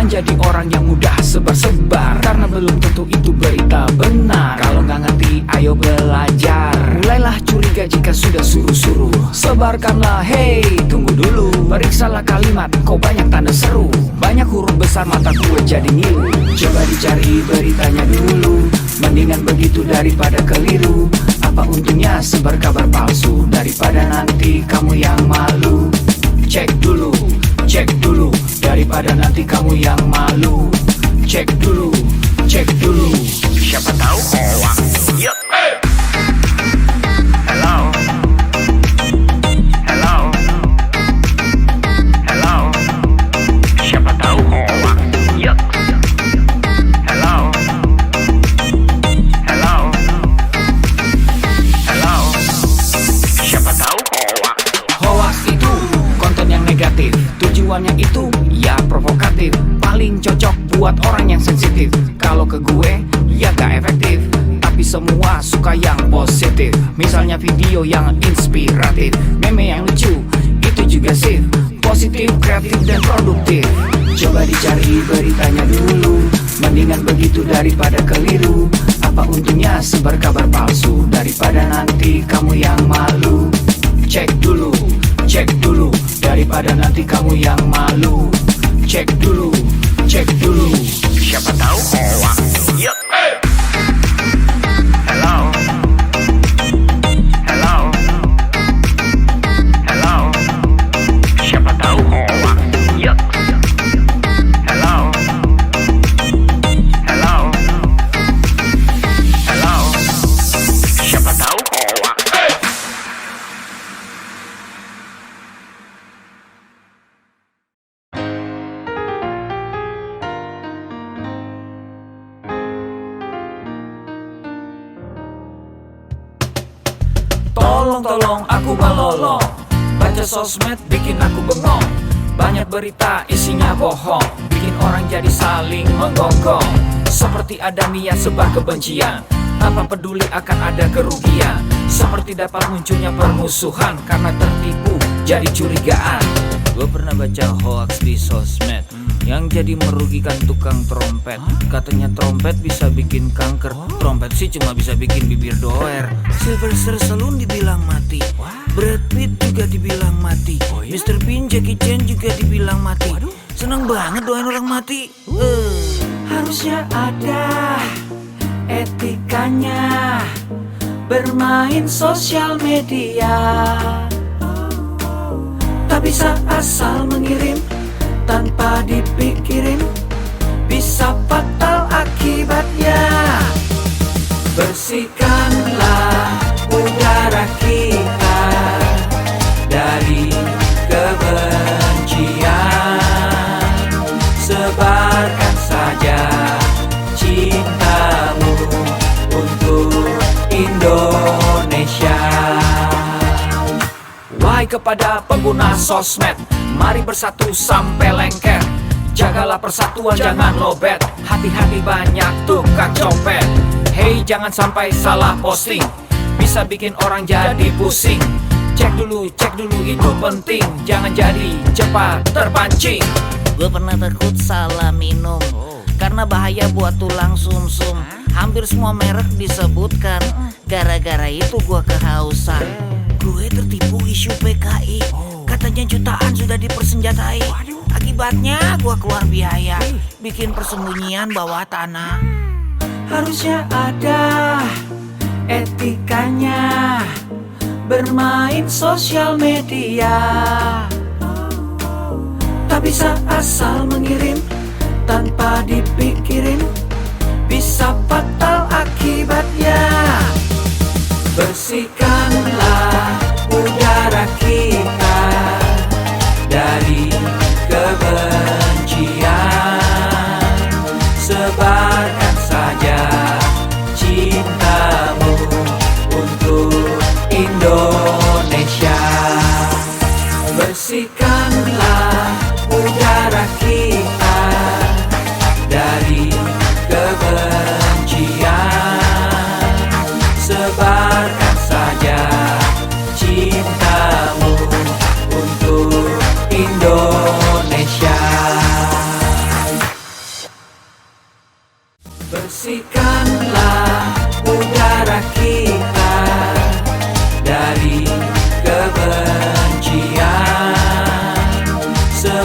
menjadi orang yang mudah sebar-sebar, karena belum tentu itu berita benar. Kalau nggak ngerti, ayo belajar. Mulailah curiga jika sudah suruh-suruh. Sebarkanlah, hey, tunggu dulu. Periksalah kalimat, kok banyak tanda seru. Banyak huruf besar, mata gue jadi ngilu. Coba dicari beritanya dulu, mendingan begitu daripada keliru. Apa untungnya sebar kabar palsu, daripada nanti kamu yang malu. Cek dulu, daripada nanti kamu yang malu. Cek dulu, siapa tahu hoax. Yup. Hello, siapa tahu hoax. Yup. Hello, siapa tahu hoax. Hoax itu konten yang negatif, tujuannya itu ya provokatif. Paling cocok buat orang yang sensitif. Kalau ke gue ya gak efektif, tapi semua suka yang positif. Misalnya video yang inspiratif, meme yang lucu, itu juga sip. Positif, kreatif, dan produktif. Coba dicari beritanya dulu, mendingan begitu daripada keliru. Apa untungnya sebar kabar palsu, daripada nanti kamu yang malu. Cek dulu, daripada nanti kamu yang malu. Cek dulu, siapa tahu hoax. Yup. Hello, siapa tahu hoax. Yup. Hello, siapa tahu hoax. Tolong aku melolong, baca sosmed bikin aku bengong. Banyak berita isinya bohong, bikin orang jadi saling menggonggong. Seperti ada niat sebar kebencian, tanpa peduli akan ada kerugian. Seperti dapat munculnya permusuhan, karena tertipu jadi curigaan. Gue pernah baca hoax di sosmed, yang jadi merugikan tukang trompet. Katanya trompet bisa bikin kanker, trompet sih cuma bisa bikin bibir doer. Sylvester Stallone dibilang mati, Brad Pitt juga dibilang mati, Mr. Bean, Jackie Chan juga dibilang mati. Seneng banget doain orang mati. Harusnya ada etikanya bermain sosial media. Tak bisa asal mengirim tanpa dipikirin, bisa fatal akibatnya. Bersihkanlah udara kita dari kebencian. Sebarkan saja cintamu untuk Indonesia. Wahai kepada pengguna sosmed, mari bersatu sampai lengket. Jagalah persatuan, jangan lobet. Hati-hati banyak tukang copet. Hey, jangan sampai salah posting, bisa bikin orang jadi pusing. Cek dulu itu penting, jangan jadi cepat terpancing. Gue pernah takut salah minum, karena bahaya buat tulang sumsum. Hampir semua merek disebutkan, gara-gara itu gue kehausan. Gue tertipu isu PKI, katanya jutaan sudah dipersenjatai. Akibatnya gue keluar biaya, bikin persembunyian bawah tanah. Harusnya ada etikanya bermain sosial media. Tak bisa asal mengirim tanpa dipikirin, bisa fatal akibatnya. Bersihkanlah udara kita dari kebencian. Sebarkan saja cintamu untuk Indonesia. Bersihkanlah udara kita dari kebencian. Sebarkan saja cintamu untuk Indonesia.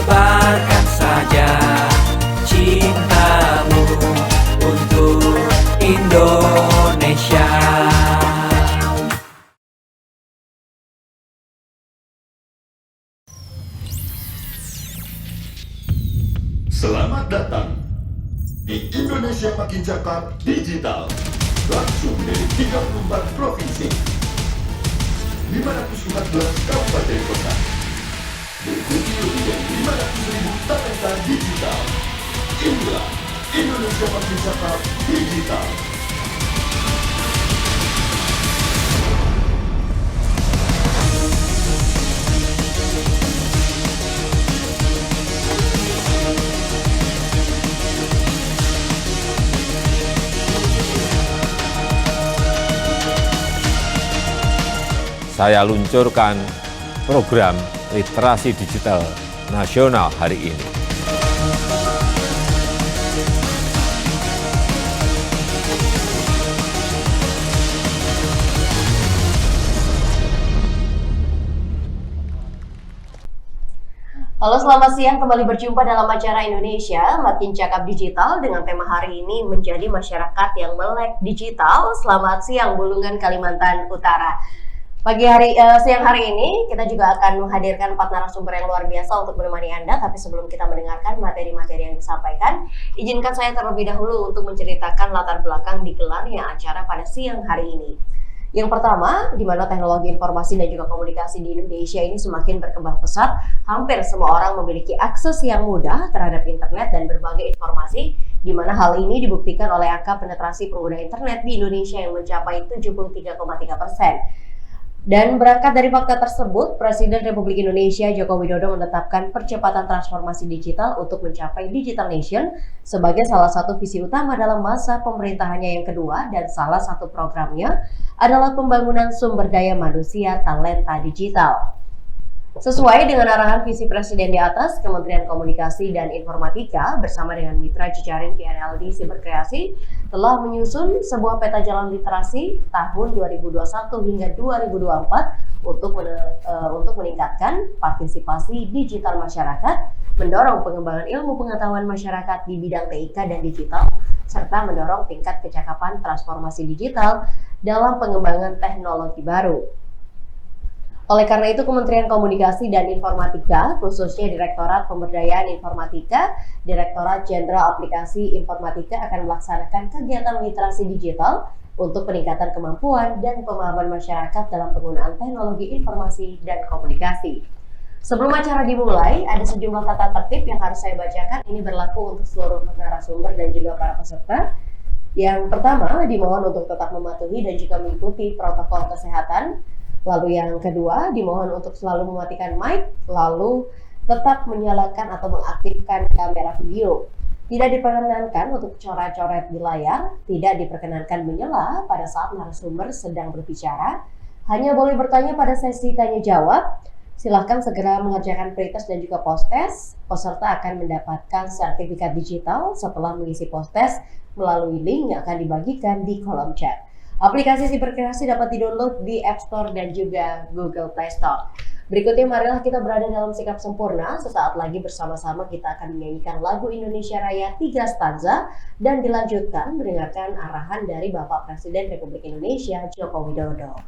Tebarkan saja cintamu untuk Indonesia. Selamat datang di Indonesia Makin Cakap Digital, langsung dari 34 provinsi, 514 kabupaten kota, diikuti lebih dari 500.000 talenta digital. Inilah Indonesia Makin Cakap Digital. Saya luncurkan program literasi digital nasional hari ini. Halo, selamat siang. Kembali berjumpa dalam acara Indonesia Makin Cakap Digital dengan tema hari ini menjadi masyarakat yang melek digital. Selamat siang, Bulungan, Kalimantan Utara. Siang hari ini kita juga akan menghadirkan 4 narasumber yang luar biasa untuk menemani Anda. Tapi sebelum kita mendengarkan materi-materi yang disampaikan, izinkan saya terlebih dahulu untuk menceritakan latar belakang digelarnya acara pada siang hari ini. Yang pertama, di mana teknologi informasi dan juga komunikasi di Indonesia ini semakin berkembang pesat, hampir semua orang memiliki akses yang mudah terhadap internet dan berbagai informasi, di mana hal ini dibuktikan oleh angka penetrasi pengguna internet di Indonesia yang mencapai 73,3%. Dan berangkat dari fakta tersebut, Presiden Republik Indonesia Joko Widodo menetapkan percepatan transformasi digital untuk mencapai Digital Nation sebagai salah satu visi utama dalam masa pemerintahannya yang kedua, dan salah satu programnya adalah pembangunan sumber daya manusia talenta digital. Sesuai dengan arahan visi Presiden di atas, Kementerian Komunikasi dan Informatika bersama dengan mitra jejaring KNLD Siberkreasi telah menyusun sebuah peta jalan literasi tahun 2021 hingga 2024 untuk meningkatkan partisipasi digital masyarakat, mendorong pengembangan ilmu pengetahuan masyarakat di bidang TIK dan digital, serta mendorong tingkat kecakapan transformasi digital dalam pengembangan teknologi baru. Oleh karena itu, Kementerian Komunikasi dan Informatika, khususnya Direktorat Pemberdayaan Informatika, Direktorat Jenderal Aplikasi Informatika akan melaksanakan kegiatan literasi digital untuk peningkatan kemampuan dan pemahaman masyarakat dalam penggunaan teknologi informasi dan komunikasi. Sebelum acara dimulai, ada sejumlah tata tertib yang harus saya bacakan. Ini berlaku untuk seluruh narasumber dan juga para peserta. Yang pertama, dimohon untuk tetap mematuhi dan juga mengikuti protokol kesehatan. Lalu yang kedua, dimohon untuk selalu mematikan mic, lalu tetap menyalakan atau mengaktifkan kamera video. Tidak diperkenankan untuk coret-coret di layar, tidak diperkenankan menyela pada saat narasumber sedang berbicara, hanya boleh bertanya pada sesi tanya jawab. Silahkan segera mengerjakan pretest dan juga post-test. Peserta akan mendapatkan sertifikat digital setelah mengisi post-test melalui link yang akan dibagikan di kolom chat. Aplikasi Siberkreasi dapat di-download di App Store dan juga Google Play Store. Berikutnya, marilah kita berada dalam sikap sempurna. Sesaat lagi bersama-sama kita akan menyanyikan lagu Indonesia Raya 3 stanza dan dilanjutkan mendengarkan arahan dari Bapak Presiden Republik Indonesia Joko Widodo.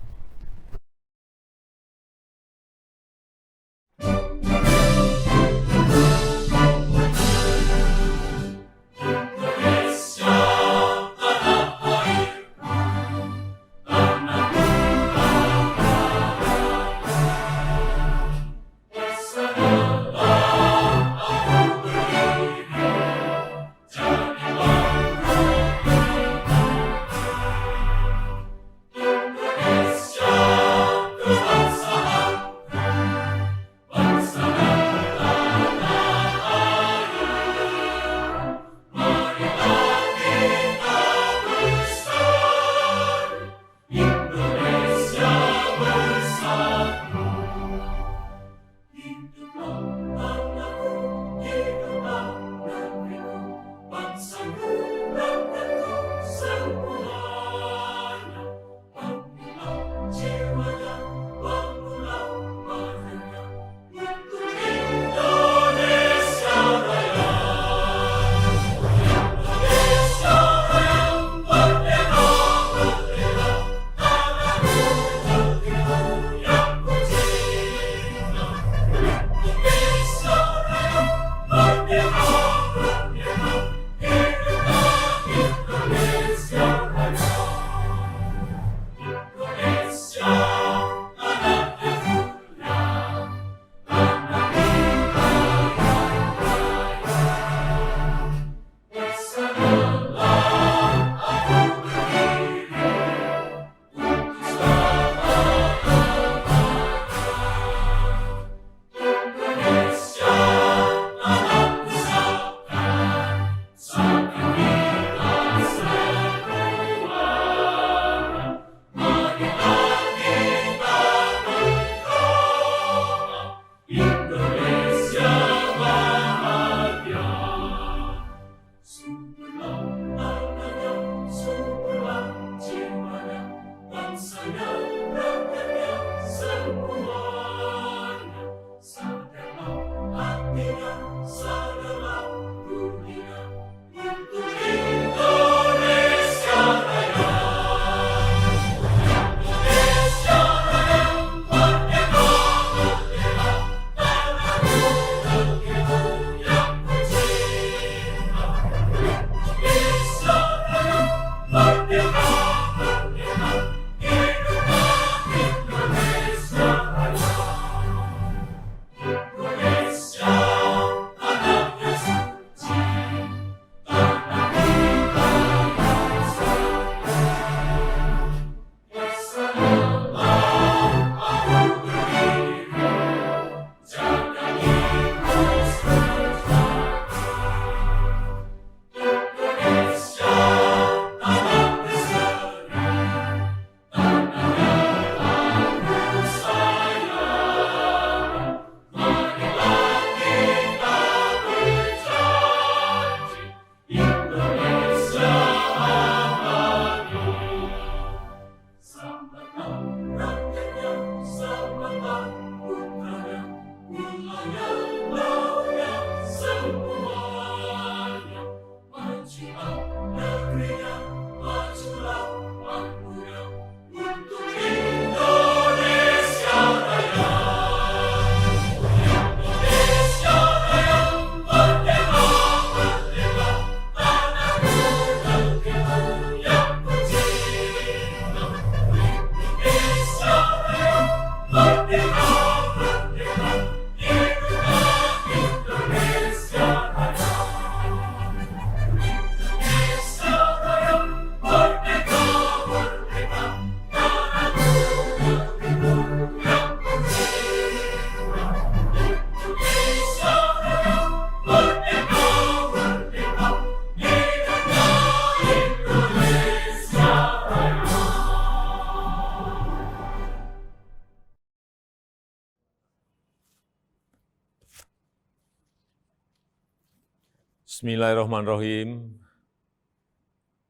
Bismillahirrahmanirrahim.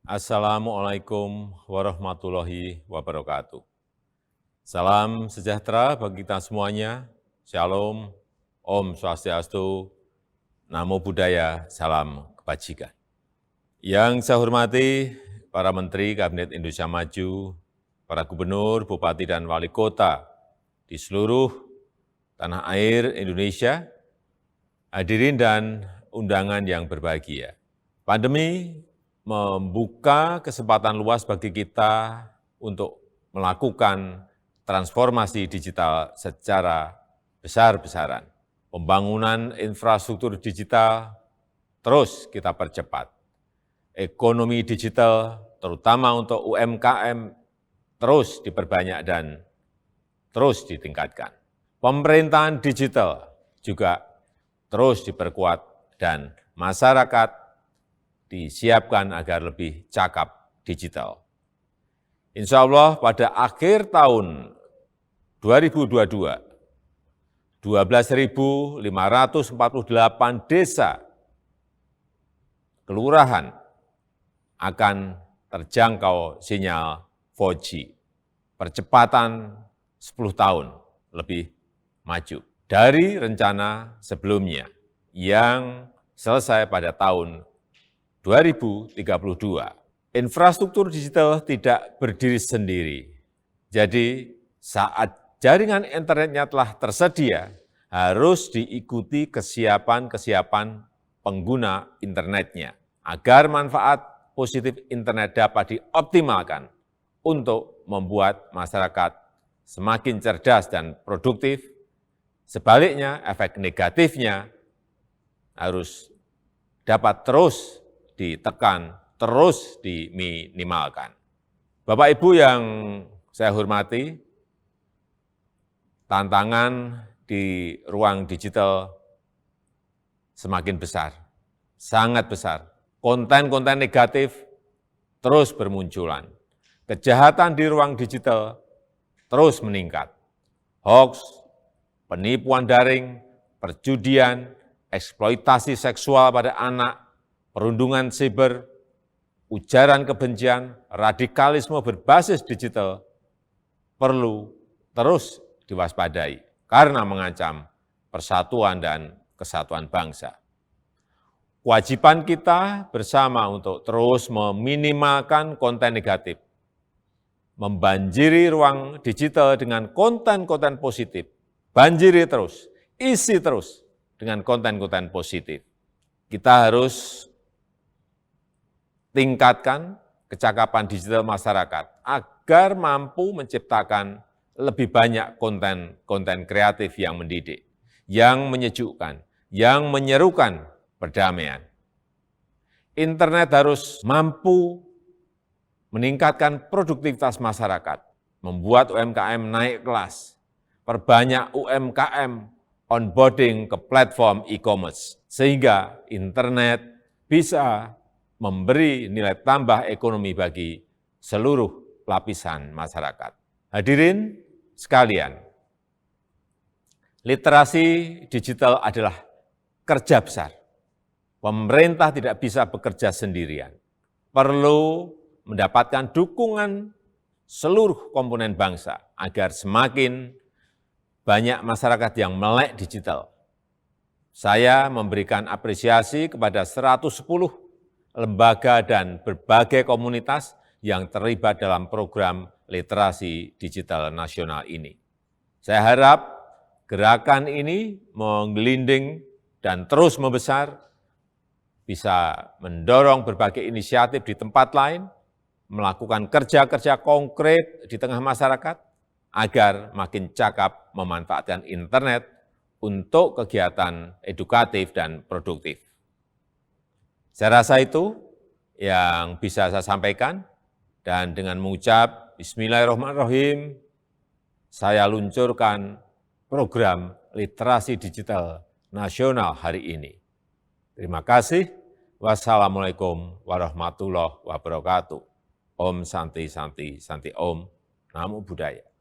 Assalamualaikum warahmatullahi wabarakatuh. Salam sejahtera bagi kita semuanya. Shalom, Om Swastiastu, Namo Buddhaya, salam kebajikan. Yang saya hormati para Menteri Kabinet Indonesia Maju, para Gubernur, Bupati, dan Wali Kota di seluruh tanah air Indonesia, hadirin dan undangan yang berbahagia. Pandemi membuka kesempatan luas bagi kita untuk melakukan transformasi digital secara besar-besaran. Pembangunan infrastruktur digital terus kita percepat. Ekonomi digital, terutama untuk UMKM, terus diperbanyak dan terus ditingkatkan. Pemerintahan digital juga terus diperkuat dan masyarakat disiapkan agar lebih cakap digital. Insya Allah pada akhir tahun 2022, 12.548 desa kelurahan akan terjangkau sinyal 4G. Percepatan 10 tahun lebih maju dari rencana sebelumnya yang selesai pada tahun 2032. Infrastruktur digital tidak berdiri sendiri. Jadi saat jaringan internetnya telah tersedia, harus diikuti kesiapan pengguna internetnya agar manfaat positif internet dapat dioptimalkan untuk membuat masyarakat semakin cerdas dan produktif. Sebaliknya, efek negatifnya harus dapat terus ditekan, terus diminimalkan. Bapak Ibu yang saya hormati, tantangan di ruang digital semakin besar, sangat besar. Konten-konten negatif terus bermunculan. Kejahatan di ruang digital terus meningkat. Hoax, penipuan daring, perjudian, eksploitasi seksual pada anak, perundungan siber, ujaran kebencian, radikalisme berbasis digital perlu terus diwaspadai karena mengancam persatuan dan kesatuan bangsa. Kewajiban kita bersama untuk terus meminimalkan konten negatif, membanjiri ruang digital dengan konten-konten positif, banjiri terus, isi terus dengan konten-konten positif. Kita harus tingkatkan kecakapan digital masyarakat agar mampu menciptakan lebih banyak konten kreatif yang mendidik, yang menyejukkan, yang menyerukan perdamaian. Internet harus mampu meningkatkan produktivitas masyarakat, membuat UMKM naik kelas, perbanyak UMKM onboarding ke platform e-commerce, sehingga internet bisa memberi nilai tambah ekonomi bagi seluruh lapisan masyarakat. Hadirin sekalian, literasi digital adalah kerja besar. Pemerintah tidak bisa bekerja sendirian. Perlu mendapatkan dukungan seluruh komponen bangsa agar semakin banyak masyarakat yang melek digital. Saya memberikan apresiasi kepada 110 lembaga dan berbagai komunitas yang terlibat dalam program literasi digital nasional ini. Saya harap gerakan ini menggelinding dan terus membesar, bisa mendorong berbagai inisiatif di tempat lain, melakukan kerja-kerja konkret di tengah masyarakat, agar makin cakap memanfaatkan internet untuk kegiatan edukatif dan produktif. Saya rasa itu yang bisa saya sampaikan, dan dengan mengucap Bismillahirrahmanirrahim, saya luncurkan program literasi digital nasional hari ini. Terima kasih. Wassalamualaikum warahmatullahi wabarakatuh. Om Santi Santi Santi Om. Namo Buddhaya.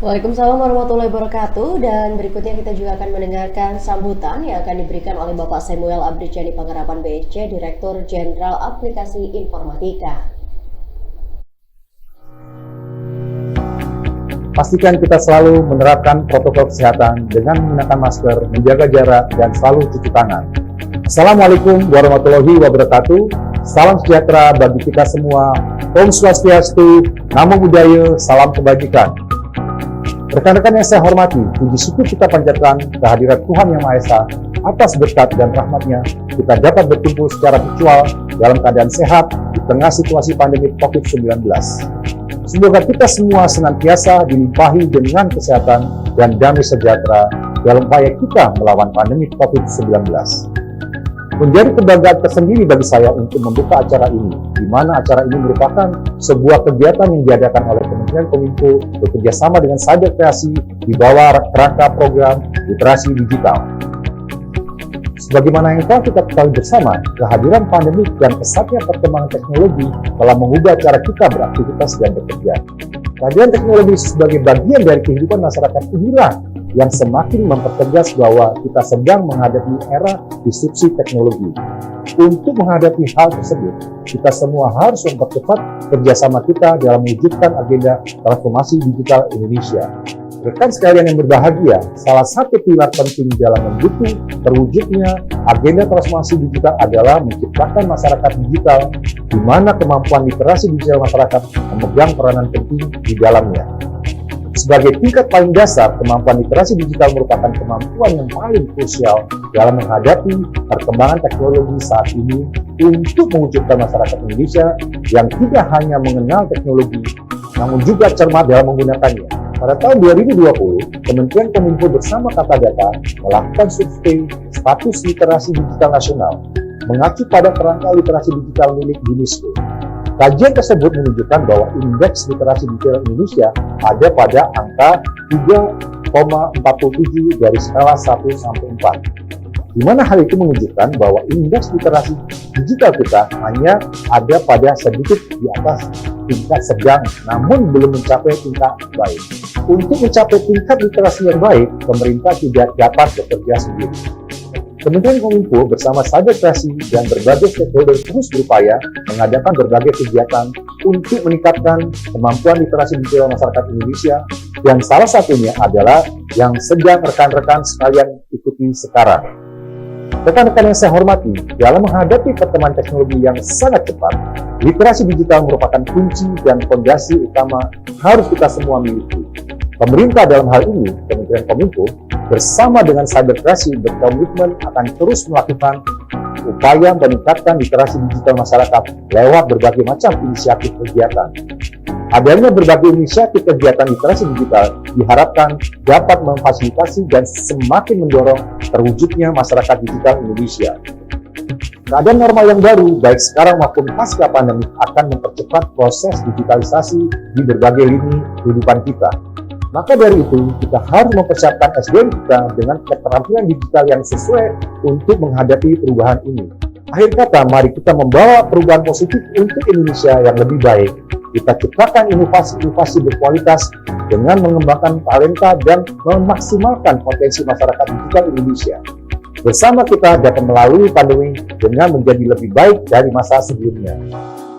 Waalaikumsalam warahmatullahi wabarakatuh, dan berikutnya kita juga akan mendengarkan sambutan yang akan diberikan oleh Bapak Samuel Abrijani Panggarapan BSC, Direktur Jenderal Aplikasi Informatika. Pastikan kita selalu menerapkan protokol kesehatan dengan menggunakan masker, menjaga jarak, dan selalu cuci tangan. Assalamualaikum warahmatullahi wabarakatuh. Salam sejahtera bagi kita semua. Om Swastiastu, Namo Buddhaya, salam kebajikan. Rekan-rekan yang saya hormati, puji syukur kita panjatkan kehadirat Tuhan Yang Maha Esa. Atas berkat dan rahmat-Nya, kita dapat berkumpul secara virtual dalam keadaan sehat di tengah situasi pandemi COVID-19. Semoga kita semua senantiasa dilimpahi dengan kesehatan dan damai sejahtera dalam upaya kita melawan pandemi COVID-19. Menjadi kebanggaan tersendiri bagi saya untuk membuka acara ini, di mana acara ini merupakan sebuah kegiatan yang diadakan oleh Kementerian Kominfo bekerjasama dengan Cyber Kreasi di bawah kerangka program literasi digital. Sebagaimana yang telah kita ketahui bersama, kehadiran pandemi dan pesatnya perkembangan teknologi telah mengubah cara kita beraktivitas dan bekerja. Kehadiran teknologi sebagai bagian dari kehidupan masyarakat inilah yang semakin mempertegas bahwa kita sedang menghadapi era disrupsi teknologi. Untuk menghadapi hal tersebut, kita semua harus mempercepat kerjasama kita dalam mewujudkan agenda transformasi digital Indonesia. Rekan sekalian yang berbahagia, salah satu pilar penting dalam mendukung terwujudnya agenda transformasi digital adalah menciptakan masyarakat digital, di mana kemampuan literasi digital masyarakat memegang peranan penting di dalamnya. Sebagai tingkat paling dasar, kemampuan literasi digital merupakan kemampuan yang paling krusial dalam menghadapi perkembangan teknologi saat ini untuk mewujudkan masyarakat Indonesia yang tidak hanya mengenal teknologi, namun juga cermat dalam menggunakannya. Pada tahun 2020, Kementerian Kominfo bersama Kata Data melakukan survei status literasi digital nasional, mengacu pada kerangka literasi digital milik UNESCO. Kajian tersebut menunjukkan bahwa indeks literasi digital Indonesia ada pada angka 3,47 dari skala 1 sampai 4. Di mana hal itu menunjukkan bahwa indeks literasi digital kita hanya ada pada sedikit di atas tingkat sedang, namun belum mencapai tingkat baik. Untuk mencapai tingkat literasi yang baik, pemerintah tidak dapat bekerja sendiri. Kementerian Kominfo bersama Cyber Kreasi dan berbagai stakeholder terus berupaya mengadakan berbagai kegiatan untuk meningkatkan kemampuan literasi digital masyarakat Indonesia, dan salah satunya adalah yang sedang rekan-rekan sekalian ikuti sekarang. Rekan-rekan yang saya hormati, dalam menghadapi perkembangan teknologi yang sangat cepat, literasi digital merupakan kunci dan fondasi utama harus kita semua miliki. Pemerintah dalam hal ini, Kementerian Kominfo, bersama dengan Cyber Kreasi berkomitmen akan terus melakukan upaya meningkatkan literasi digital masyarakat lewat berbagai macam inisiatif kegiatan. Adanya berbagai inisiatif kegiatan literasi digital diharapkan dapat memfasilitasi dan semakin mendorong terwujudnya masyarakat digital Indonesia. Keadaan normal yang baru, baik sekarang maupun pasca pandemi, akan mempercepat proses digitalisasi di berbagai lini kehidupan kita. Maka dari itu, kita harus mempersiapkan SDM kita dengan keterampilan digital yang sesuai untuk menghadapi perubahan ini. Akhir kata, mari kita membawa perubahan positif untuk Indonesia yang lebih baik. Kita ciptakan inovasi-inovasi berkualitas dengan mengembangkan talenta dan memaksimalkan potensi masyarakat digital Indonesia. Bersama kita dapat melalui pandemi dengan menjadi lebih baik dari masa sebelumnya.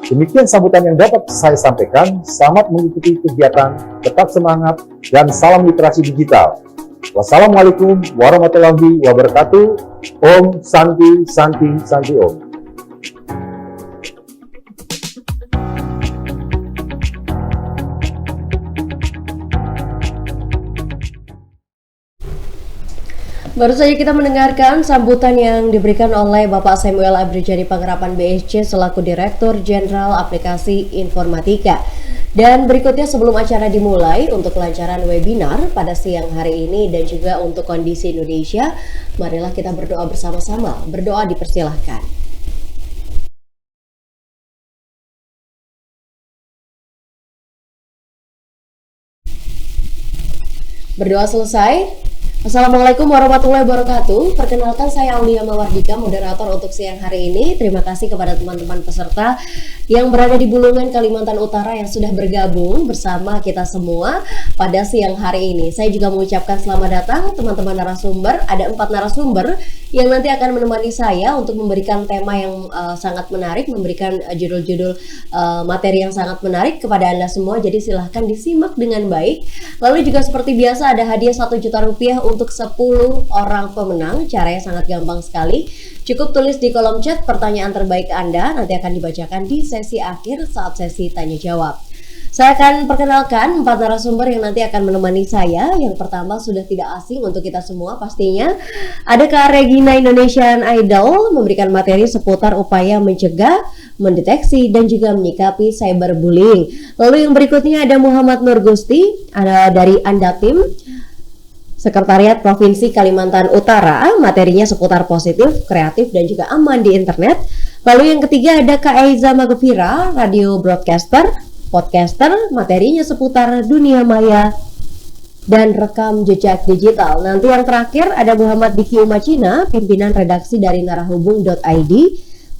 Demikian sambutan yang dapat saya sampaikan. Selamat mengikuti kegiatan, tetap semangat, dan salam literasi digital. Wassalamualaikum warahmatullahi wabarakatuh. Om Santi Santi Santi Om. Baru saja kita mendengarkan sambutan yang diberikan oleh Bapak Samuel Abrijani Panggarapan BSC selaku Direktur Jenderal Aplikasi Informatika. Dan berikutnya sebelum acara dimulai, untuk kelancaran webinar pada siang hari ini dan juga untuk kondisi Indonesia, marilah kita berdoa bersama-sama. Berdoa dipersilahkan. Berdoa selesai, Assalamualaikum warahmatullahi wabarakatuh. Perkenalkan saya Aulia Mawardika, moderator untuk siang hari ini. Terima kasih kepada teman-teman peserta yang berada di Bulungan, Kalimantan Utara yang sudah bergabung bersama kita semua pada siang hari ini. Saya juga mengucapkan selamat datang teman-teman narasumber. Ada 4 narasumber yang nanti akan menemani saya untuk memberikan tema yang sangat menarik, memberikan judul-judul materi yang sangat menarik kepada Anda semua. Jadi silahkan disimak dengan baik. Lalu juga seperti biasa ada hadiah 1 juta rupiah untuk 10 orang pemenang. Caranya sangat gampang sekali. Cukup tulis di kolom chat pertanyaan terbaik Anda, nanti akan dibacakan di sesi akhir saat sesi tanya jawab. Saya akan perkenalkan 4 narasumber yang nanti akan menemani saya. Yang pertama sudah tidak asing untuk kita semua pastinya. Ada Kak Regina Indonesian Idol memberikan materi seputar upaya mencegah, mendeteksi, dan juga menyikapi cyberbullying. Lalu yang berikutnya ada Muhammad Nur Gusti, ada dari Andatim, Sekretariat Provinsi Kalimantan Utara, materinya seputar positif, kreatif, dan juga aman di internet. Lalu yang ketiga ada Kak Eiza Magevira, radio broadcaster, podcaster, materinya seputar dunia maya dan rekam jejak digital. Nanti yang terakhir ada Muhammad Diki Umacina, pimpinan redaksi dari narahubung.id,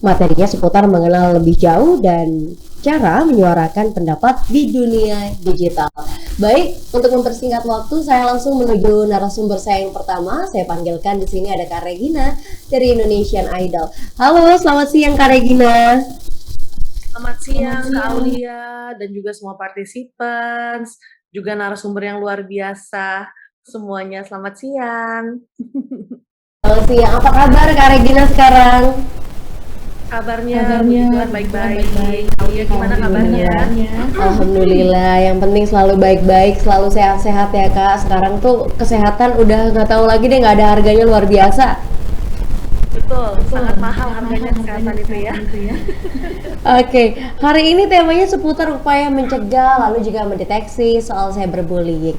materinya seputar mengenal lebih jauh dan cara menyuarakan pendapat di dunia digital. Baik, untuk mempersingkat waktu, saya langsung menuju narasumber saya yang pertama. Saya panggilkan di sini ada Kak Regina dari Indonesian Idol. Halo, selamat siang Kak Regina. Selamat siang Kak Aulia dan juga semua participants, juga narasumber yang luar biasa semuanya. Selamat siang. Selamat siang. Apa kabar Kak Regina sekarang? Kabarnya baik-baik. Aulia gimana kabarnya? Alhamdulillah. Yang penting selalu baik-baik, selalu sehat-sehat ya Kak. Sekarang tuh kesehatan udah nggak tahu lagi deh, nggak ada harganya, luar biasa. Betul, sangat mahal harganya kesehatan itu ya. Oke, hari ini temanya seputar upaya mencegah lalu juga mendeteksi soal cyberbullying.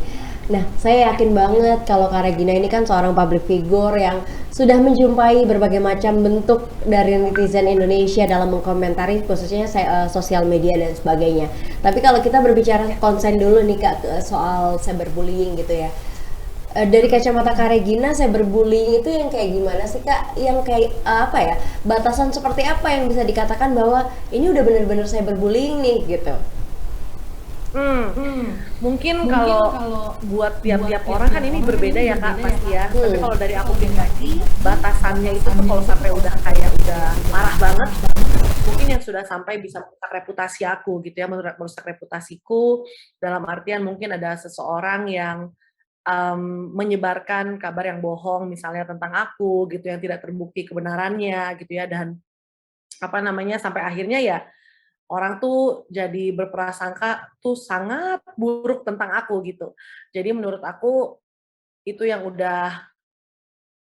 Nah, saya yakin banget kalau Kak Regina ini kan seorang public figure yang sudah menjumpai berbagai macam bentuk dari netizen Indonesia dalam mengkomentari khususnya sosial media dan sebagainya. Tapi kalau kita berbicara konsen dulu nih Kak soal cyberbullying gitu ya. Dari kacamata Kak Regina, cyberbullying itu yang kayak gimana sih Kak? Yang kayak apa ya? Batasan seperti apa yang bisa dikatakan bahwa ini udah benar-benar cyberbullying nih gitu? Mungkin kalau buat tiap-tiap orang kan ini berbeda ya Kak pasti ya. Tapi kalau dari aku pribadi, batasannya itu tuh kalau sampai udah parah banget, mungkin yang sudah sampai bisa merusak reputasi aku gitu ya, merusak reputasiku dalam artian mungkin ada seseorang yang menyebarkan kabar yang bohong misalnya tentang aku gitu yang tidak terbukti kebenarannya gitu ya, dan sampai akhirnya ya orang tuh jadi berprasangka tuh sangat buruk tentang aku gitu. Jadi menurut aku itu yang udah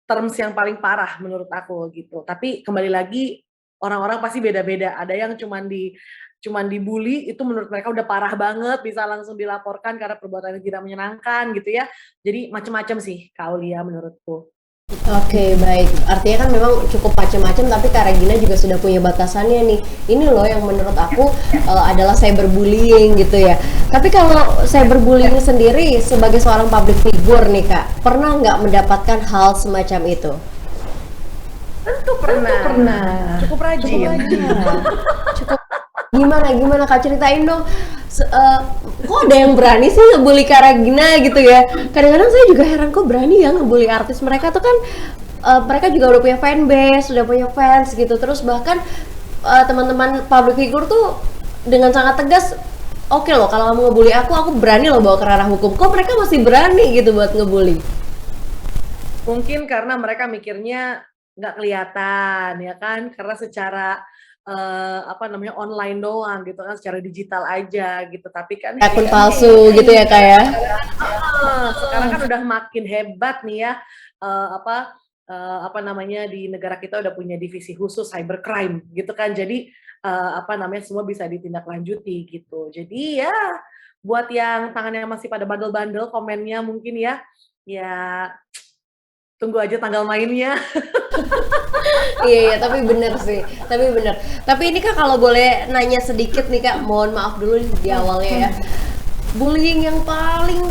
terms yang paling parah menurut aku gitu. Tapi kembali lagi orang-orang pasti beda-beda. Ada yang cuman dibully itu menurut mereka udah parah banget, bisa langsung dilaporkan karena perbuatan yang tidak menyenangkan gitu ya. Jadi macam-macam sih Kak Aulia menurutku. Oke, baik. Artinya kan memang cukup macam-macam, tapi Kak Regina juga sudah punya batasannya nih. Ini loh yang menurut aku adalah cyberbullying gitu ya. Tapi kalau cyberbullying sendiri sebagai seorang public figure nih Kak, pernah nggak mendapatkan hal semacam itu? Tentu pernah. Cukup rajin. Cukup. Gimana Kak, ceritain dong. Kok ada yang berani sih ngebully Kak Regina gitu ya? Kadang-kadang saya juga heran kok berani ya ngebully artis. Mereka tuh kan mereka juga udah punya fanbase, udah punya fans gitu. Terus bahkan teman-teman public figure tuh dengan sangat tegas, oke loh kalau kamu ngebully aku berani loh bawa ke ranah hukum. Kok mereka masih berani gitu buat ngebully? Mungkin karena mereka mikirnya nggak kelihatan ya kan, karena secara online doang gitu kan, secara digital aja gitu. Tapi kan akun palsu gitu ya Kak ya. Sekarang kan udah makin hebat nih ya, di negara kita udah punya divisi khusus cybercrime gitu kan. Jadi semua bisa ditindaklanjuti gitu. Jadi ya buat yang tangannya masih pada bandel-bandel komennya mungkin ya tunggu aja tanggal mainnya. Iya, tapi bener sih. Tapi ini Kak kalau boleh nanya sedikit nih Kak, mohon maaf dulu di awalnya ya. Bullying yang paling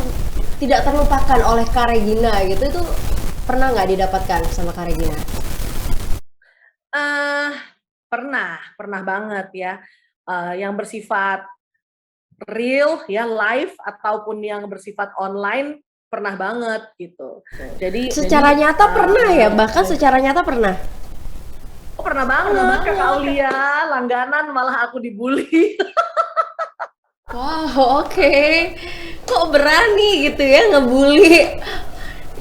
tidak terlupakan oleh Kak Regina gitu itu pernah nggak didapatkan sama Kak Regina? Eh, pernah banget ya. Yang bersifat real ya, live ataupun yang bersifat online pernah banget gitu. Secara nyata pernah ya, bahkan secara nyata pernah. Pernah banget Kak Aulia, langganan malah aku dibully. Wow, oke. Kok berani gitu ya ngebully?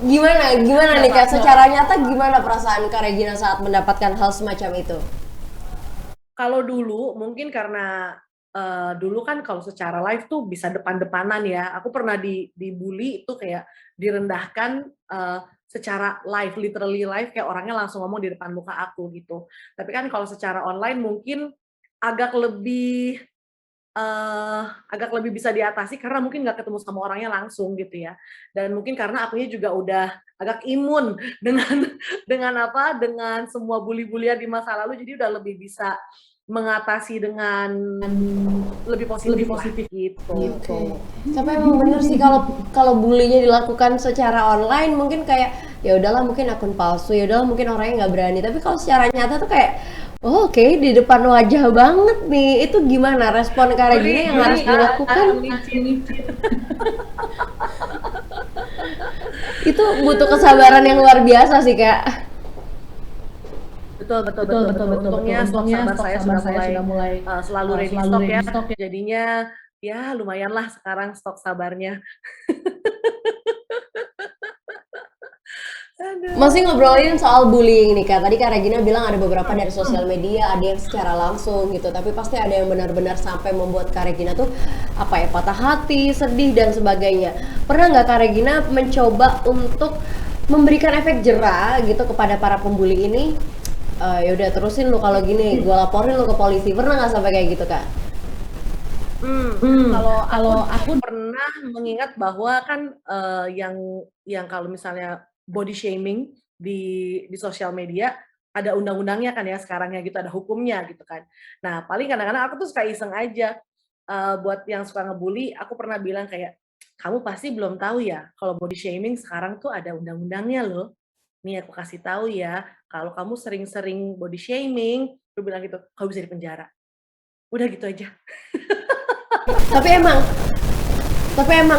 Gimana nih Kak? Secara nyata gimana perasaan Kak Regina saat mendapatkan hal semacam itu? Kalau dulu mungkin karena dulu kan kalau secara live tuh bisa depan-depanan ya. Aku pernah dibully itu kayak direndahkan secara live, literally live, kayak orangnya langsung ngomong di depan muka aku gitu. Tapi kan kalau secara online mungkin agak lebih bisa diatasi karena mungkin nggak ketemu sama orangnya langsung gitu ya. Dan mungkin karena akunya juga udah agak imun dengan semua bully-bulian di masa lalu, jadi udah lebih bisa mengatasi dengan lebih positif gitu. Oke. Tapi emang bener sih kalau bullynya dilakukan secara online mungkin kayak ya udahlah mungkin akun palsu, ya udahlah mungkin orangnya nggak berani. Tapi kalau secara nyata tuh kayak oh, oke, di depan wajah banget nih. Itu gimana respon Kak Regina yang harus dilakukan? Itu butuh kesabaran yang luar biasa sih Kak. Betul. Untungnya stok sabar saya sudah mulai selalu ready stok ya. Jadinya ya lumayan lah sekarang stok sabarnya. Masih ngobrolin soal bullying nih Kak. Tadi Kak Regina bilang ada beberapa dari sosial media, ada yang secara langsung gitu. Tapi pasti ada yang benar-benar sampai membuat Kak Regina tuh apa ya, patah hati, sedih dan sebagainya. Pernah nggak Kak Regina mencoba untuk memberikan efek jera gitu kepada para pembuli ini? Ya udah terusin lu kalau gini, gue laporin lu ke polisi. Pernah nggak sampai kayak gitu Kak? Kalau aku pernah mengingat bahwa kan yang kalau misalnya body shaming di sosial media ada undang-undangnya kan ya sekarang ya gitu, ada hukumnya gitu kan. Nah paling kadang-kadang aku tuh suka iseng aja buat yang suka ngebully, aku pernah bilang kayak kamu pasti belum tahu ya kalau body shaming sekarang tuh ada undang-undangnya loh. Nih aku kasih tahu ya, kalau kamu sering-sering body shaming, aku bilang gitu, kamu bisa dipenjara. Udah gitu aja. Tapi emang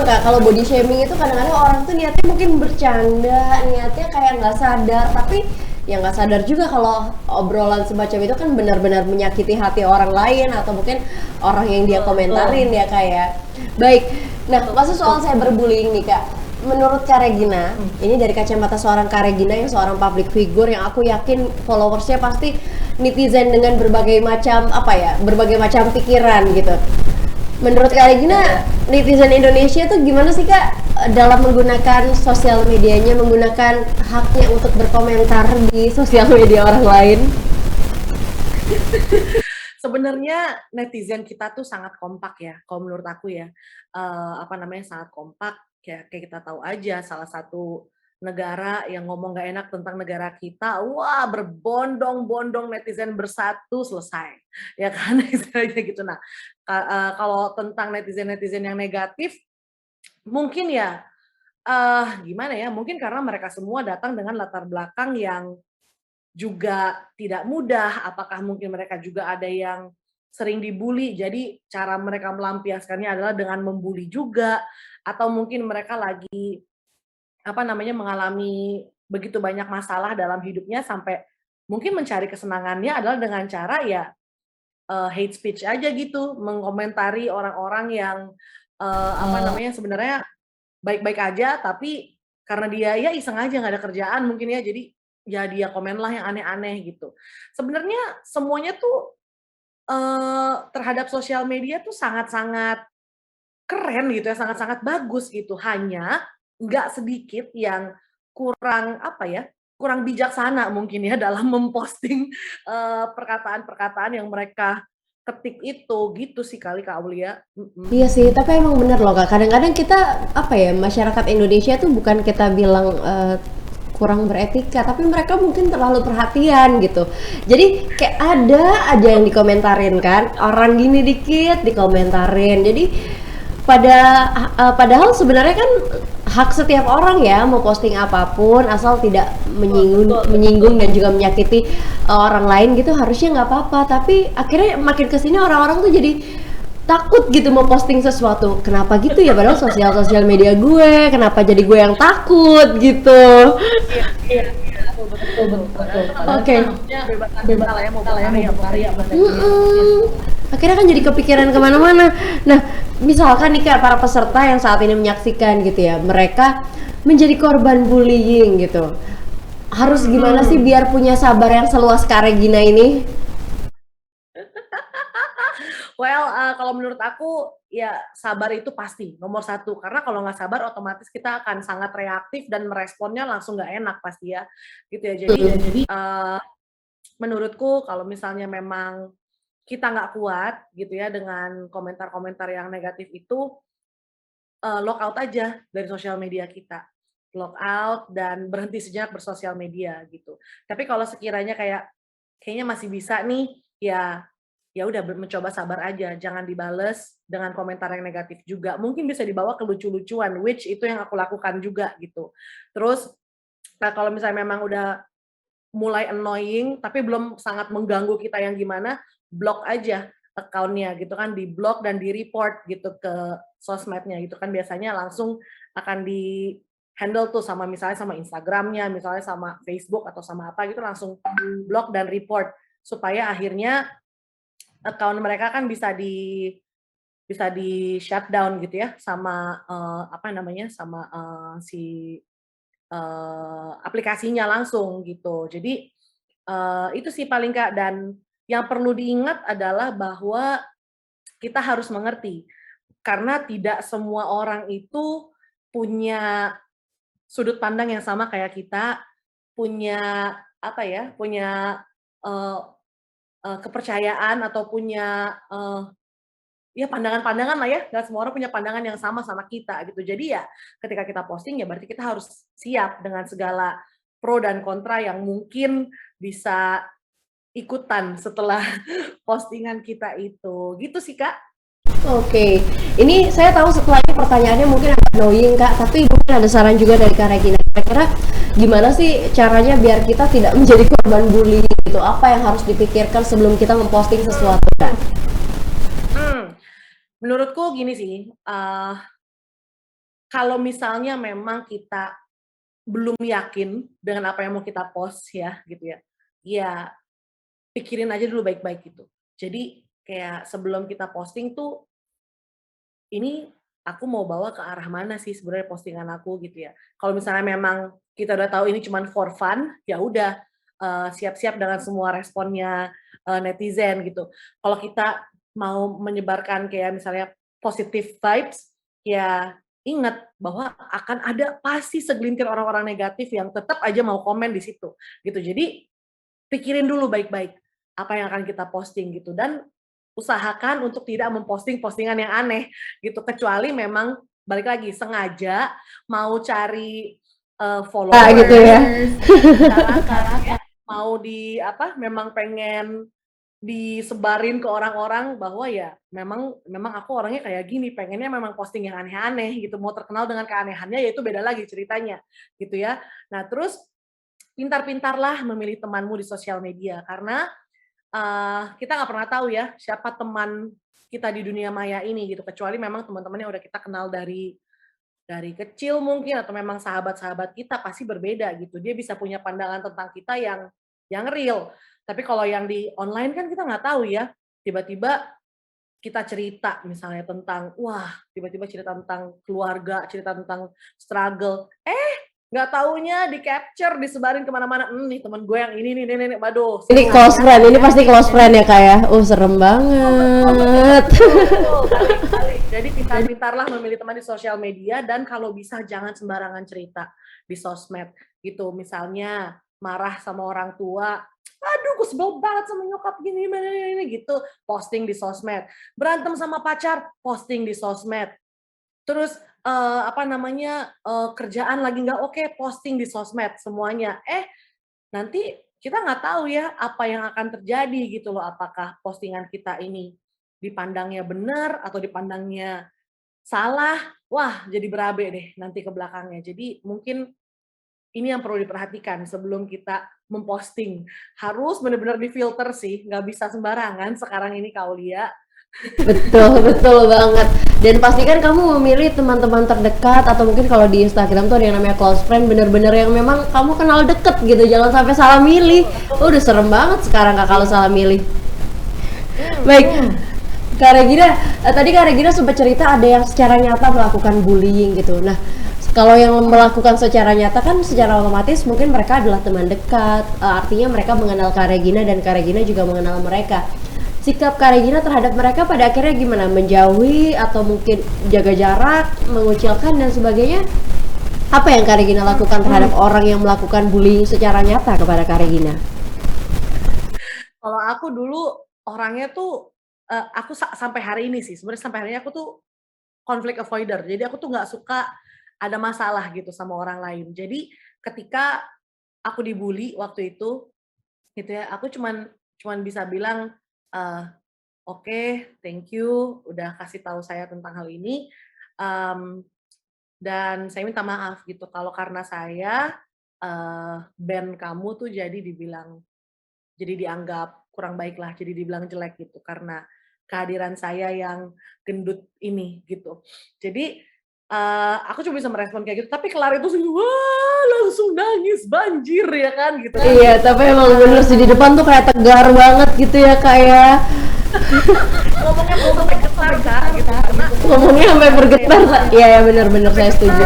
Kak, kalau body shaming itu kadang-kadang orang tuh niatnya mungkin bercanda, niatnya kayak nggak sadar, tapi ya nggak sadar juga kalau obrolan semacam itu kan benar-benar menyakiti hati orang lain atau mungkin orang yang dia komentarin ya kayak. Baik, nah masuk soal cyberbullying nih Kak. Menurut Kak Regina, ini dari kacamata seorang Kak Regina yang seorang public figure yang aku yakin followersnya pasti netizen dengan berbagai macam pikiran gitu. Menurut Kak Regina, netizen Indonesia tuh gimana sih Kak dalam menggunakan sosial medianya, menggunakan haknya untuk berkomentar di sosial media orang lain? Sebenarnya netizen kita tuh sangat kompak ya, kalau menurut aku ya, sangat kompak. Kayak kita tahu aja salah satu negara yang ngomong gak enak tentang negara kita, wah berbondong-bondong netizen bersatu selesai, ya kan istilahnya gitu. Nah kalau tentang netizen yang negatif, mungkin ya gimana ya, mungkin karena mereka semua datang dengan latar belakang yang juga tidak mudah. Apakah mungkin mereka juga ada yang sering dibully, jadi cara mereka melampiaskannya adalah dengan membuli juga, atau mungkin mereka lagi mengalami begitu banyak masalah dalam hidupnya sampai mungkin mencari kesenangannya adalah dengan cara ya hate speech aja gitu, mengomentari orang-orang yang sebenarnya baik-baik aja, tapi karena dia ya iseng aja nggak ada kerjaan mungkin ya, jadi ya dia komen lah yang aneh-aneh gitu. Sebenarnya semuanya tuh terhadap sosial media tuh sangat-sangat keren gitu ya, sangat-sangat bagus gitu. Hanya nggak sedikit yang kurang kurang bijaksana mungkin ya dalam memposting perkataan-perkataan yang mereka ketik itu gitu sih kali Kak Aulia. Iya sih, tapi emang bener loh Kak. Kadang-kadang kita masyarakat Indonesia tuh bukan kita bilang kurang beretika, tapi mereka mungkin terlalu perhatian gitu. Jadi kayak ada aja yang dikomentarin kan, orang gini dikit dikomentarin. Jadi Padahal sebenarnya kan hak setiap orang ya mau posting apapun asal tidak menyinggung dan juga menyakiti orang lain gitu harusnya nggak apa-apa. Tapi akhirnya makin kesini orang-orang tuh jadi takut gitu mau posting sesuatu. Kenapa gitu ya? Padahal sosial media gue, kenapa jadi gue yang takut gitu? Iya, betul. Oke. Bebas lah ya, mau berkarya. Akhirnya kan jadi kepikiran kemana-mana. Nah, misalkan nih Kak, para peserta yang saat ini menyaksikan gitu ya, mereka menjadi korban bullying gitu. Harus gimana sih biar punya sabar yang seluas Kak Regina ini? Well, kalau menurut aku ya sabar itu pasti nomor satu, karena kalau nggak sabar otomatis kita akan sangat reaktif dan meresponnya langsung nggak enak pasti ya, gitu ya. Jadi menurutku kalau misalnya memang kita nggak kuat gitu ya dengan komentar-komentar yang negatif itu, log out aja dari sosial media kita, log out dan berhenti sejenak bersosial media gitu. Tapi kalau sekiranya kayaknya masih bisa nih, ya udah mencoba sabar aja, jangan dibales dengan komentar yang negatif juga. Mungkin bisa dibawa ke lucu-lucuan, which itu yang aku lakukan juga gitu. Terus, nah kalau misalnya memang udah mulai annoying, tapi belum sangat mengganggu kita yang gimana, block aja account-nya gitu kan, di-block dan di-report gitu ke sosmednya gitu kan. Biasanya langsung akan di-handle tuh sama misalnya sama Instagram-nya, misalnya sama Facebook atau sama apa gitu, langsung block dan report. Supaya akhirnya account mereka kan bisa di shutdown gitu ya sama sama si aplikasinya langsung gitu. Jadi itu sih paling Kak, dan yang perlu diingat adalah bahwa kita harus mengerti karena tidak semua orang itu punya sudut pandang yang sama kayak kita, punya punya eh, kepercayaan atau punya ya pandangan-pandangan lah ya, nggak semua orang punya pandangan yang sama kita gitu. Jadi ya ketika kita posting ya berarti kita harus siap dengan segala pro dan kontra yang mungkin bisa ikutan setelah postingan kita itu. Gitu sih Kak. Oke, ini saya tahu setelah ini pertanyaannya mungkin agak annoying Kak, tapi mungkin ada saran juga dari Kak Regina. Kira-kira gimana sih caranya biar kita tidak menjadi korban bullying gitu? Apa yang harus dipikirkan sebelum kita memposting sesuatu Kak? Menurutku gini sih, kalau misalnya memang kita belum yakin dengan apa yang mau kita post ya gitu ya pikirin aja dulu baik-baik gitu. Jadi kayak sebelum kita posting tuh, ini aku mau bawa ke arah mana sih sebenarnya postingan aku gitu ya. Kalau misalnya memang kita udah tahu ini cuman for fun, ya udah siap-siap dengan semua responnya netizen gitu. Kalau kita mau menyebarkan kayak misalnya positive vibes, ya ingat bahwa akan ada pasti segelintir orang-orang negatif yang tetap aja mau komen di situ gitu. Jadi pikirin dulu baik-baik apa yang akan kita posting gitu, dan usahakan untuk tidak memposting postingan yang aneh gitu, kecuali memang balik lagi sengaja mau cari followers gitu ya. Mau memang pengen disebarin ke orang-orang bahwa ya memang aku orangnya kayak gini, pengennya memang posting yang aneh-aneh gitu, mau terkenal dengan keanehannya, ya itu beda lagi ceritanya gitu ya. Nah terus pintar-pintarlah memilih temanmu di sosial media, karena kita nggak pernah tahu ya siapa teman kita di dunia maya ini gitu, kecuali memang teman-teman yang udah kita kenal dari kecil mungkin, atau memang sahabat-sahabat kita pasti berbeda gitu. Dia bisa punya pandangan tentang kita yang real. Tapi kalau yang di online kan kita nggak tahu ya, tiba-tiba kita cerita misalnya tentang, tiba-tiba cerita tentang keluarga, cerita tentang struggle, nggak taunya di capture, disebarin kemana-mana, nih teman gue yang ini, waduh. Ini close friend, ini pasti close friend ya Kak ya? Serem banget. Jadi pintar-pintarlah memilih teman di sosial media, dan kalau bisa jangan sembarangan cerita di sosmed gitu. Misalnya marah sama orang tua, aduh gue sebel banget sama nyokap gini gitu, posting di sosmed. Berantem sama pacar, posting di sosmed. Terus kerjaan lagi nggak oke, posting di sosmed semuanya. Nanti kita nggak tahu ya apa yang akan terjadi gitu loh, apakah postingan kita ini dipandangnya benar atau dipandangnya salah, wah jadi berabe deh nanti ke belakangnya. Jadi mungkin ini yang perlu diperhatikan sebelum kita memposting. Harus benar-benar difilter sih, nggak bisa sembarangan sekarang ini Kak Aulia. Betul, betul banget. Dan pastikan kamu memilih teman-teman terdekat atau mungkin kalau di Instagram tuh ada yang namanya close friend, bener-bener yang memang kamu kenal deket gitu. Jangan sampai salah milih. Udah serem banget sekarang Kak kalau salah milih. Baik, Kak Regina, tadi Kak Regina sempat cerita ada yang secara nyata melakukan bullying gitu. Nah, kalau yang melakukan secara nyata kan secara otomatis mungkin mereka adalah teman dekat, artinya mereka mengenal Kak Regina dan Kak Regina juga mengenal mereka. Sikap Kak Regina terhadap mereka pada akhirnya gimana? Menjauhi atau mungkin jaga jarak, mengucilkan dan sebagainya? Apa yang Kak Regina lakukan terhadap orang yang melakukan bullying secara nyata kepada Kak Regina? Kalau aku dulu orangnya tuh, aku sampai hari ini sih, sebenarnya sampai hari ini aku tuh conflict avoider. Jadi aku tuh nggak suka ada masalah gitu sama orang lain. Jadi ketika aku dibully waktu itu, gitu ya, aku cuman bisa bilang, "Oke, thank you udah kasih tahu saya tentang hal ini, dan saya minta maaf gitu kalau karena saya, band kamu tuh jadi dianggap kurang baik lah, jadi dibilang jelek gitu karena kehadiran saya yang gendut ini," gitu. Jadi, aku cuma bisa merespon kayak gitu, tapi kelar itu wah langsung nangis banjir ya kan gitu kan. Iya, tapi emang bener sih di depan tuh kayak tegar banget gitu ya Kak ya. Ngomongnya mau sampai getar Kak, gitu karena Ngomongnya sampai bergetar. Iya ya bener-bener saya setuju.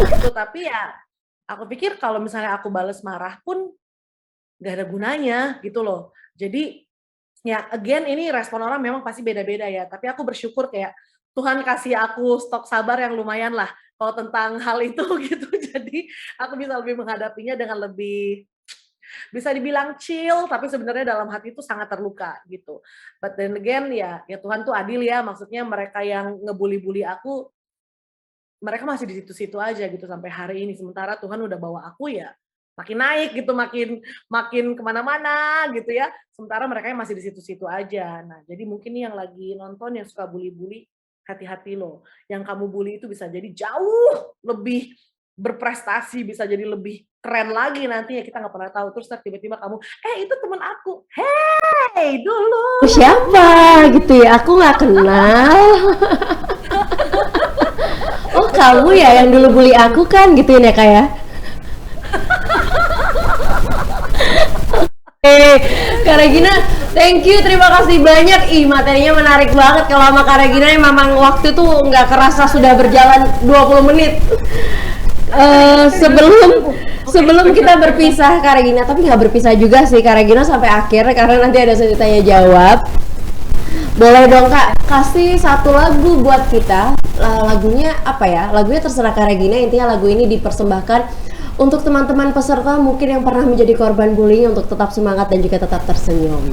gitu. Tapi ya aku pikir kalau misalnya aku bales marah pun nggak ada gunanya gitu loh. Jadi ya again ini respon orang memang pasti beda-beda ya. Tapi aku bersyukur kayak Tuhan kasih aku stok sabar yang lumayan lah kalau tentang hal itu gitu. Jadi aku bisa lebih menghadapinya dengan lebih bisa dibilang chill, tapi sebenarnya dalam hati itu sangat terluka gitu. But then again ya Tuhan tuh adil ya. Maksudnya mereka yang ngebully-bully aku, mereka masih di situ-situ aja gitu sampai hari ini. Sementara Tuhan udah bawa aku ya makin naik gitu, makin kemana-mana gitu ya. Sementara mereka masih di situ-situ aja. Nah, jadi mungkin nih yang lagi nonton yang suka bully-bully, hati-hati loh. Yang kamu bully itu bisa jadi jauh lebih berprestasi, bisa jadi lebih keren lagi nantinya, kita nggak pernah tahu. Terus tiba-tiba kamu, itu temen aku, hey dulu. Siapa gitu ya? Aku nggak kenal. Oh kamu ya yang dulu bully aku kan gituin ya Kak ya? Kak Regina, thank you, terima kasih banyak. Ih, materinya menarik banget. Kalau sama Kak Regina memang waktu tuh nggak kerasa sudah berjalan 20 menit. Sebelum kita berpisah Kak Regina, tapi nggak berpisah juga sih Kak Regina sampai akhir karena nanti ada sesi tanya jawab. Boleh dong Kak, kasih satu lagu buat kita. Lagunya apa ya? Lagunya terserah Kak Regina, intinya lagu ini dipersembahkan untuk teman-teman peserta mungkin yang pernah menjadi korban bullying untuk tetap semangat dan juga tetap tersenyum.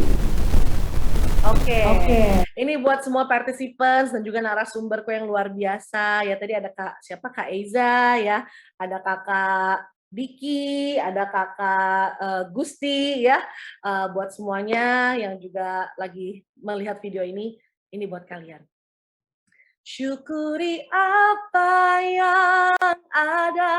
Oke. Ini buat semua participants dan juga narasumberku yang luar biasa. Ya tadi ada Kak Eiza ya, ada Kakak Diki, ada Kakak Gusti ya. Buat semuanya yang juga lagi melihat video ini buat kalian. Syukuri apa yang ada.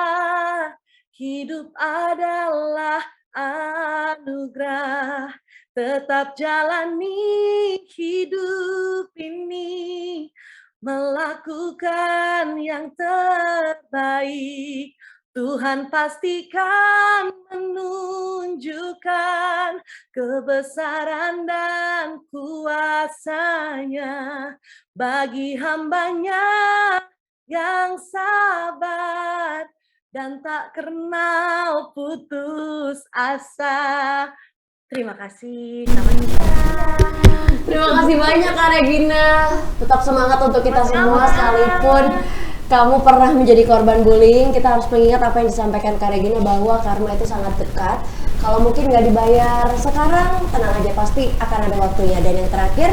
Hidup adalah anugerah, tetap jalani hidup ini, melakukan yang terbaik. Tuhan pastikan menunjukkan kebesaran dan kuasa-Nya bagi hamba-Nya yang sabar dan tak kenal putus asa. Terima kasih. Terima kasih banyak Kak Regina. Tetap semangat untuk kita semua sekalipun kamu pernah menjadi korban bullying. Kita harus mengingat apa yang disampaikan Kak Regina bahwa karma itu sangat dekat. Kalau mungkin nggak dibayar sekarang, tenang aja pasti akan ada waktunya. Dan yang terakhir,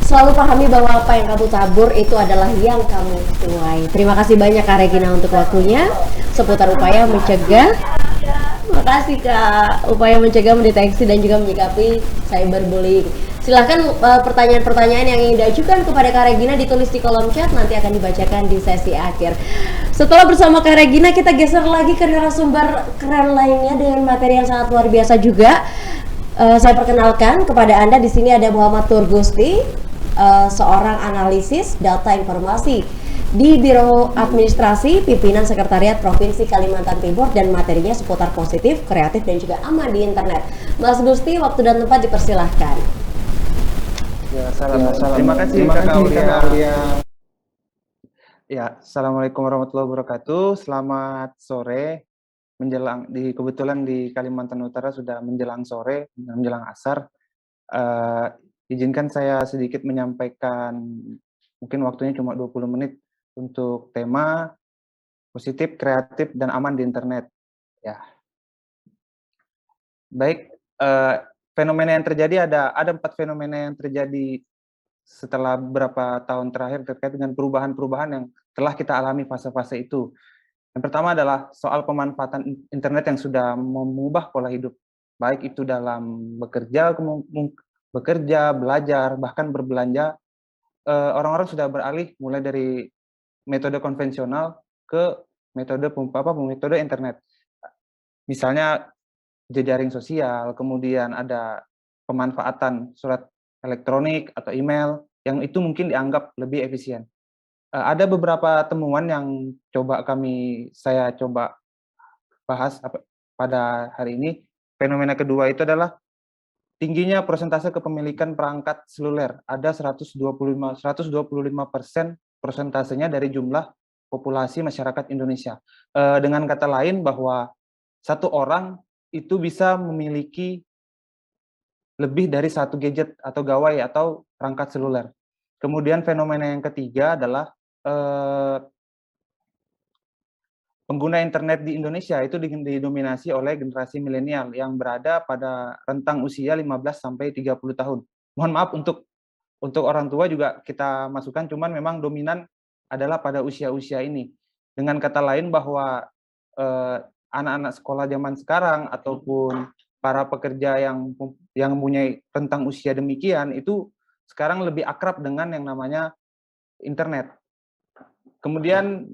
selalu pahami bahwa apa yang kamu tabur itu adalah yang kamu tuai. Terima kasih banyak Kak Regina untuk waktunya seputar upaya mencegah. Terima kasih Kak, upaya mencegah, mendeteksi dan juga menyikapi cyberbullying. Silahkan pertanyaan-pertanyaan yang ingin diajukan kepada Kak Regina ditulis di kolom chat, nanti akan dibacakan di sesi akhir. Setelah bersama Kak Regina, kita geser lagi ke narasumber keren lainnya dengan materi yang sangat luar biasa juga. Saya perkenalkan kepada Anda, di sini ada Muhammad Turgusti, seorang analisis data informasi di Biro Administrasi Pimpinan Sekretariat Provinsi Kalimantan Timur, dan materinya seputar positif, kreatif, dan juga aman di internet. Mas Gusti, waktu dan tempat dipersilahkan. Ya, salam. Terima kasih Kak Aulia. Ya, Assalamualaikum warahmatullahi wabarakatuh. Selamat sore. Kebetulan di Kalimantan Utara sudah menjelang sore, menjelang asar. Izinkan saya sedikit menyampaikan, mungkin waktunya cuma 20 menit, untuk tema positif, kreatif, dan aman di internet. Ya. Baik, fenomena yang terjadi ada 4 fenomena yang terjadi setelah beberapa tahun terakhir terkait dengan perubahan-perubahan yang telah kita alami fase-fase itu. Yang pertama adalah soal pemanfaatan internet yang sudah mengubah pola hidup, baik itu dalam bekerja, belajar, bahkan berbelanja. Orang-orang sudah beralih mulai dari metode konvensional ke metode internet. Misalnya jejaring sosial, kemudian ada pemanfaatan surat elektronik atau email, yang itu mungkin dianggap lebih efisien. Ada beberapa temuan yang saya coba bahas pada hari ini. Fenomena kedua itu adalah tingginya persentase kepemilikan perangkat seluler. Ada 125% persentasenya dari jumlah populasi masyarakat Indonesia. Dengan kata lain bahwa satu orang itu bisa memiliki lebih dari satu gadget atau gawai atau perangkat seluler. Kemudian fenomena yang ketiga adalah pengguna internet di Indonesia itu didominasi oleh generasi milenial yang berada pada rentang usia 15 sampai 30 tahun. Mohon maaf untuk orang tua juga kita masukkan, cuman memang dominan adalah pada usia-usia ini. Dengan kata lain bahwa anak-anak sekolah zaman sekarang ataupun para pekerja yang mempunyai rentang usia demikian itu sekarang lebih akrab dengan yang namanya internet. Kemudian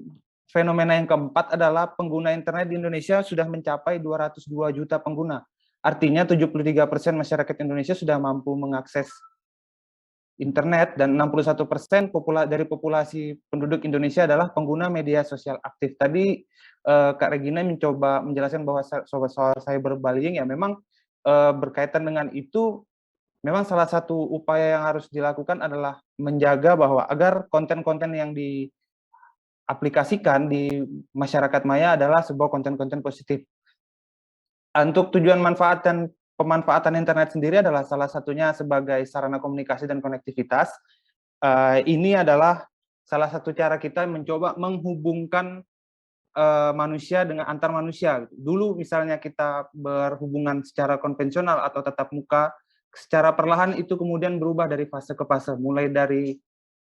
fenomena yang keempat adalah pengguna internet di Indonesia sudah mencapai 202 juta pengguna. Artinya 73% masyarakat Indonesia sudah mampu mengakses internet, dan 61% dari populasi penduduk Indonesia adalah pengguna media sosial aktif. Tadi Kak Regina mencoba menjelaskan bahwa soal cyberbullying, ya memang berkaitan dengan itu. Memang salah satu upaya yang harus dilakukan adalah menjaga bahwa agar konten-konten yang diaplikasikan di masyarakat maya adalah sebuah konten-konten positif. Untuk tujuan manfaat dan pemanfaatan internet sendiri adalah salah satunya sebagai sarana komunikasi dan konektivitas. Ini adalah salah satu cara kita mencoba menghubungkan manusia dengan antar manusia. Dulu misalnya kita berhubungan secara konvensional atau tatap muka, secara perlahan itu kemudian berubah dari fase ke fase, mulai dari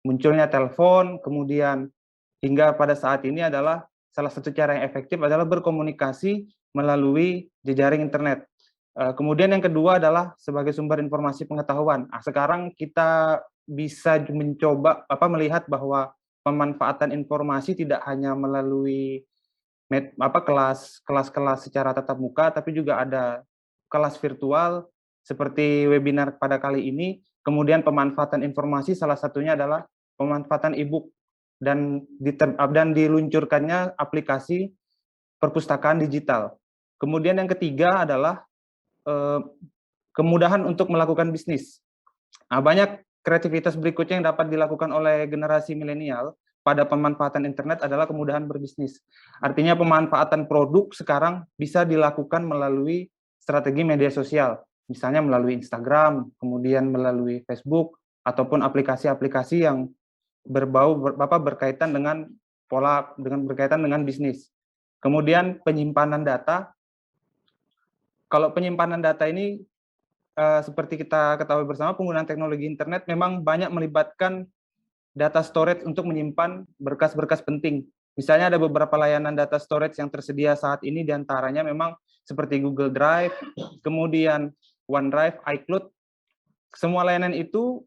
munculnya telepon, kemudian hingga pada saat ini adalah salah satu cara yang efektif adalah berkomunikasi melalui jejaring internet. Kemudian yang kedua adalah sebagai sumber informasi pengetahuan. Sekarang kita bisa mencoba melihat bahwa pemanfaatan informasi tidak hanya melalui kelas-kelas secara tatap muka, tapi juga ada kelas virtual seperti webinar pada kali ini. Kemudian pemanfaatan informasi salah satunya adalah pemanfaatan e-book dan diluncurkannya aplikasi perpustakaan digital. Kemudian yang ketiga adalah kemudahan untuk melakukan bisnis. Banyak kreativitas berikutnya yang dapat dilakukan oleh generasi milenial pada pemanfaatan internet adalah kemudahan berbisnis. Artinya pemanfaatan produk sekarang bisa dilakukan melalui strategi media sosial, misalnya melalui Instagram, kemudian melalui Facebook, ataupun aplikasi-aplikasi yang berkaitan dengan berkaitan dengan bisnis. Kemudian penyimpanan data. Kalau penyimpanan data ini seperti kita ketahui bersama, penggunaan teknologi internet memang banyak melibatkan data storage untuk menyimpan berkas-berkas penting. Misalnya ada beberapa layanan data storage yang tersedia saat ini, diantaranya memang seperti Google Drive, kemudian OneDrive, iCloud, semua layanan itu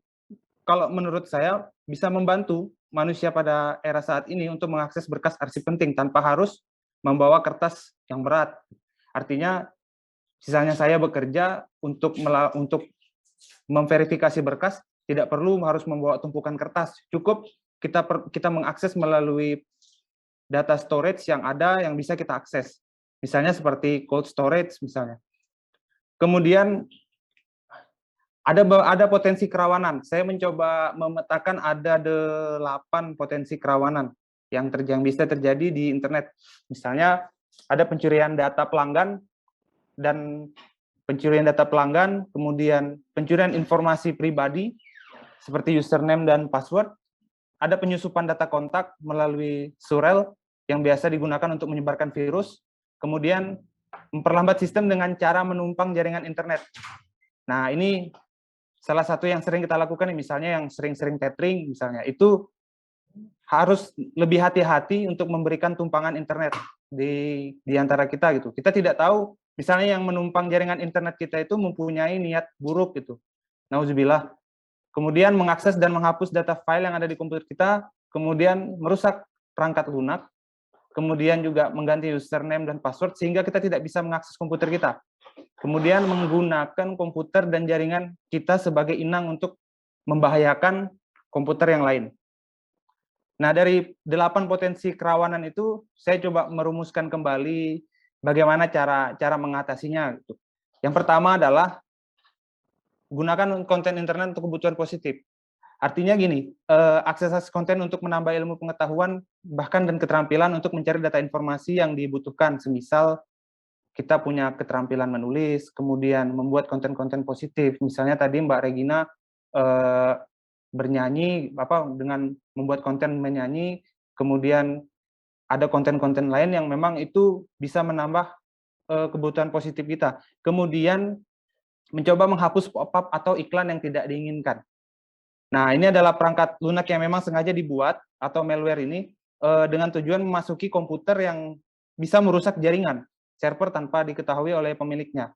kalau menurut saya bisa membantu manusia pada era saat ini untuk mengakses berkas arsip penting tanpa harus membawa kertas yang berat. Artinya, misalnya saya bekerja untuk memverifikasi berkas, tidak perlu harus membawa tumpukan kertas. Cukup kita mengakses melalui data storage yang ada yang bisa kita akses. Misalnya seperti cold storage misalnya. Kemudian ada potensi kerawanan. Saya mencoba memetakan ada 8 potensi kerawanan yang bisa terjadi di internet. Misalnya ada pencurian data pelanggan, kemudian pencurian informasi pribadi seperti username dan password, ada penyusupan data kontak melalui surel yang biasa digunakan untuk menyebarkan virus, kemudian memperlambat sistem dengan cara menumpang jaringan internet. Nah, ini salah satu yang sering kita lakukan, misalnya yang sering-sering tethering, misalnya, itu harus lebih hati-hati untuk memberikan tumpangan internet di antara kita gitu. Kita tidak tahu, misalnya yang menumpang jaringan internet kita itu mempunyai niat buruk gitu. Nauzubillah. Kemudian mengakses dan menghapus data file yang ada di komputer kita, kemudian merusak perangkat lunak, kemudian juga mengganti username dan password sehingga kita tidak bisa mengakses komputer kita. Kemudian menggunakan komputer dan jaringan kita sebagai inang untuk membahayakan komputer yang lain. Nah, dari 8 potensi kerawanan itu, saya coba merumuskan kembali bagaimana cara mengatasinya. Yang pertama adalah gunakan konten internet untuk kebutuhan positif. Artinya gini, akses konten untuk menambah ilmu pengetahuan, bahkan dan keterampilan untuk mencari data informasi yang dibutuhkan. Semisal kita punya keterampilan menulis, kemudian membuat konten-konten positif. Misalnya tadi Mbak Regina bernyanyi, dengan membuat konten menyanyi, kemudian ada konten-konten lain yang memang itu bisa menambah kebutuhan positif kita. Kemudian mencoba menghapus pop-up atau iklan yang tidak diinginkan. Nah, ini adalah perangkat lunak yang memang sengaja dibuat, atau malware ini, dengan tujuan memasuki komputer yang bisa merusak jaringan server tanpa diketahui oleh pemiliknya.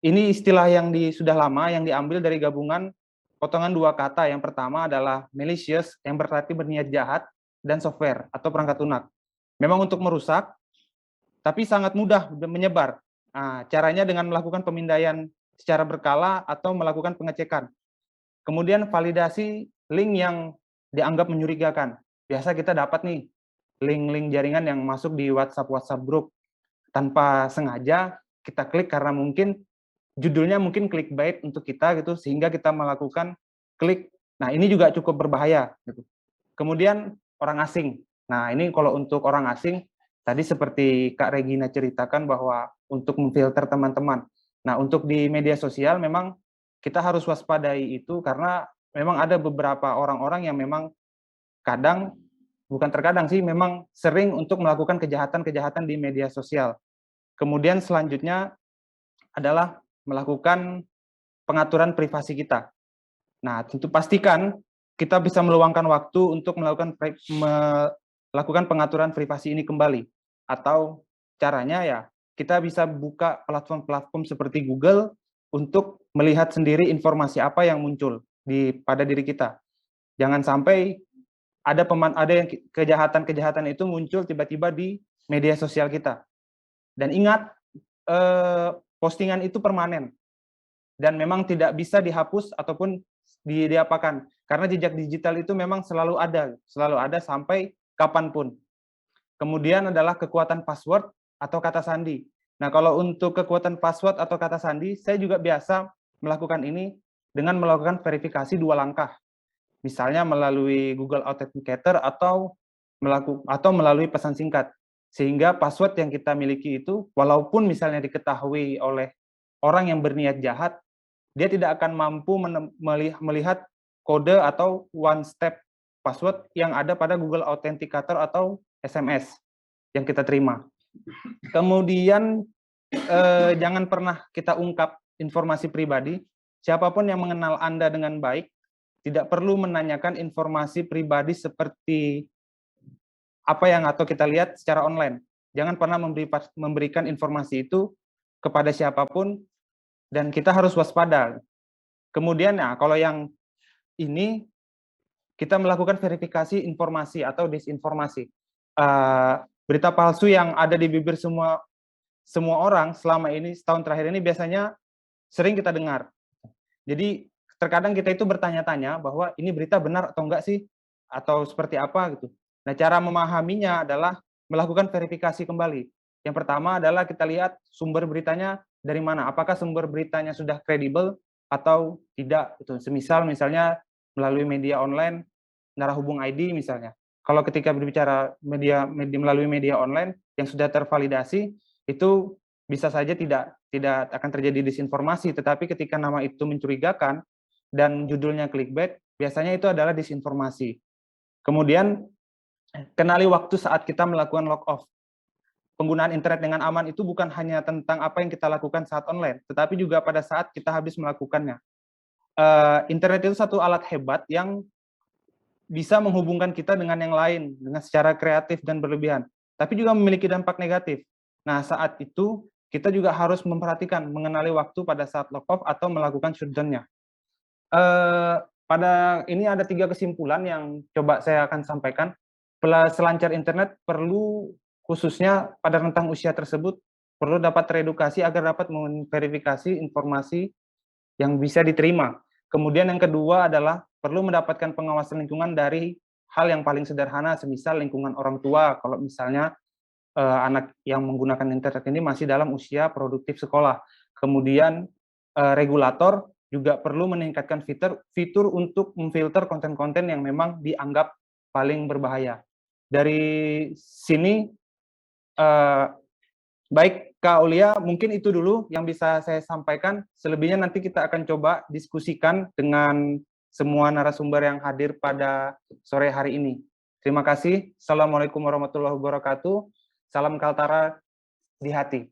Ini istilah yang sudah lama, yang diambil dari gabungan potongan 2 kata. Yang pertama adalah malicious, yang berarti berniat jahat, dan software atau perangkat lunak. Memang untuk merusak, tapi sangat mudah menyebar. Nah, caranya dengan melakukan pemindaian secara berkala atau melakukan pengecekan. Kemudian validasi link yang dianggap mencurigakan. Biasa kita dapat nih link-link jaringan yang masuk di WhatsApp group. Tanpa sengaja kita klik karena mungkin judulnya mungkin clickbait untuk kita gitu, sehingga kita melakukan klik. Nah, ini juga cukup berbahaya gitu. Kemudian orang asing. Nah, ini kalau untuk orang asing, tadi seperti Kak Regina ceritakan bahwa untuk memfilter teman-teman. Nah, untuk di media sosial memang kita harus waspadai itu karena memang ada beberapa orang-orang yang memang memang sering untuk melakukan kejahatan-kejahatan di media sosial. Kemudian selanjutnya adalah melakukan pengaturan privasi kita. Nah, tentu pastikan kita bisa meluangkan waktu untuk melakukan pengaturan privasi ini kembali. Atau caranya ya, kita bisa buka platform-platform seperti Google untuk melihat sendiri informasi apa yang muncul pada diri kita. Jangan sampai ada yang kejahatan-kejahatan itu muncul tiba-tiba di media sosial kita. Dan ingat, postingan itu permanen dan memang tidak bisa dihapus ataupun diapakan, karena jejak digital itu memang selalu ada sampai kapanpun. Kemudian adalah kekuatan password atau kata sandi. Nah, kalau untuk kekuatan password atau kata sandi, saya juga biasa melakukan ini dengan melakukan verifikasi 2 langkah. Misalnya melalui Google Authenticator atau melalui pesan singkat. Sehingga password yang kita miliki itu, walaupun misalnya diketahui oleh orang yang berniat jahat, dia tidak akan mampu melihat kode atau one-step password yang ada pada Google Authenticator atau SMS yang kita terima. Kemudian, jangan pernah kita ungkap informasi pribadi. Siapapun yang mengenal Anda dengan baik, tidak perlu menanyakan informasi pribadi seperti apa yang atau kita lihat secara online. Jangan pernah memberikan informasi itu kepada siapapun, dan kita harus waspada. Kemudian ya kalau yang ini kita melakukan verifikasi informasi atau disinformasi. Berita palsu yang ada di bibir semua orang selama ini, setahun terakhir ini biasanya sering kita dengar. Jadi terkadang kita itu bertanya-tanya bahwa ini berita benar atau enggak sih, atau seperti apa gitu. Nah, cara memahaminya adalah melakukan verifikasi kembali. Yang pertama adalah kita lihat sumber beritanya dari mana, apakah sumber beritanya sudah kredibel atau tidak. Itu misalnya melalui media online, Narahubung ID misalnya. Kalau ketika berbicara melalui media online yang sudah tervalidasi, itu bisa saja tidak akan terjadi disinformasi, tetapi ketika nama itu mencurigakan dan judulnya clickbait, biasanya itu adalah disinformasi. Kemudian, kenali waktu saat kita melakukan log off. Penggunaan internet dengan aman itu bukan hanya tentang apa yang kita lakukan saat online, tetapi juga pada saat kita habis melakukannya. Internet itu satu alat hebat yang bisa menghubungkan kita dengan yang lain dengan secara kreatif dan berlebihan, tapi juga memiliki dampak negatif. Nah, saat itu kita juga harus memperhatikan mengenali waktu pada saat log off atau melakukan shutdown-nya. Pada ini ada 3 kesimpulan yang coba saya akan sampaikan. Selancar internet perlu, khususnya pada rentang usia tersebut, perlu dapat teredukasi agar dapat memverifikasi informasi yang bisa diterima. Kemudian yang kedua adalah perlu mendapatkan pengawasan lingkungan dari hal yang paling sederhana, semisal lingkungan orang tua, kalau misalnya anak yang menggunakan internet ini masih dalam usia produktif sekolah. Kemudian regulator juga perlu meningkatkan fitur untuk memfilter konten-konten yang memang dianggap paling berbahaya. Dari sini, baik Kak Aulia, mungkin itu dulu yang bisa saya sampaikan. Selebihnya nanti kita akan coba diskusikan dengan semua narasumber yang hadir pada sore hari ini. Terima kasih. Assalamualaikum warahmatullahi wabarakatuh. Salam Kaltara di hati.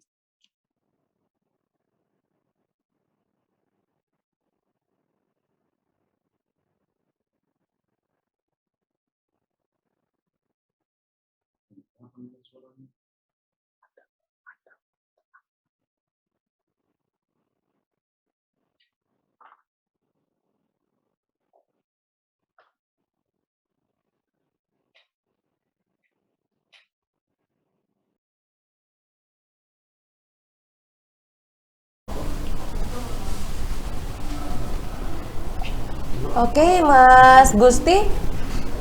Oke, Mas Gusti.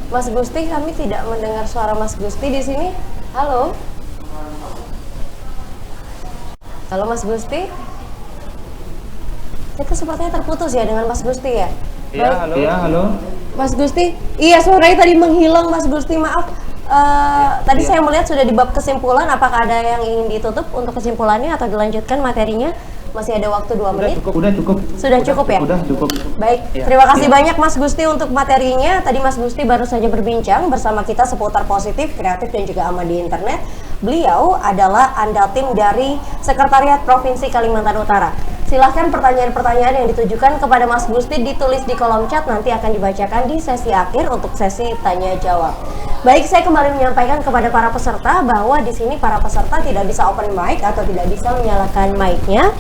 Mas Gusti, kami tidak mendengar suara Mas Gusti di sini. Halo. Halo Mas Gusti. Kita sepertinya terputus ya dengan Mas Gusti ya. Iya, halo. Iya, halo. Mas Gusti, iya suaranya tadi menghilang Mas Gusti, maaf. Tadi saya melihat sudah di bab kesimpulan, apakah ada yang ingin ditutup untuk kesimpulannya atau dilanjutkan materinya? Masih ada waktu 2 menit. Udah cukup. Sudah cukup ya? Udah cukup. Baik, Ya. terima kasih banyak Mas Gusti untuk materinya. Tadi Mas Gusti baru saja berbincang bersama kita seputar positif, kreatif, dan juga aman di internet. Beliau adalah andal tim dari Sekretariat Provinsi Kalimantan Utara. Silahkan pertanyaan-pertanyaan yang ditujukan kepada Mas Gusti ditulis di kolom chat, nanti akan dibacakan di sesi akhir untuk sesi tanya jawab. Baik, saya kembali menyampaikan kepada para peserta bahwa di sini para peserta tidak bisa open mic atau tidak bisa menyalakan mic-nya.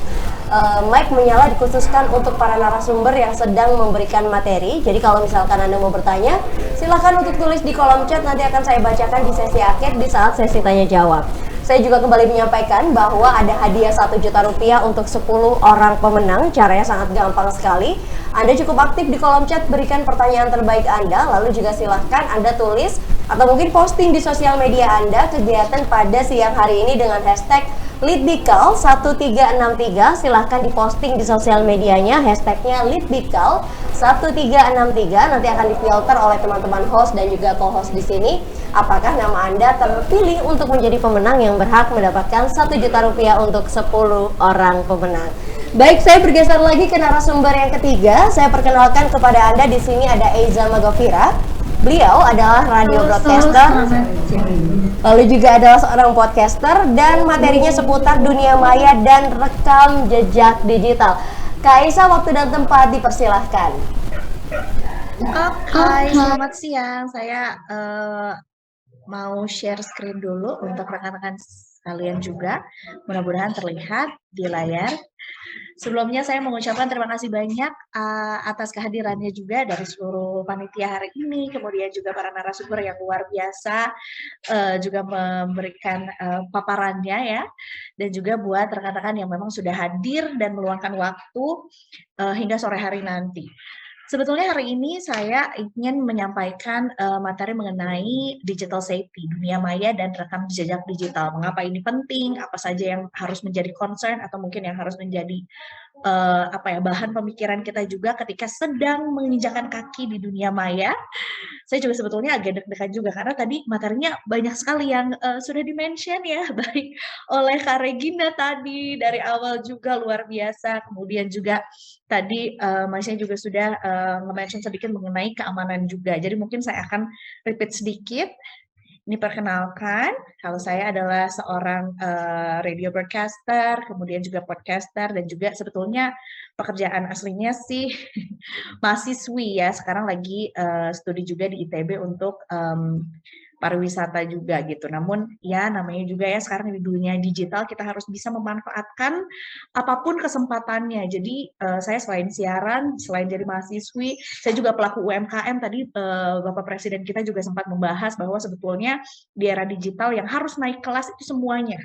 Mic menyala dikhususkan untuk para narasumber yang sedang memberikan materi. Jadi kalau misalkan Anda mau bertanya, silakan untuk tulis di kolom chat, nanti akan saya bacakan di sesi akhir di saat sesi tanya jawab. Saya juga kembali menyampaikan bahwa ada hadiah Rp1.000.000 untuk 10 orang pemenang. Caranya sangat gampang sekali. Anda cukup aktif di kolom chat, berikan pertanyaan terbaik Anda, lalu juga silahkan Anda tulis atau mungkin posting di sosial media Anda kegiatan pada siang hari ini dengan hashtag Litbikal 1363. Silahkan diposting di sosial medianya, hashtagnya Litbikal 1363. Nanti akan difilter oleh teman-teman host dan juga co-host di sini. Apakah nama Anda terpilih untuk menjadi pemenang yang berhak mendapatkan Rp1.000.000 untuk 10 orang pemenang. Baik, saya bergeser lagi ke narasumber yang ketiga. Saya perkenalkan kepada Anda, di sini ada Eiza Magofira. Beliau adalah radio broadcaster, lalu juga adalah seorang podcaster, dan materinya seputar dunia maya dan rekam jejak digital. Kak Aiza, waktu dan tempat dipersilahkan. Hai, selamat siang. Saya mau share screen dulu untuk rekan-rekan sekalian juga. Mudah-mudahan terlihat di layar. Sebelumnya saya mengucapkan terima kasih banyak atas kehadirannya juga dari seluruh panitia hari ini, kemudian juga para narasumber yang luar biasa juga memberikan paparannya ya, dan juga buat rekan-rekan yang memang sudah hadir dan meluangkan waktu hingga sore hari nanti. Sebetulnya hari ini saya ingin menyampaikan materi mengenai digital safety, dunia maya dan rekam jejak digital. Mengapa ini penting? Apa saja yang harus menjadi concern atau mungkin yang harus menjadi bahan pemikiran kita juga ketika sedang menginjakan kaki di dunia maya. Saya juga sebetulnya agak deg-degan juga karena tadi materinya banyak sekali yang sudah di-mention ya, baik oleh Kak Regina tadi dari awal juga luar biasa. Kemudian juga tadi Masnya juga sudah nge-mention sedikit mengenai keamanan juga. Jadi mungkin saya akan repeat sedikit. Ini perkenalkan, kalau saya adalah seorang radio broadcaster, kemudian juga podcaster, dan juga sebetulnya pekerjaan aslinya sih mahasiswi ya. Sekarang lagi studi juga di ITB untuk pariwisata juga gitu. Namun ya namanya juga ya sekarang di dunia digital kita harus bisa memanfaatkan apapun kesempatannya. Jadi saya selain siaran, selain jadi mahasiswi, saya juga pelaku UMKM. Tadi Bapak Presiden kita juga sempat membahas bahwa sebetulnya di era digital yang harus naik kelas itu semuanya.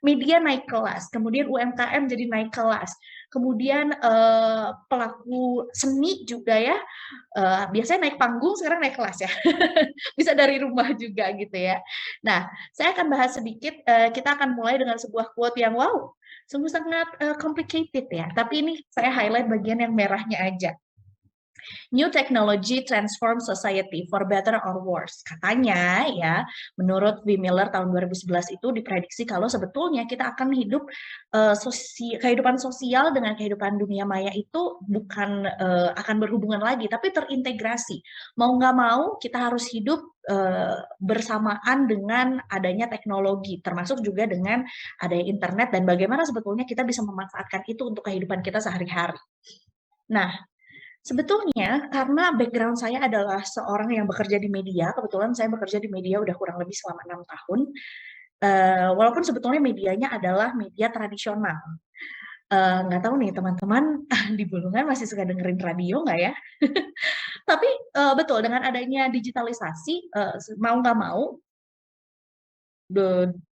Media naik kelas, kemudian UMKM jadi naik kelas. Kemudian pelaku seni juga ya, biasanya naik panggung, sekarang naik kelas ya. Bisa dari rumah juga gitu ya. Nah, saya akan bahas sedikit, kita akan mulai dengan sebuah quote yang wow, sungguh sangat complicated ya. Tapi ini saya highlight bagian yang merahnya aja. New technology transform society for better or worse. Katanya ya, menurut V. Miller tahun 2011 itu diprediksi kalau sebetulnya kita akan hidup kehidupan sosial dengan kehidupan dunia maya itu bukan akan berhubungan lagi, tapi terintegrasi. Mau nggak mau kita harus hidup bersamaan dengan adanya teknologi, termasuk juga dengan adanya internet dan bagaimana sebetulnya kita bisa memanfaatkan itu untuk kehidupan kita sehari-hari. Nah, sebetulnya karena background saya adalah seorang yang bekerja di media, kebetulan saya bekerja di media udah kurang lebih selama 6 tahun, walaupun sebetulnya medianya adalah media tradisional. Nggak tahu nih teman-teman di Bulungan masih suka dengerin radio nggak ya? Tapi betul, dengan adanya digitalisasi, mau nggak mau,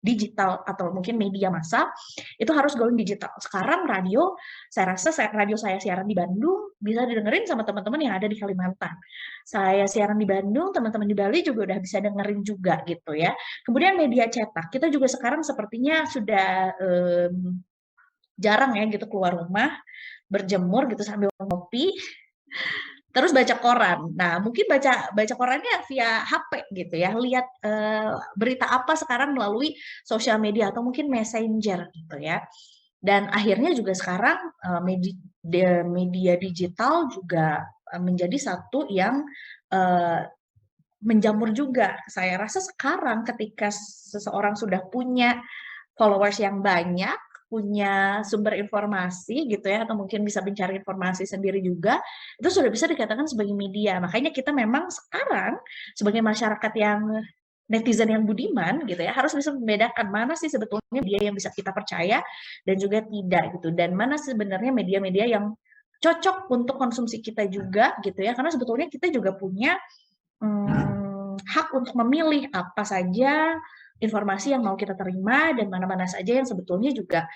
digital atau mungkin media massa itu harus going digital. Sekarang radio, saya rasa radio saya siaran di Bandung bisa didengerin sama teman-teman yang ada di Kalimantan. Saya siaran di Bandung, teman-teman di Bali juga udah bisa dengerin juga gitu ya. Kemudian media cetak, kita juga sekarang sepertinya sudah jarang ya gitu keluar rumah, berjemur gitu sambil ngopi. Terus baca koran. Nah, mungkin baca korannya via HP gitu ya. Lihat berita apa sekarang melalui sosial media atau mungkin messenger gitu ya. Dan akhirnya juga sekarang media digital juga menjadi satu yang menjamur juga. Saya rasa sekarang ketika seseorang sudah punya followers yang banyak, punya sumber informasi gitu ya, atau mungkin bisa mencari informasi sendiri juga, itu sudah bisa dikatakan sebagai media. Makanya kita memang sekarang sebagai masyarakat yang netizen yang budiman gitu ya, harus bisa membedakan mana sih sebetulnya media yang bisa kita percaya dan juga tidak gitu, dan mana sebenarnya media-media yang cocok untuk konsumsi kita juga gitu ya, karena sebetulnya kita juga punya hak untuk memilih apa saja informasi yang mau kita terima dan mana-mana saja yang sebetulnya juga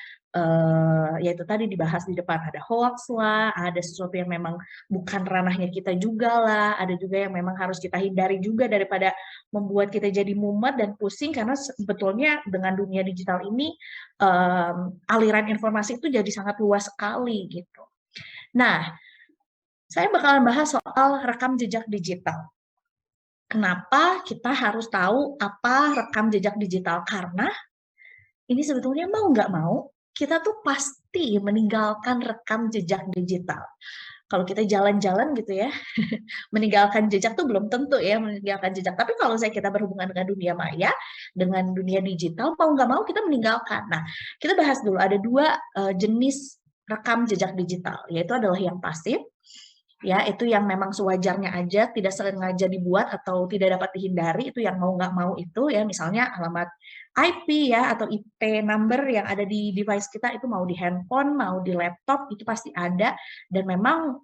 yaitu tadi dibahas di depan, ada hoax lah, ada sesuatu yang memang bukan ranahnya kita juga lah, ada juga yang memang harus kita hindari juga daripada membuat kita jadi mumet dan pusing, karena sebetulnya dengan dunia digital ini aliran informasi itu jadi sangat luas sekali gitu. Nah, saya bakalan bahas soal rekam jejak digital. Kenapa kita harus tahu apa rekam jejak digital? Karena ini sebetulnya mau nggak mau, kita tuh pasti meninggalkan rekam jejak digital. Kalau kita jalan-jalan gitu ya, meninggalkan jejak tuh belum tentu ya meninggalkan jejak. Tapi kalau kita berhubungan dengan dunia maya, dengan dunia digital, mau nggak mau kita meninggalkan. Nah, kita bahas dulu, ada dua jenis rekam jejak digital, yaitu adalah yang pasif, ya itu yang memang sewajarnya aja, tidak sengaja dibuat atau tidak dapat dihindari, itu yang mau nggak mau itu ya, misalnya alamat IP ya atau IP number yang ada di device kita itu mau di handphone, mau di laptop itu pasti ada dan memang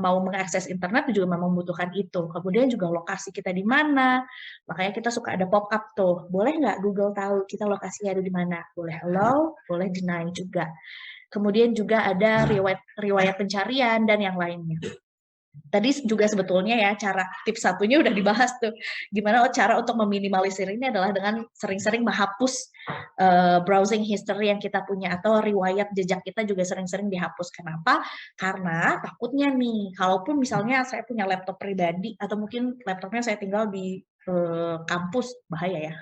mau mengakses internet juga memang membutuhkan itu. Kemudian juga lokasi kita di mana, makanya kita suka ada pop up tuh, boleh nggak Google tahu kita lokasinya ada di mana? Boleh allow, boleh deny juga. Kemudian juga ada riwayat pencarian dan yang lainnya. Tadi juga sebetulnya ya cara tips satunya udah dibahas tuh. Gimana cara untuk meminimalisir ini adalah dengan sering-sering menghapus browsing history yang kita punya atau riwayat jejak kita juga sering-sering dihapus. Kenapa? Karena takutnya nih, kalaupun misalnya saya punya laptop pribadi atau mungkin laptopnya saya tinggal di kampus, bahaya ya,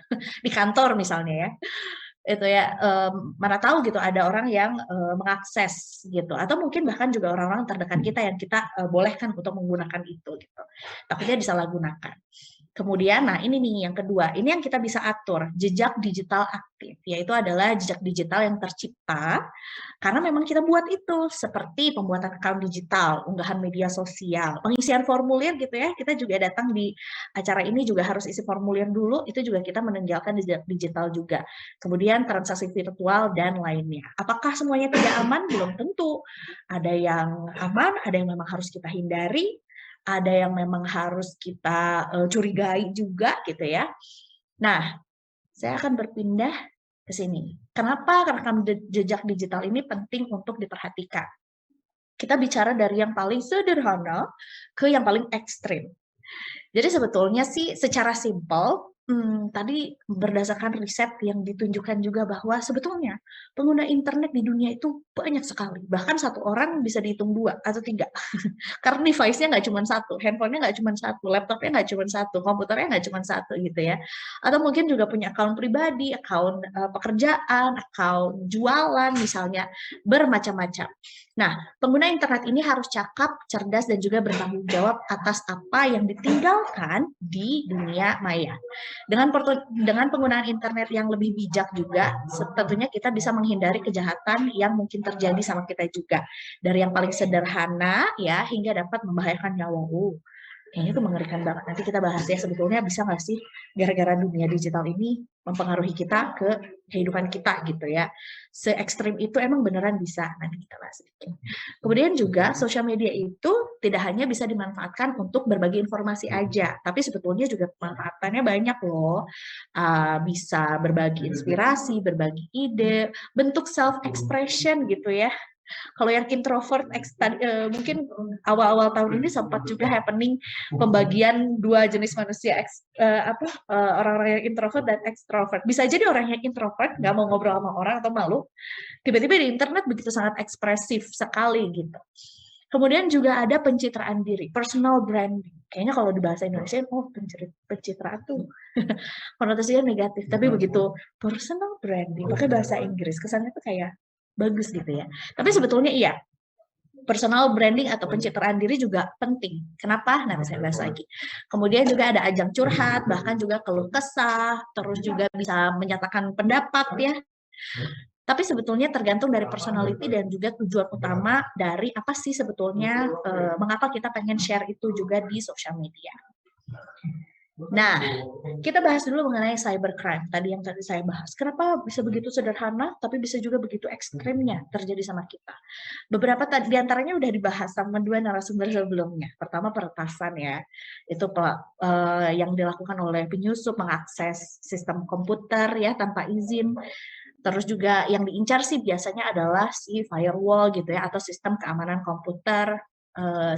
di kantor misalnya ya. Itu ya, mana tahu gitu ada orang yang mengakses gitu atau mungkin bahkan juga orang-orang terdekat kita yang kita bolehkan untuk menggunakan itu gitu. Takutnya disalahgunakan. Kemudian, nah ini nih yang kedua, ini yang kita bisa atur, jejak digital aktif, yaitu adalah jejak digital yang tercipta karena memang kita buat itu, seperti pembuatan account digital, unggahan media sosial, pengisian formulir gitu ya, kita juga datang di acara ini juga harus isi formulir dulu, itu juga kita meninggalkan jejak digital juga. Kemudian transaksi virtual dan lainnya. Apakah semuanya tidak aman? Belum tentu. Ada yang aman, ada yang memang harus kita hindari, ada yang memang harus kita curigai juga gitu ya. Nah, saya akan berpindah ke sini. Kenapa rekam jejak digital ini penting untuk diperhatikan? Kita bicara dari yang paling sederhana ke yang paling ekstrim. Jadi sebetulnya sih secara simpel, tadi berdasarkan riset yang ditunjukkan juga bahwa sebetulnya pengguna internet di dunia itu banyak sekali. Bahkan satu orang bisa dihitung 2 atau 3. Karena device-nya nggak cuma satu, handphonenya nggak cuma satu, laptopnya nggak cuma satu, komputernya nggak cuma satu gitu ya. Atau mungkin juga punya akun pribadi, akun pekerjaan, akun jualan misalnya, bermacam-macam. Nah, pengguna internet ini harus cakap, cerdas, dan juga bertanggung jawab atas apa yang ditinggalkan di dunia maya. Dengan penggunaan internet yang lebih bijak juga, tentunya kita bisa menghindari kejahatan yang mungkin terjadi sama kita juga. Dari yang paling sederhana ya, hingga dapat membahayakan nyawa. Kayaknya itu mengerikan banget. Nanti kita bahas ya sebetulnya bisa nggak sih gara-gara dunia digital ini mempengaruhi kita ke kehidupan kita gitu ya. Se-ekstrim itu emang beneran bisa. Nanti kita bahas sedikit. Kemudian juga sosial media itu tidak hanya bisa dimanfaatkan untuk berbagi informasi aja, tapi sebetulnya juga manfaatannya banyak loh. Bisa berbagi inspirasi, berbagi ide, bentuk self-expression gitu ya. Kalau yang introvert, mungkin awal-awal tahun ini sempat juga happening pembagian 2 jenis manusia, orang-orang yang introvert dan extrovert. Bisa jadi orang yang introvert, nggak mau ngobrol sama orang atau malu, tiba-tiba di internet begitu sangat ekspresif sekali gitu. Kemudian juga ada pencitraan diri, personal branding. Kayaknya kalau di bahasa Indonesia, pencitraan tuh konotasinya negatif. Tapi begitu personal branding, pakai bahasa Inggris, kesannya tuh kayak bagus gitu ya. Tapi sebetulnya iya, personal branding atau pencitraan diri juga penting. Kenapa? Nanti saya bahas lagi. Kemudian juga ada ajang curhat, bahkan juga keluh kesah, terus juga bisa menyatakan pendapat ya. Tapi sebetulnya tergantung dari personality dan juga tujuan utama dari apa sih sebetulnya mengapa kita pengen share itu juga di sosial media. Nah, kita bahas dulu mengenai cybercrime. Tadi saya bahas. Kenapa bisa begitu sederhana, tapi bisa juga begitu ekstrimnya terjadi sama kita. Beberapa di antaranya udah dibahas sama 2 narasumber sebelumnya. Pertama peretasan ya, itu yang dilakukan oleh penyusup mengakses sistem komputer ya tanpa izin. Terus juga yang diincar sih biasanya adalah si firewall gitu ya, atau sistem keamanan komputer.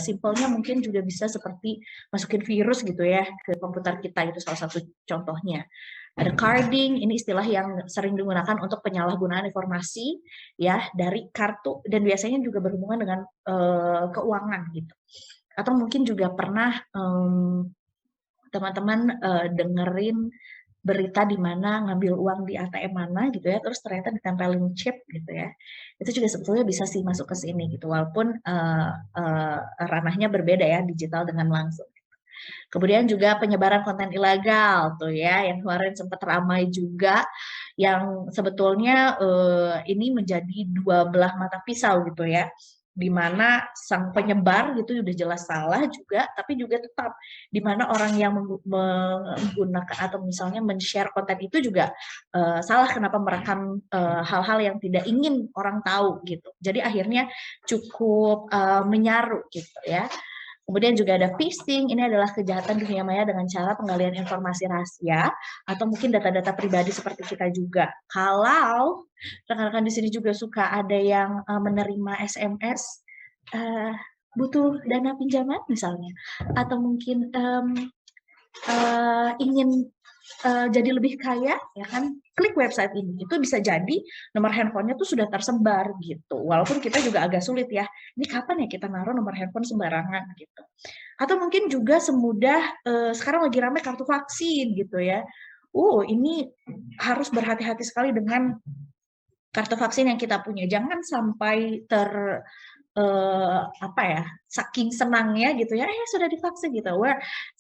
Simpelnya mungkin juga bisa seperti masukin virus gitu ya ke komputer kita, itu salah satu contohnya. Ada carding, ini istilah yang sering digunakan untuk penyalahgunaan informasi ya dari kartu dan biasanya juga berhubungan dengan keuangan gitu. Atau mungkin juga pernah teman-teman dengerin berita di mana ngambil uang di ATM mana gitu ya, terus ternyata ditempelin chip gitu ya. Itu juga sebetulnya bisa sih masuk ke sini gitu, walaupun ranahnya berbeda ya, digital dengan langsung. Kemudian juga penyebaran konten ilegal tuh ya, yang kemarin sempat ramai juga, yang sebetulnya ini menjadi 2 belah mata pisau gitu ya. di mana sang penyebar gitu udah jelas salah juga, tapi juga tetap di mana orang yang menggunakan atau misalnya men-share konten itu juga salah, kenapa merekam hal-hal yang tidak ingin orang tahu gitu. Jadi akhirnya cukup menyaru gitu ya. Kemudian juga ada phishing, ini adalah kejahatan dunia maya dengan cara penggalian informasi rahasia atau mungkin data-data pribadi seperti kita juga. Kalau rekan-rekan di sini juga suka ada yang menerima SMS butuh dana pinjaman misalnya, atau mungkin ingin jadi lebih kaya, ya kan? Klik website ini, itu bisa jadi nomor handphonenya tuh sudah tersebar gitu. Walaupun kita juga agak sulit ya, ini kapan ya kita naruh nomor handphone sembarangan gitu. Atau mungkin juga semudah sekarang lagi ramai kartu vaksin gitu ya. Ini harus berhati-hati sekali dengan kartu vaksin yang kita punya. Jangan sampai saking senangnya gitu ya, sudah divaksin gitu.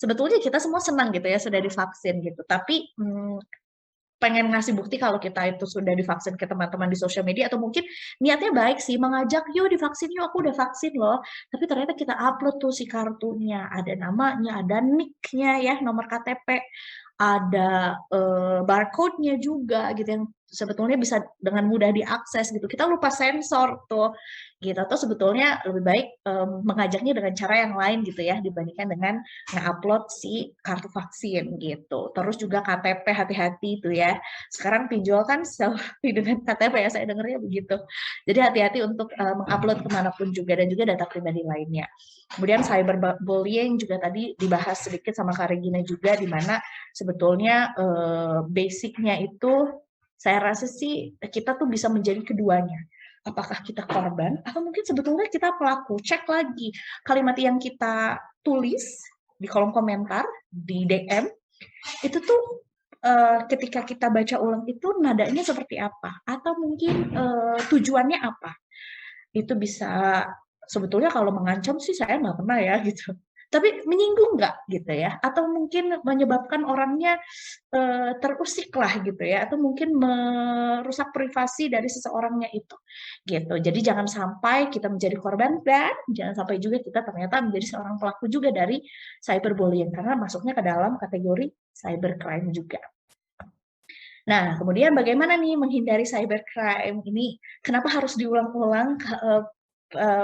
Sebetulnya kita semua senang gitu ya sudah divaksin gitu. Tapi pengen ngasih bukti kalau kita itu sudah divaksin ke teman-teman di sosial media, atau mungkin niatnya baik sih, mengajak yuk divaksin yuk, aku udah vaksin loh, tapi ternyata kita upload tuh si kartunya, ada namanya, ada nick-nya ya, nomor KTP, ada barcode-nya juga gitu yang sebetulnya bisa dengan mudah diakses gitu. Kita lupa sensor tuh gitu. Atau sebetulnya lebih baik mengajaknya dengan cara yang lain gitu ya, dibandingkan dengan nge-upload si kartu vaksin gitu. Terus juga KTP, hati-hati itu ya. Sekarang pinjol kan selfie dengan KTP ya, saya dengarnya begitu. Jadi hati-hati untuk mengupload kemanapun juga, dan juga data pribadi lainnya. Kemudian cyberbullying juga tadi dibahas sedikit sama Kak Regina juga, di mana sebetulnya basic-nya itu saya rasa sih kita tuh bisa menjadi keduanya. Apakah kita korban atau mungkin sebetulnya kita pelaku. Cek lagi kalimat yang kita tulis di kolom komentar, di DM, itu tuh ketika kita baca ulang itu nadanya seperti apa, atau mungkin tujuannya apa. Itu bisa, sebetulnya kalau mengancam sih saya nggak pernah ya gitu. Tapi menyinggung nggak gitu ya, atau mungkin menyebabkan orangnya terusik lah gitu ya, atau mungkin merusak privasi dari seseorangnya itu gitu. Jadi jangan sampai kita menjadi korban, dan jangan sampai juga kita ternyata menjadi seorang pelaku juga dari cyberbullying, karena masuknya ke dalam kategori cybercrime juga. Nah, kemudian bagaimana nih menghindari cybercrime ini? Kenapa harus diulang-ulang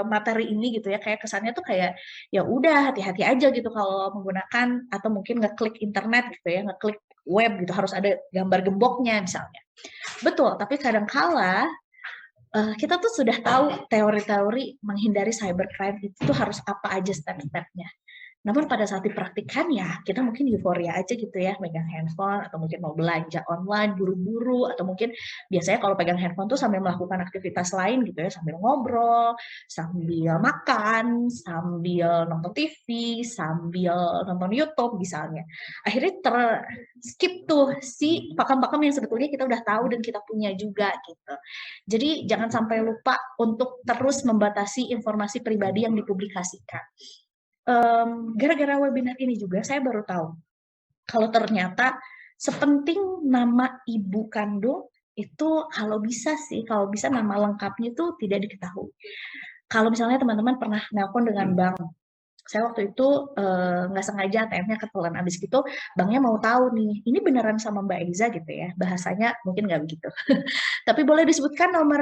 materi ini gitu ya, kayak kesannya tuh kayak ya udah hati-hati aja gitu kalau menggunakan atau mungkin ngeklik internet gitu ya, ngeklik web gitu, harus ada gambar gemboknya misalnya. Betul, tapi kadangkala kita tuh sudah tahu teori-teori menghindari cybercrime itu tuh harus apa aja step-stepnya. Namun pada saat dipraktikkan ya kita mungkin euforia aja gitu ya, megang handphone atau mungkin mau belanja online buru-buru, atau mungkin biasanya kalau pegang handphone tuh sambil melakukan aktivitas lain gitu ya, sambil ngobrol, sambil makan, sambil nonton TV, sambil nonton YouTube misalnya. Akhirnya skip tuh si pakem-pakem yang sebetulnya kita udah tahu dan kita punya juga gitu. Jadi jangan sampai lupa untuk terus membatasi informasi pribadi yang dipublikasikan. Gara-gara webinar ini juga saya baru tahu kalau ternyata sepenting nama ibu kandung itu kalau bisa nama lengkapnya itu tidak diketahui. Kalau misalnya teman-teman pernah nelpon dengan bank, saya waktu itu nggak sengaja ATM-nya ketelan, abis gitu banknya mau tahu nih, ini beneran sama Mbak Eza gitu ya, bahasanya mungkin nggak begitu. Tapi boleh disebutkan nomor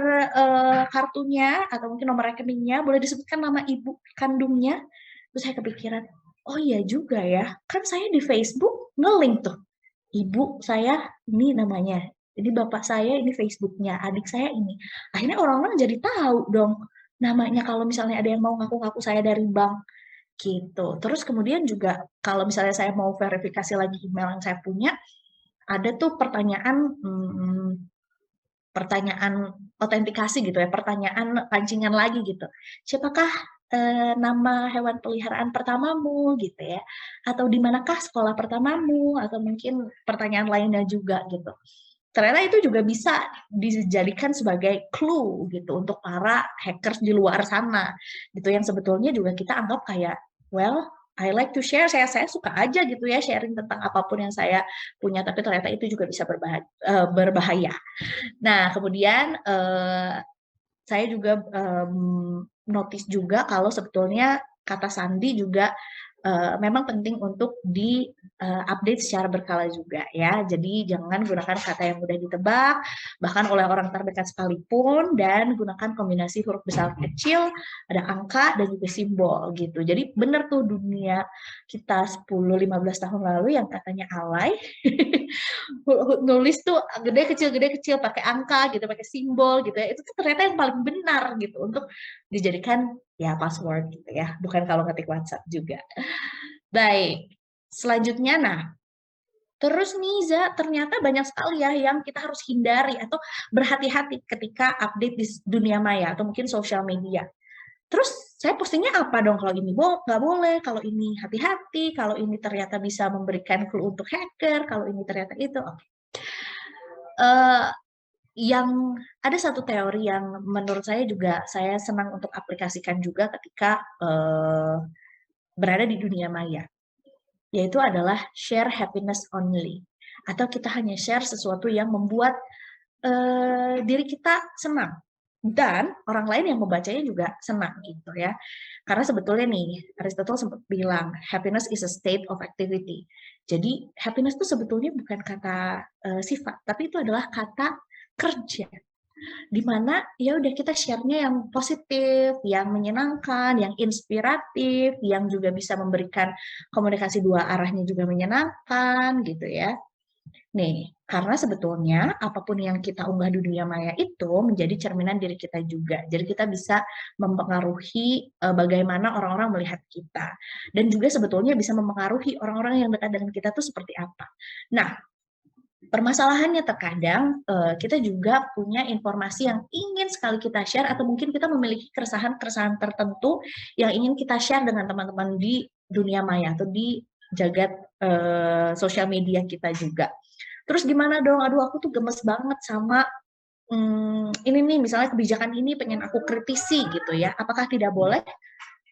kartunya atau mungkin nomor rekeningnya, boleh disebutkan nama ibu kandungnya. Terus saya kepikiran, oh iya juga ya, kan saya di Facebook nge-link tuh, ibu saya ini namanya, jadi bapak saya ini Facebooknya, adik saya ini. Akhirnya orang-orang jadi tahu dong namanya kalau misalnya ada yang mau ngaku-ngaku saya dari bank gitu. Terus kemudian juga kalau misalnya saya mau verifikasi lagi email yang saya punya, ada tuh pertanyaan autentikasi gitu ya, pertanyaan pancingan lagi gitu. Siapakah nama hewan peliharaan pertamamu gitu ya, atau di manakah sekolah pertamamu, atau mungkin pertanyaan lainnya juga gitu. Ternyata itu juga bisa dijadikan sebagai clue gitu untuk para hackers di luar sana gitu, yang sebetulnya juga kita anggap kayak I like to share, saya suka aja gitu ya sharing tentang apapun yang saya punya, tapi ternyata itu juga bisa berbahaya. Nah, kemudian saya juga notice juga kalau sebetulnya kata sandi juga memang penting untuk update secara berkala juga ya. Jadi jangan gunakan kata yang mudah ditebak, bahkan oleh orang terdekat sekalipun, dan gunakan kombinasi huruf besar kecil, ada angka dan juga simbol gitu. Jadi benar tuh dunia kita 10-15 tahun lalu yang katanya alay, nulis tuh gede kecil pakai angka gitu, pakai simbol gitu ya. Itu tuh ternyata yang paling benar gitu untuk dijadikan ya password gitu ya, bukan kalau ngetik WhatsApp juga. Baik, selanjutnya nah, terus nih Za, ternyata banyak sekali ya yang kita harus hindari atau berhati-hati ketika update di dunia maya atau mungkin sosial media. Terus saya postingnya apa dong kalau ini nggak boleh, kalau ini hati-hati, kalau ini ternyata bisa memberikan clue untuk hacker, kalau ini ternyata itu. Oke. Yang ada satu teori yang menurut saya juga saya senang untuk aplikasikan juga ketika berada di dunia maya, yaitu adalah share happiness only, atau kita hanya share sesuatu yang membuat diri kita senang dan orang lain yang membacanya juga senang gitu ya. Karena sebetulnya nih Aristotle sempat bilang happiness is a state of activity. Jadi happiness itu sebetulnya bukan kata sifat, tapi itu adalah kata kerja, di mana ya udah kita share-nya yang positif, yang menyenangkan, yang inspiratif, yang juga bisa memberikan komunikasi dua arahnya juga menyenangkan gitu ya. Nih, karena sebetulnya apapun yang kita unggah di dunia maya itu menjadi cerminan diri kita juga. Jadi kita bisa mempengaruhi bagaimana orang-orang melihat kita. Dan juga sebetulnya bisa mempengaruhi orang-orang yang dekat dengan kita tuh seperti apa. Nah, permasalahannya terkadang kita juga punya informasi yang ingin sekali kita share atau mungkin kita memiliki keresahan-keresahan tertentu yang ingin kita share dengan teman-teman di dunia maya atau di jagat sosial media kita juga. Terus gimana dong? Aduh, aku tuh gemes banget sama ini nih, misalnya kebijakan ini pengen aku kritisi gitu ya. Apakah tidak boleh?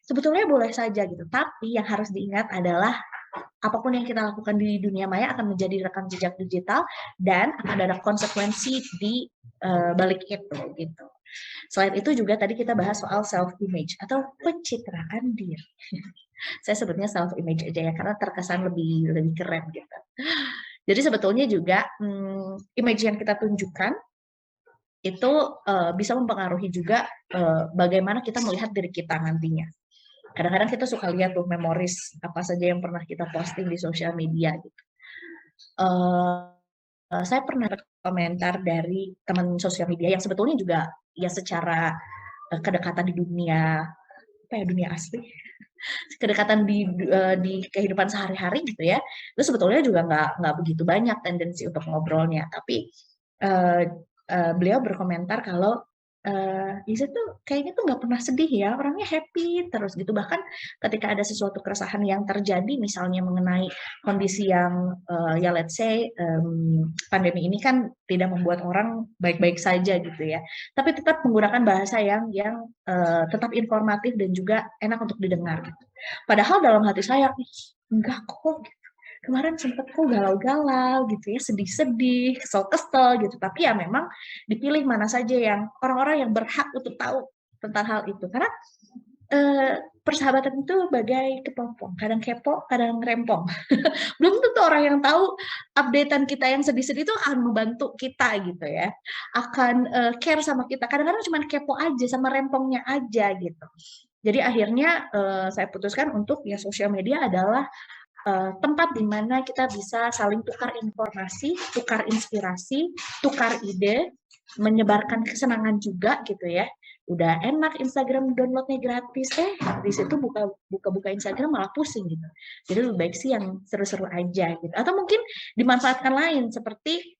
Sebetulnya boleh saja gitu. Tapi yang harus diingat adalah apapun yang kita lakukan di dunia maya akan menjadi rekam jejak digital dan akan ada konsekuensi di balik itu gitu. Selain itu juga tadi kita bahas soal self image atau pencitraan diri. Saya sebutnya self image aja ya karena terkesan lebih keren gitu. Jadi sebetulnya juga image yang kita tunjukkan itu bisa mempengaruhi juga bagaimana kita melihat diri kita nantinya. Kadang-kadang kita suka lihat tuh memoris apa saja yang pernah kita posting di sosial media gitu. Saya pernah dapat komentar dari teman sosial media yang sebetulnya juga ya secara kedekatan di dunia dunia asli, kedekatan di kehidupan sehari-hari gitu ya, itu sebetulnya juga nggak begitu banyak tendensi untuk ngobrolnya. Tapi beliau berkomentar kalau Iza tuh kayaknya tuh nggak pernah sedih ya, orangnya happy terus gitu. Bahkan ketika ada sesuatu keresahan yang terjadi, misalnya mengenai kondisi yang ya let's say pandemi ini kan tidak membuat orang baik-baik saja gitu ya, tapi tetap menggunakan bahasa yang tetap informatif dan juga enak untuk didengar gitu. Padahal dalam hati saya, enggak kok, kemarin sempet kok galau-galau gitu ya, sedih-sedih, kesel-kesel gitu. Tapi ya memang dipilih mana saja yang orang-orang yang berhak untuk tahu tentang hal itu. Karena persahabatan itu bagai kepompong, kadang kepo, kadang rempong. Belum tentu orang yang tahu updatean kita yang sedih-sedih itu akan membantu kita gitu ya, akan care sama kita. Kadang-kadang cuma kepo aja sama rempongnya aja gitu. Jadi akhirnya saya putuskan untuk ya sosial media adalah tempat di mana kita bisa saling tukar informasi, tukar inspirasi, tukar ide, menyebarkan kesenangan juga gitu ya. Udah enak Instagram downloadnya gratis, di situ buka Instagram malah pusing gitu. Jadi lebih baik sih yang seru-seru aja gitu. Atau mungkin dimanfaatkan lain seperti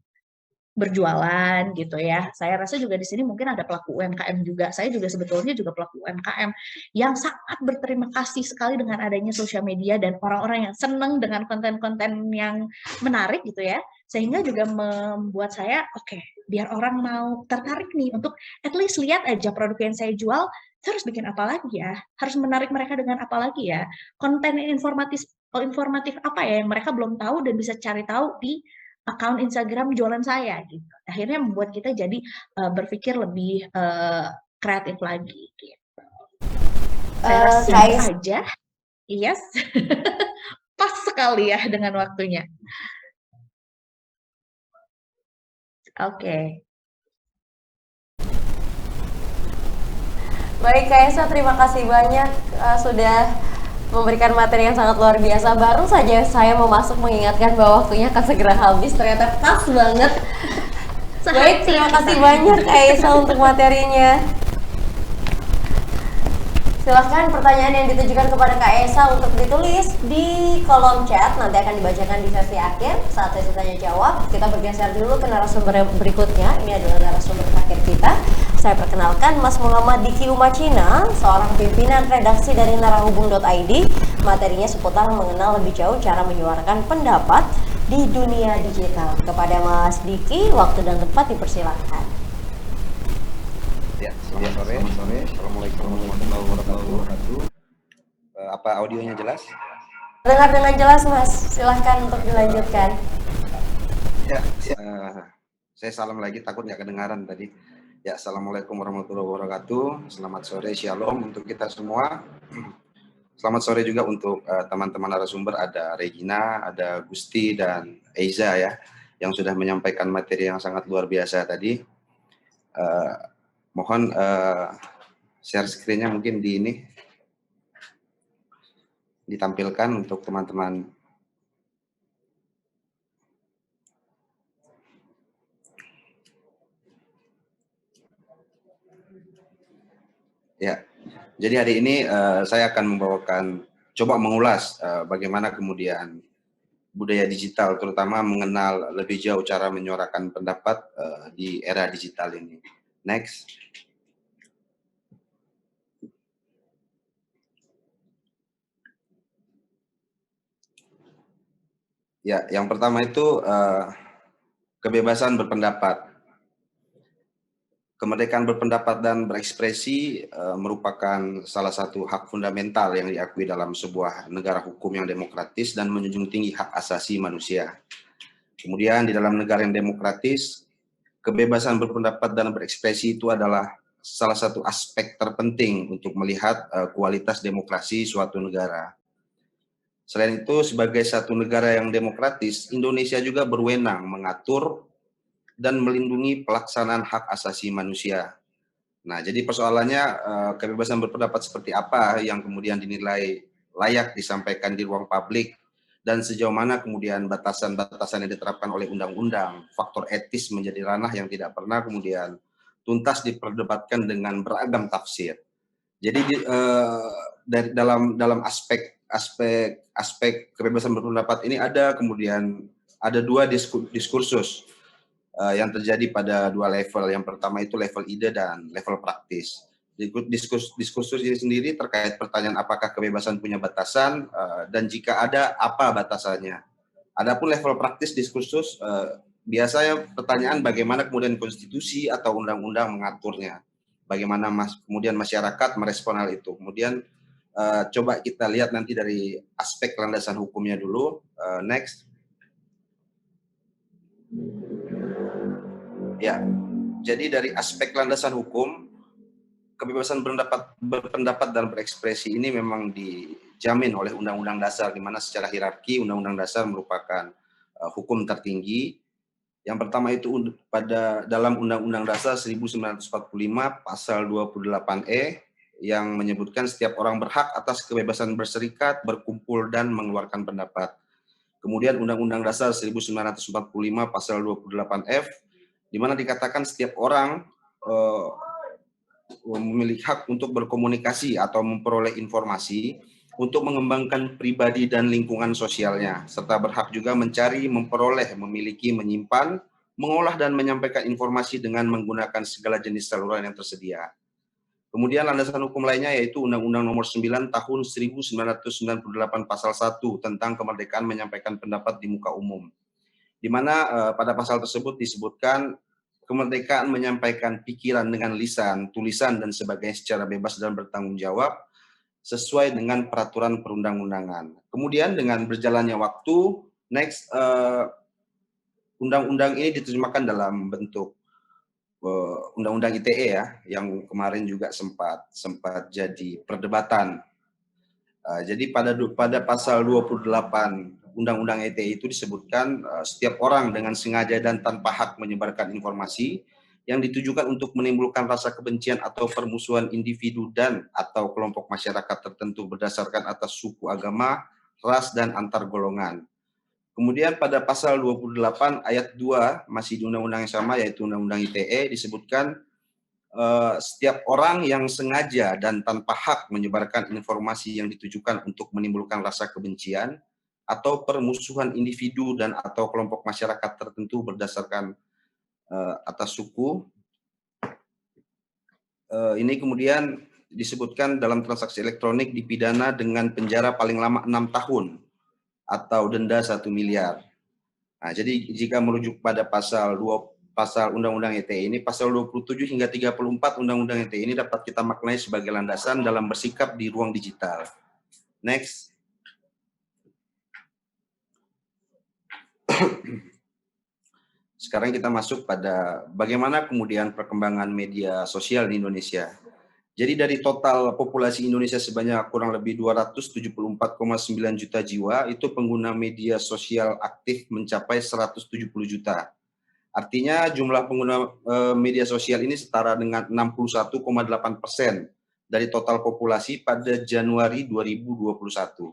berjualan gitu ya. Saya rasa juga di sini mungkin ada pelaku UMKM juga. Saya juga sebetulnya juga pelaku UMKM yang sangat berterima kasih sekali dengan adanya sosial media dan orang-orang yang senang dengan konten-konten yang menarik gitu ya. Sehingga juga membuat saya oke, biar orang mau tertarik nih untuk at least lihat aja produk yang saya jual, saya harus bikin apa lagi ya? Harus menarik mereka dengan apa lagi ya? Konten informatif apa ya yang mereka belum tahu dan bisa cari tahu di akun Instagram jualan saya gitu. Akhirnya membuat kita jadi berpikir lebih kreatif lagi gitu. Saya rasa Kak singkat Ais, aja. Yes. Pas sekali ya dengan waktunya. Oke. baik Kak Esa, terima kasih banyak sudah memberikan materi yang sangat luar biasa. Baru saja saya mau masuk mengingatkan bahwa waktunya akan segera habis, ternyata pas banget. Baik, terima kasih banyak Kak Esa untuk materinya. Silahkan pertanyaan yang ditujukan kepada Kak Esa untuk ditulis di kolom chat, nanti akan dibacakan di sesi akhir saat sesi tanya jawab. Kita bergeser dulu ke narasumber berikutnya. Ini adalah narasumber terakhir kita. Saya perkenalkan Mas Muhammad Diki Umacina, seorang pimpinan redaksi dari narahubung.id. Materinya seputar mengenal lebih jauh cara menyuarakan pendapat di dunia digital. Kepada Mas Diki, waktu dan tempat dipersilakan. Ya, selamat sore. Assalamualaikum warahmatullahi wabarakatuh. Apa audionya jelas? Dengar dengan jelas Mas, silahkan untuk dilanjutkan. Ya, saya salam lagi, takut nggak kedengaran tadi. Ya, assalamualaikum warahmatullahi wabarakatuh. Selamat sore, shalom untuk kita semua. Selamat sore juga untuk teman-teman narasumber, ada Regina, ada Gusti dan Eiza ya, yang sudah menyampaikan materi yang sangat luar biasa tadi. Mohon share screen-nya mungkin di ini ditampilkan untuk teman-teman. Ya, jadi hari ini saya akan coba mengulas bagaimana kemudian budaya digital, terutama mengenal lebih jauh cara menyuarakan pendapat di era digital ini. Next. Ya, yang pertama itu kebebasan berpendapat. Kemerdekaan berpendapat dan berekspresi merupakan salah satu hak fundamental yang diakui dalam sebuah negara hukum yang demokratis dan menjunjung tinggi hak asasi manusia. Kemudian di dalam negara yang demokratis, kebebasan berpendapat dan berekspresi itu adalah salah satu aspek terpenting untuk melihat kualitas demokrasi suatu negara. Selain itu, sebagai satu negara yang demokratis, Indonesia juga berwenang mengatur dan melindungi pelaksanaan hak asasi manusia. Nah, jadi persoalannya kebebasan berpendapat seperti apa yang kemudian dinilai layak disampaikan di ruang publik, dan sejauh mana kemudian batasan-batasan yang diterapkan oleh undang-undang, faktor etis menjadi ranah yang tidak pernah kemudian tuntas diperdebatkan dengan beragam tafsir. Jadi dari dalam aspek kebebasan berpendapat ini ada dua diskursus yang terjadi pada dua level. Yang pertama itu level ide dan level praktis. Diskursus ini sendiri terkait pertanyaan apakah kebebasan punya batasan dan jika ada apa batasannya. Adapun level praktis diskursus biasanya pertanyaan bagaimana kemudian konstitusi atau undang-undang mengaturnya. Bagaimana kemudian masyarakat merespon hal itu. Kemudian coba kita lihat nanti dari aspek landasan hukumnya dulu. Next. Ya, jadi dari aspek landasan hukum, kebebasan berpendapat dan berekspresi ini memang dijamin oleh Undang-Undang Dasar, di mana secara hierarki Undang-Undang Dasar merupakan hukum tertinggi. Yang pertama itu dalam Undang-Undang Dasar 1945 pasal 28E yang menyebutkan setiap orang berhak atas kebebasan berserikat, berkumpul, dan mengeluarkan pendapat. Kemudian Undang-Undang Dasar 1945 pasal 28F, di mana dikatakan setiap orang memiliki hak untuk berkomunikasi atau memperoleh informasi untuk mengembangkan pribadi dan lingkungan sosialnya, serta berhak juga mencari, memperoleh, memiliki, menyimpan, mengolah, dan menyampaikan informasi dengan menggunakan segala jenis saluran yang tersedia. Kemudian landasan hukum lainnya yaitu Undang-Undang Nomor 9 Tahun 1998 Pasal 1 tentang kemerdekaan menyampaikan pendapat di muka umum, di mana pada pasal tersebut disebutkan kemerdekaan menyampaikan pikiran dengan lisan, tulisan, dan sebagainya secara bebas dan bertanggung jawab sesuai dengan peraturan perundang-undangan. Kemudian dengan berjalannya waktu, undang-undang ini diterjemahkan dalam bentuk Undang-Undang ITE ya, yang kemarin juga sempat jadi perdebatan. Jadi pada pasal 28 Undang-Undang ITE itu disebutkan setiap orang dengan sengaja dan tanpa hak menyebarkan informasi yang ditujukan untuk menimbulkan rasa kebencian atau permusuhan individu dan atau kelompok masyarakat tertentu berdasarkan atas suku, agama, ras, dan antar golongan. Kemudian pada pasal 28 ayat 2 masih di undang-undang yang sama, yaitu Undang-Undang ITE, disebutkan setiap orang yang sengaja dan tanpa hak menyebarkan informasi yang ditujukan untuk menimbulkan rasa kebencian atau permusuhan individu dan atau kelompok masyarakat tertentu berdasarkan atas suku. Ini kemudian disebutkan dalam transaksi elektronik dipidana dengan penjara paling lama 6 tahun atau denda 1 miliar. Nah, jadi jika merujuk pada pasal Undang-Undang ITE ini, pasal 27 hingga 34 Undang-Undang ITE ini dapat kita maknai sebagai landasan dalam bersikap di ruang digital. Next. Sekarang kita masuk pada bagaimana kemudian perkembangan media sosial di Indonesia. Jadi dari total populasi Indonesia sebanyak kurang lebih 274,9 juta jiwa, itu pengguna media sosial aktif mencapai 170 juta. Artinya jumlah pengguna media sosial ini setara dengan 61,8% dari total populasi pada Januari 2021.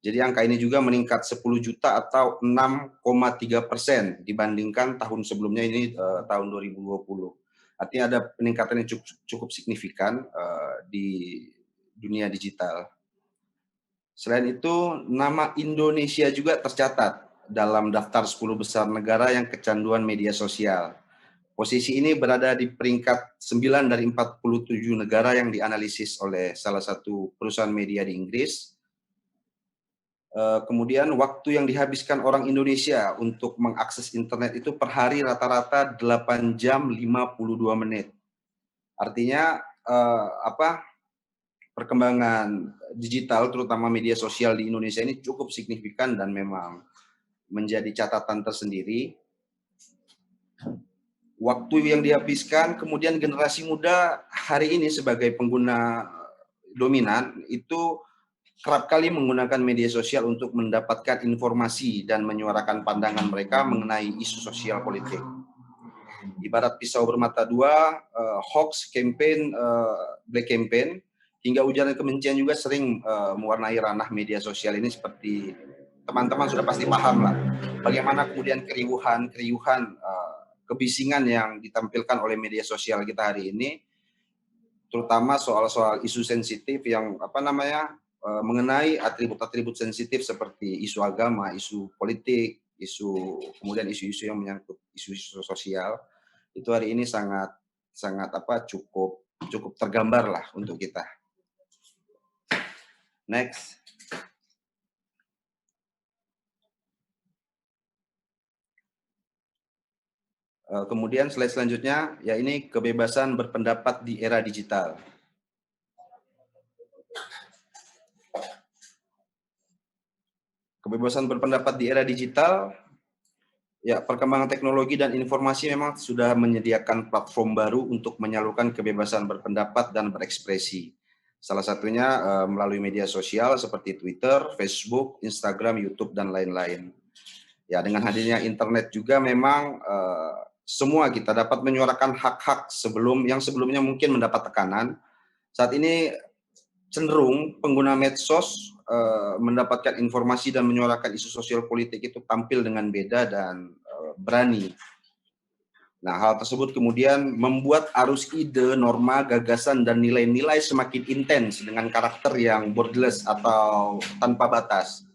Jadi angka ini juga meningkat 10 juta atau 6,3% dibandingkan tahun sebelumnya, ini tahun 2020. Artinya ada peningkatan yang cukup signifikan di dunia digital. Selain itu, nama Indonesia juga tercatat dalam daftar 10 besar negara yang kecanduan media sosial. Posisi ini berada di peringkat 9 dari 47 negara yang dianalisis oleh salah satu perusahaan media di Inggris. Kemudian waktu yang dihabiskan orang Indonesia untuk mengakses internet itu per hari rata-rata 8 jam 52 menit. Artinya perkembangan digital terutama media sosial di Indonesia ini cukup signifikan dan memang menjadi catatan tersendiri. Waktu yang dihabiskan, kemudian generasi muda hari ini sebagai pengguna dominan itu kerap kali menggunakan media sosial untuk mendapatkan informasi dan menyuarakan pandangan mereka mengenai isu sosial politik. Ibarat pisau bermata dua, hoax, campaign, black campaign, hingga ujaran kebencian juga sering mewarnai ranah media sosial ini. Seperti teman-teman sudah pasti paham lah, bagaimana kemudian keriuhan, kebisingan yang ditampilkan oleh media sosial kita hari ini, terutama soal-soal isu sensitif yang mengenai atribut-atribut sensitif seperti isu agama, isu politik, kemudian isu-isu yang menyangkut isu-isu sosial, itu hari ini cukup tergambar lah untuk kita. Next. Kemudian slide selanjutnya, ya ini kebebasan berpendapat di era digital. Kebebasan berpendapat di era digital, ya perkembangan teknologi dan informasi memang sudah menyediakan platform baru untuk menyalurkan kebebasan berpendapat dan berekspresi. Salah satunya melalui media sosial seperti Twitter, Facebook, Instagram, YouTube, dan lain-lain. Ya, dengan hadirnya internet juga memang semua kita dapat menyuarakan hak-hak yang sebelumnya mungkin mendapat tekanan. Saat ini cenderung pengguna medsos mendapatkan informasi dan menyuarakan isu sosial politik itu tampil dengan beda dan berani. Nah, hal tersebut kemudian membuat arus ide, norma, gagasan, dan nilai-nilai semakin intens dengan karakter yang borderless atau tanpa batas.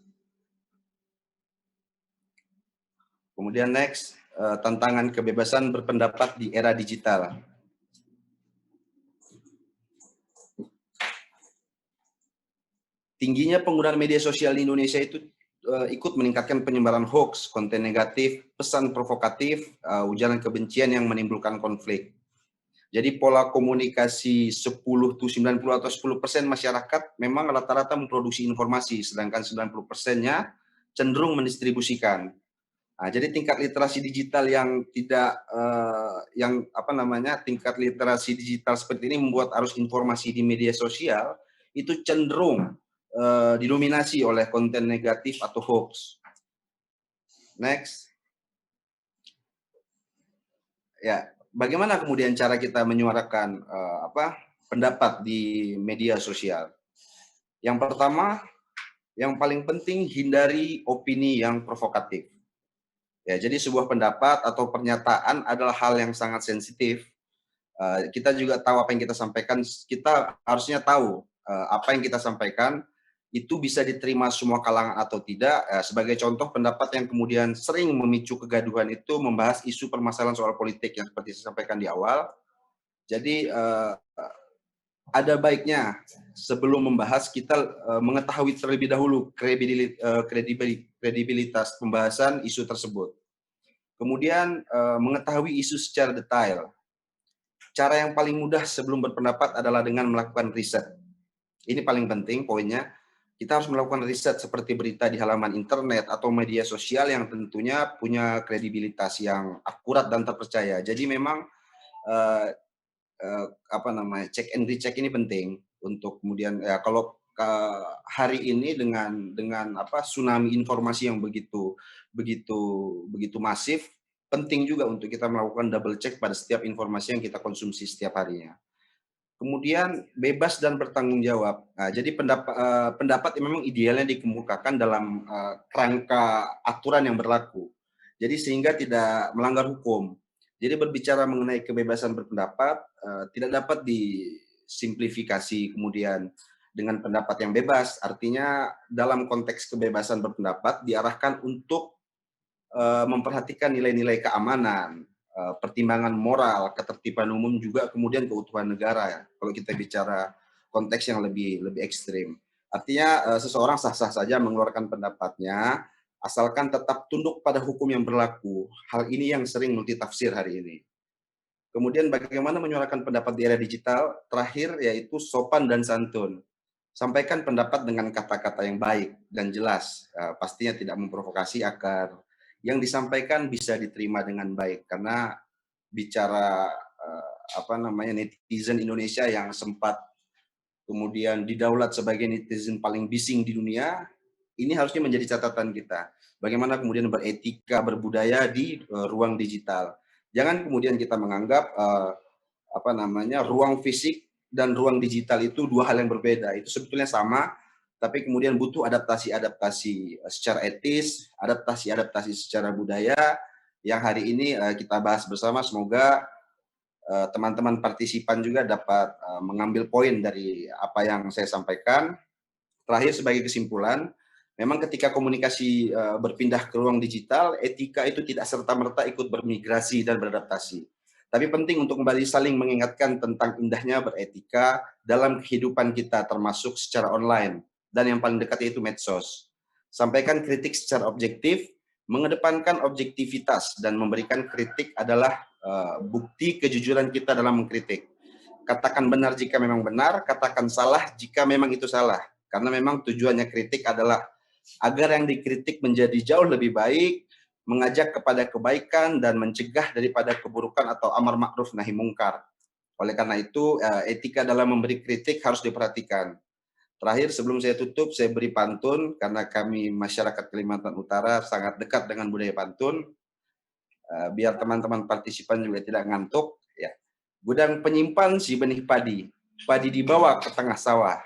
Kemudian next, tantangan kebebasan berpendapat di era digital. Tingginya penggunaan media sosial di Indonesia itu ikut meningkatkan penyebaran hoax, konten negatif, pesan provokatif, ujaran kebencian yang menimbulkan konflik. Jadi pola komunikasi 90 atau 10% masyarakat memang rata-rata memproduksi informasi, sedangkan 90%-nya cenderung mendistribusikan. Nah, jadi tingkat literasi digital yang tidak tingkat literasi digital seperti ini membuat arus informasi di media sosial itu cenderung didominasi oleh konten negatif atau hoax. Next. Ya, bagaimana kemudian cara kita menyuarakan pendapat di media sosial? Yang pertama, yang paling penting hindari opini yang provokatif. Ya, jadi sebuah pendapat atau pernyataan adalah hal yang sangat sensitif. Kita juga tahu apa yang kita sampaikan, kita harusnya tahu apa yang kita sampaikan itu bisa diterima semua kalangan atau tidak. Sebagai contoh, pendapat yang kemudian sering memicu kegaduhan itu membahas isu permasalahan soal politik yang seperti saya sampaikan di awal. Jadi ada baiknya sebelum membahas kita mengetahui terlebih dahulu kredibilitas pembahasan isu tersebut. Kemudian mengetahui isu secara detail. Cara yang paling mudah sebelum berpendapat adalah dengan melakukan riset. Ini paling penting poinnya. Kita harus melakukan riset seperti berita di halaman internet atau media sosial yang tentunya punya kredibilitas yang akurat dan terpercaya. Jadi memang check and recheck ini penting untuk kemudian kalau hari ini dengan tsunami informasi yang begitu masif, penting juga untuk kita melakukan double check pada setiap informasi yang kita konsumsi setiap harinya. Kemudian bebas dan bertanggung jawab. Nah, jadi pendapat yang memang idealnya dikemukakan dalam kerangka aturan yang berlaku. Jadi sehingga tidak melanggar hukum. Jadi berbicara mengenai kebebasan berpendapat tidak dapat disimplifikasi kemudian dengan pendapat yang bebas. Artinya dalam konteks kebebasan berpendapat diarahkan untuk memperhatikan nilai-nilai keamanan, pertimbangan moral, ketertiban umum, juga kemudian keutuhan negara ya, kalau kita bicara konteks yang lebih ekstrim. Artinya seseorang sah-sah saja mengeluarkan pendapatnya asalkan tetap tunduk pada hukum yang berlaku. Hal ini yang sering multitafsir hari ini. Kemudian bagaimana menyuarakan pendapat di era digital? Terakhir yaitu sopan dan santun. Sampaikan pendapat dengan kata-kata yang baik dan jelas, pastinya tidak memprovokasi agar yang disampaikan bisa diterima dengan baik, karena bicara netizen Indonesia yang sempat kemudian didaulat sebagai netizen paling bising di dunia, ini harusnya menjadi catatan kita. Bagaimana kemudian beretika, berbudaya di ruang digital. Jangan kemudian kita menganggap ruang fisik dan ruang digital itu dua hal yang berbeda. Itu sebetulnya sama, tapi kemudian butuh adaptasi secara etis, adaptasi secara budaya yang hari ini kita bahas bersama. Semoga teman-teman partisipan juga dapat mengambil poin dari apa yang saya sampaikan. Terakhir sebagai kesimpulan, memang ketika komunikasi berpindah ke ruang digital, etika itu tidak serta-merta ikut bermigrasi dan beradaptasi. Tapi penting untuk kembali saling mengingatkan tentang indahnya beretika dalam kehidupan kita, termasuk secara online. Dan yang paling dekat yaitu medsos. Sampaikan kritik secara objektif, mengedepankan objektivitas, dan memberikan kritik adalah bukti kejujuran kita dalam mengkritik. Katakan benar jika memang benar, katakan salah jika memang itu salah. Karena memang tujuannya kritik adalah agar yang dikritik menjadi jauh lebih baik, mengajak kepada kebaikan, dan mencegah daripada keburukan atau amar ma'ruf nahi mungkar. Oleh karena itu, etika dalam memberi kritik harus diperhatikan. Terakhir, sebelum saya tutup, saya beri pantun, karena kami masyarakat Kalimantan Utara sangat dekat dengan budaya pantun, biar teman-teman partisipan juga tidak ngantuk. Ya. Gudang penyimpan si benih padi, padi dibawa ke tengah sawah.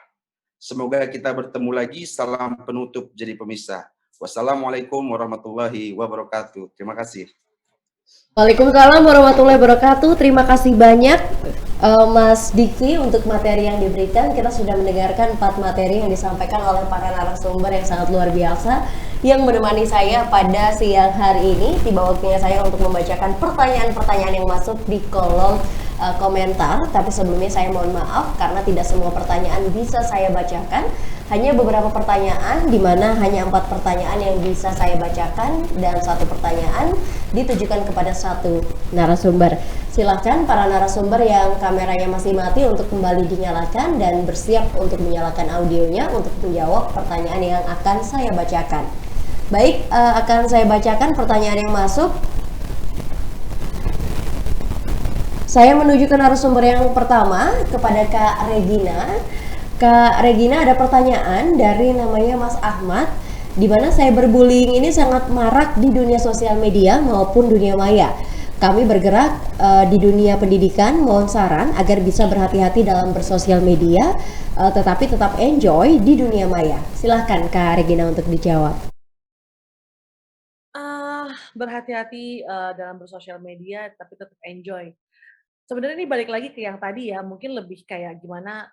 Semoga kita bertemu lagi, salam penutup jadi pemisah. Wassalamualaikum warahmatullahi wabarakatuh. Terima kasih. Waalaikumsalam warahmatullahi wabarakatuh. Terima kasih banyak Mas Diki untuk materi yang diberikan. Kita sudah mendengarkan 4 materi yang disampaikan oleh para narasumber yang sangat luar biasa yang menemani saya pada siang hari ini. Tiba waktunya saya untuk membacakan pertanyaan-pertanyaan yang masuk di kolom komentar. Tapi sebelumnya saya mohon maaf karena tidak semua pertanyaan bisa saya bacakan. Hanya beberapa pertanyaan, di mana hanya 4 pertanyaan yang bisa saya bacakan dan 1 pertanyaan ditujukan kepada 1 narasumber. Silahkan para narasumber yang kameranya masih mati untuk kembali dinyalakan dan bersiap untuk menyalakan audionya untuk menjawab pertanyaan yang akan saya bacakan. Baik, akan saya bacakan pertanyaan yang masuk. Saya menuju ke narasumber yang pertama kepada Kak Regina. Kak Regina, ada pertanyaan dari namanya Mas Ahmad, di mana cyberbullying ini sangat marak di dunia sosial media maupun dunia maya. Kami bergerak di dunia pendidikan, mohon saran agar bisa berhati-hati dalam bersosial media, tetapi tetap enjoy di dunia maya. Silahkan Kak Regina untuk dijawab. Berhati-hati dalam bersosial media, tapi tetap enjoy. Sebenarnya ini balik lagi ke yang tadi ya, mungkin lebih kayak gimana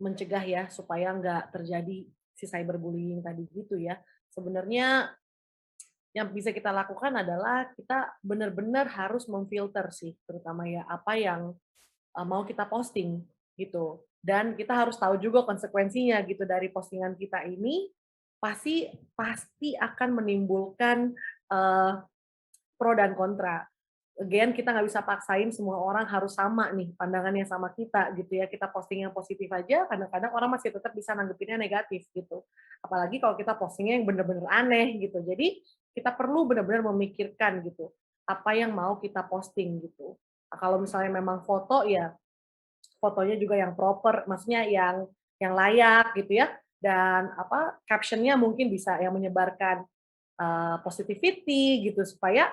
mencegah ya supaya nggak terjadi si cyberbullying tadi gitu ya. Sebenarnya yang bisa kita lakukan adalah kita benar-benar harus memfilter sih, terutama ya apa yang mau kita posting gitu. Dan kita harus tahu juga konsekuensinya gitu dari postingan kita ini pasti pasti akan menimbulkan pro dan kontra. Again, kita nggak bisa paksain semua orang harus sama nih pandangannya sama kita gitu ya. Kita posting yang positif aja, kadang-kadang orang masih tetap bisa nanggepinnya negatif gitu. Apalagi kalau kita postingnya yang bener-bener aneh gitu. Jadi kita perlu benar-benar memikirkan gitu apa yang mau kita posting gitu. Nah, kalau misalnya memang foto ya fotonya juga yang proper, maksudnya yang layak gitu ya. Dan apa captionnya mungkin bisa yang menyebarkan positivity gitu supaya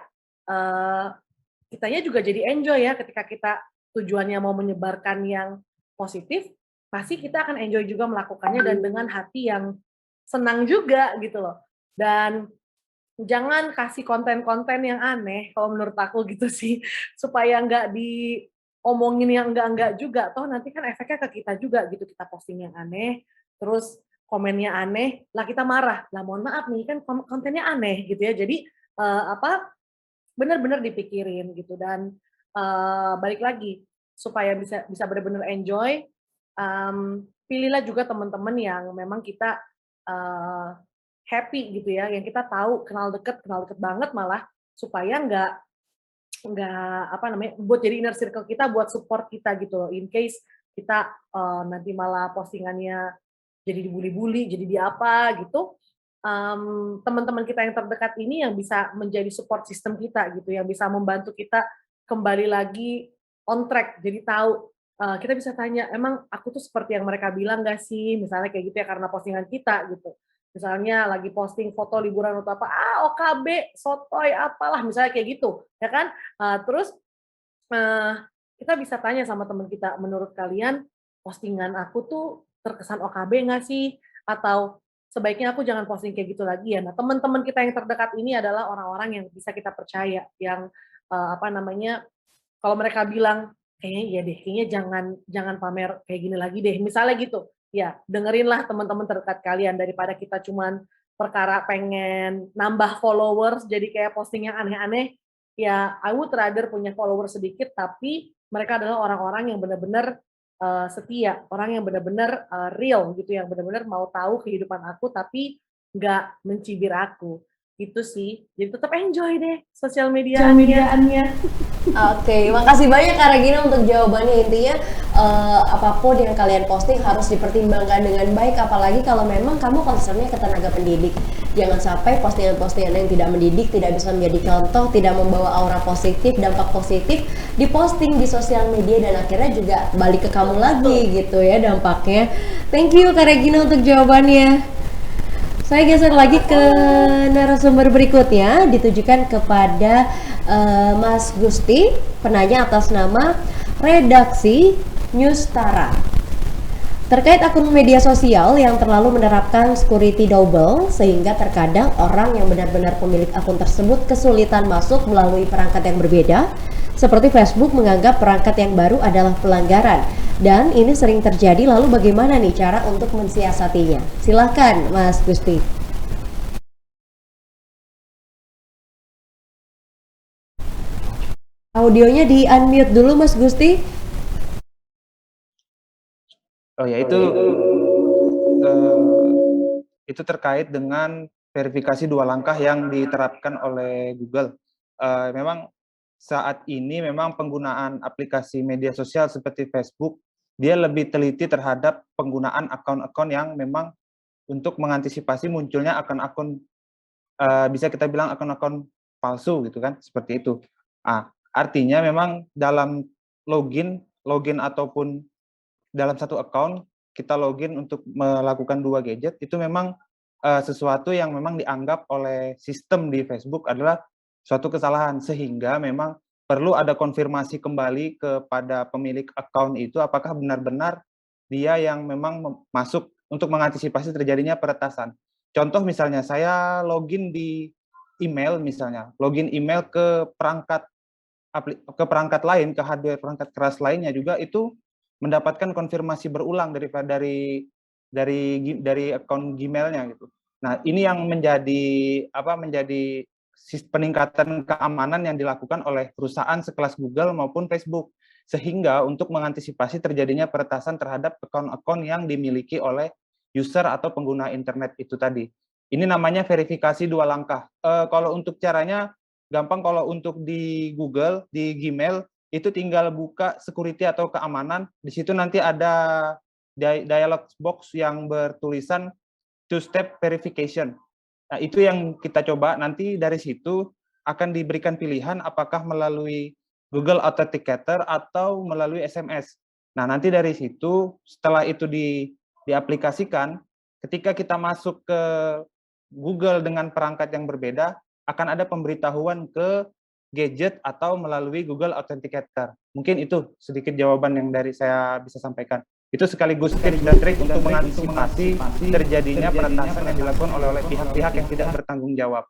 kitanya juga jadi enjoy ya ketika kita tujuannya mau menyebarkan yang positif, pasti kita akan enjoy juga melakukannya dan dengan hati yang senang juga gitu loh. Dan jangan kasih konten-konten yang aneh kalau menurut aku gitu sih, supaya nggak diomongin yang enggak-enggak juga, toh nanti kan efeknya ke kita juga gitu, kita posting yang aneh, terus komennya aneh, lah kita marah, lah mohon maaf nih kan kontennya aneh gitu ya, jadi benar-benar dipikirin gitu dan balik lagi supaya bisa benar-benar enjoy, pilihlah juga teman-teman yang memang kita happy gitu ya, yang kita tahu kenal deket banget malah supaya nggak apa namanya buat jadi inner circle kita buat support kita gitu loh, in case kita nanti malah postingannya jadi dibully-bully, jadi di apa gitu. Teman-teman kita yang terdekat ini yang bisa menjadi support system kita gitu, yang bisa membantu kita kembali lagi on track. Jadi tahu kita bisa tanya, emang aku tuh seperti yang mereka bilang nggak sih? Misalnya kayak gitu ya karena postingan kita gitu. Misalnya lagi posting foto liburan atau apa, OKB, sotoy, apalah misalnya kayak gitu, ya kan? Terus kita bisa tanya sama teman kita, menurut kalian postingan aku tuh terkesan OKB nggak sih? Atau sebaiknya aku jangan posting kayak gitu lagi ya. Nah, teman-teman kita yang terdekat ini adalah orang-orang yang bisa kita percaya, yang apa namanya, kalau mereka bilang kayaknya iya deh, kayaknya jangan pamer kayak gini lagi deh. Misalnya gitu, ya dengerinlah teman-teman terdekat kalian daripada kita cuman perkara pengen nambah followers jadi kayak posting yang aneh-aneh. Ya, I would rather punya followers sedikit tapi mereka adalah orang-orang yang benar-benar setia, orang yang benar-benar real gitu, yang benar-benar mau tahu kehidupan aku tapi nggak mencibir aku. Gitu sih. Jadi tetap enjoy deh sosial mediaannya. Oke, makasih banyak Kak Regina untuk jawabannya. Intinya apapun yang kalian posting harus dipertimbangkan dengan baik, apalagi kalau memang kamu concernnya ke tenaga pendidik. Jangan sampai postingan-postingan yang tidak mendidik, tidak bisa menjadi contoh, tidak membawa aura positif, dampak positif diposting di sosial media dan akhirnya juga balik ke kamu lagi gitu ya dampaknya. Thank you Kak Regina untuk jawabannya. Saya geser lagi ke narasumber berikutnya, ditujukan kepada Mas Gusti, penanya atas nama Redaksi Newstara. Terkait akun media sosial yang terlalu menerapkan security double, sehingga terkadang orang yang benar-benar pemilik akun tersebut kesulitan masuk melalui perangkat yang berbeda, seperti Facebook menganggap perangkat yang baru adalah pelanggaran. Dan ini sering terjadi, lalu bagaimana nih cara untuk mensiasatinya? Silahkan Mas Gusti. Audionya di unmute dulu Mas Gusti. Oh ya, itu terkait dengan verifikasi 2 langkah yang diterapkan oleh Google. Memang saat ini memang penggunaan aplikasi media sosial seperti Facebook, dia lebih teliti terhadap penggunaan akun-akun yang memang untuk mengantisipasi munculnya akun-akun bisa kita bilang akun-akun palsu gitu kan, seperti itu. Artinya memang dalam login ataupun dalam satu account kita login untuk melakukan 2 gadget itu memang sesuatu yang memang dianggap oleh sistem di Facebook adalah suatu kesalahan, sehingga memang perlu ada konfirmasi kembali kepada pemilik account itu apakah benar-benar dia yang memang masuk untuk mengantisipasi terjadinya peretasan. Contoh misalnya saya login di email misalnya, login email ke perangkat lain, ke hardware perangkat keras lainnya juga itu mendapatkan konfirmasi berulang dari akun Gmail-nya gitu. Nah, ini yang menjadi peningkatan keamanan yang dilakukan oleh perusahaan sekelas Google maupun Facebook, sehingga untuk mengantisipasi terjadinya peretasan terhadap akun-akun yang dimiliki oleh user atau pengguna internet itu tadi. Ini namanya verifikasi 2 langkah. Kalau untuk caranya gampang, kalau untuk di Google, di Gmail, itu tinggal buka security atau keamanan, di situ nanti ada dialog box yang bertulisan two-step verification. Nah, itu yang kita coba, nanti dari situ akan diberikan pilihan apakah melalui Google Authenticator atau melalui SMS. Nah, nanti dari situ, setelah itu diaplikasikan, ketika kita masuk ke Google dengan perangkat yang berbeda, akan ada pemberitahuan ke gadget atau melalui Google Authenticator. Mungkin itu sedikit jawaban yang dari saya bisa sampaikan. Itu sekaligus tips dan trik untuk mengantisipasi terjadinya peretasan yang dilakukan oleh pihak-pihak yang tidak bertanggung jawab.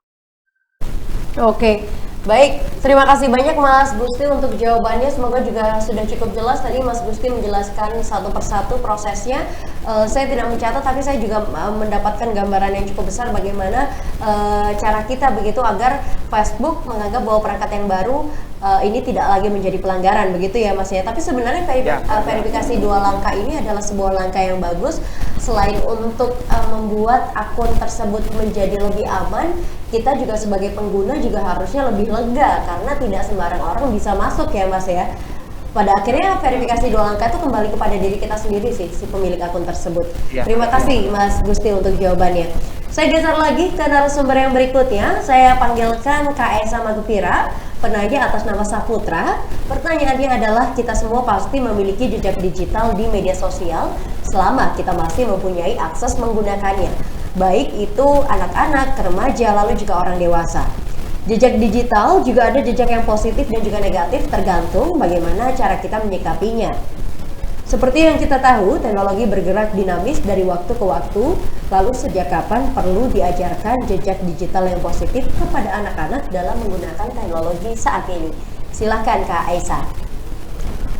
Oke, baik. Terima kasih banyak Mas Gusti untuk jawabannya. Semoga juga sudah cukup jelas. Tadi Mas Gusti menjelaskan satu persatu prosesnya. Saya tidak mencatat, tapi saya juga mendapatkan gambaran yang cukup besar bagaimana cara kita begitu agar Facebook menganggap bahwa perangkat yang baru ini tidak lagi menjadi pelanggaran, begitu ya Mas ya. Tapi sebenarnya verifikasi 2 langkah ini adalah sebuah langkah yang bagus. Selain untuk membuat akun tersebut menjadi lebih aman, kita juga sebagai pengguna juga harusnya lebih lega karena tidak sembarang orang bisa masuk ya Mas ya. Pada akhirnya verifikasi 2 langkah itu kembali kepada diri kita sendiri sih, si pemilik akun tersebut. Terima kasih Mas Gusti untuk jawabannya. Saya geser lagi ke narasumber yang berikutnya. Saya panggilkan Kak Esa Magupira, penanya atas nama Saputra. Pertanyaannya adalah, kita semua pasti memiliki jejak digital di media sosial selama kita masih mempunyai akses menggunakannya. Baik itu anak-anak, remaja, lalu juga orang dewasa. Jejak digital juga ada jejak yang positif dan juga negatif, tergantung bagaimana cara kita menyikapinya. Seperti yang kita tahu, teknologi bergerak dinamis dari waktu ke waktu, lalu sejak kapan perlu diajarkan jejak digital yang positif kepada anak-anak dalam menggunakan teknologi saat ini? Silahkan Kak Aisyah.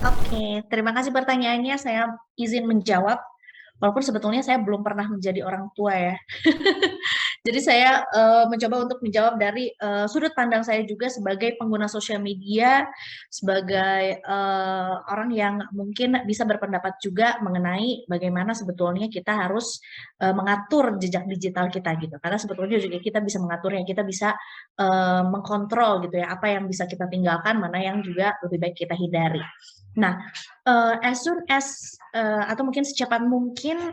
Oke, terima kasih pertanyaannya. Saya izin menjawab, walaupun sebetulnya saya belum pernah menjadi orang tua ya. Jadi saya mencoba untuk menjawab dari sudut pandang saya juga sebagai pengguna sosial media, sebagai orang yang mungkin bisa berpendapat juga mengenai bagaimana sebetulnya kita harus mengatur jejak digital kita gitu. Karena sebetulnya juga kita bisa mengaturnya, kita bisa mengkontrol gitu ya, apa yang bisa kita tinggalkan, mana yang juga lebih baik kita hindari. Nah, as soon as atau mungkin secepat mungkin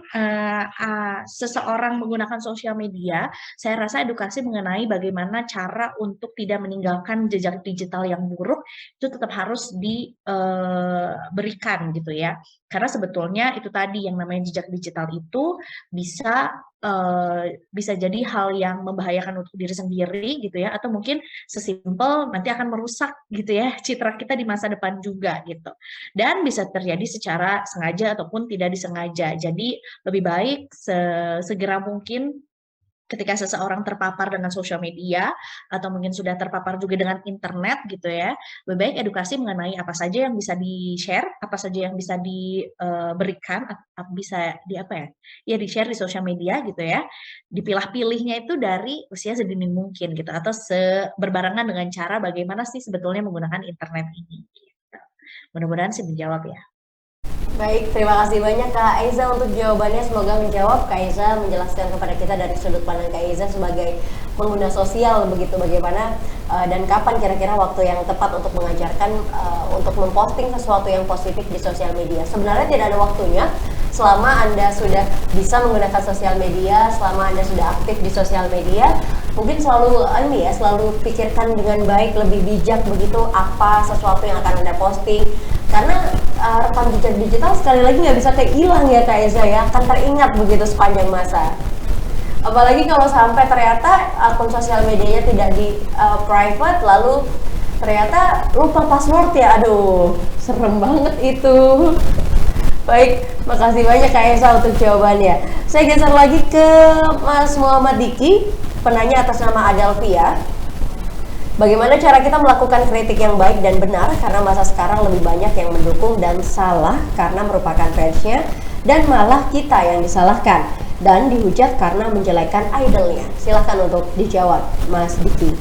seseorang menggunakan sosial media, saya rasa edukasi mengenai bagaimana cara untuk tidak meninggalkan jejak digital yang buruk itu tetap harus diberikan gitu ya. Karena sebetulnya itu tadi yang namanya jejak digital itu bisa jadi hal yang membahayakan untuk diri sendiri gitu ya, atau mungkin sesimpel nanti akan merusak gitu ya citra kita di masa depan juga gitu. Dan bisa terjadi secara sengaja ataupun tidak disengaja. Jadi lebih baik segera mungkin ketika seseorang terpapar dengan sosial media atau mungkin sudah terpapar juga dengan internet gitu ya, lebih baik edukasi mengenai apa saja yang bisa di-share, apa saja yang bisa diberikan, bisa di-share di sosial media gitu ya. Dipilah-pilihnya itu dari usia sedini mungkin gitu, atau berbarengan dengan cara bagaimana sih sebetulnya menggunakan internet ini. Mudah-mudahan sih menjawab ya. Baik, terima kasih banyak Kak Aiza untuk jawabannya. Semoga menjawab. Kak Aiza menjelaskan kepada kita dari sudut pandang Kak Aiza sebagai pengguna sosial begitu, bagaimana dan kapan kira-kira waktu yang tepat untuk mengajarkan untuk memposting sesuatu yang positif di sosial media. Sebenarnya tidak ada waktunya. Selama Anda sudah bisa menggunakan sosial media, selama Anda sudah aktif di sosial media, mungkin selalu selalu pikirkan dengan baik, lebih bijak begitu apa sesuatu yang akan Anda posting. Karena rekam jejak digital sekali lagi nggak bisa kayak hilang ya Kak Eza ya, akan teringat begitu sepanjang masa. Apalagi kalau sampai ternyata akun sosial medianya tidak di private, lalu ternyata lupa password ya, aduh serem banget itu. Baik, makasih banyak Kak Esa untuk jawabannya. Saya geser lagi ke Mas Muhammad Diki, penanya atas nama Adelvia. Bagaimana cara kita melakukan kritik yang baik dan benar, karena masa sekarang lebih banyak yang mendukung dan salah karena merupakan fansnya, dan malah kita yang disalahkan dan dihujat karena menjelekan idolnya. Silahkan untuk dijawab Mas Diki.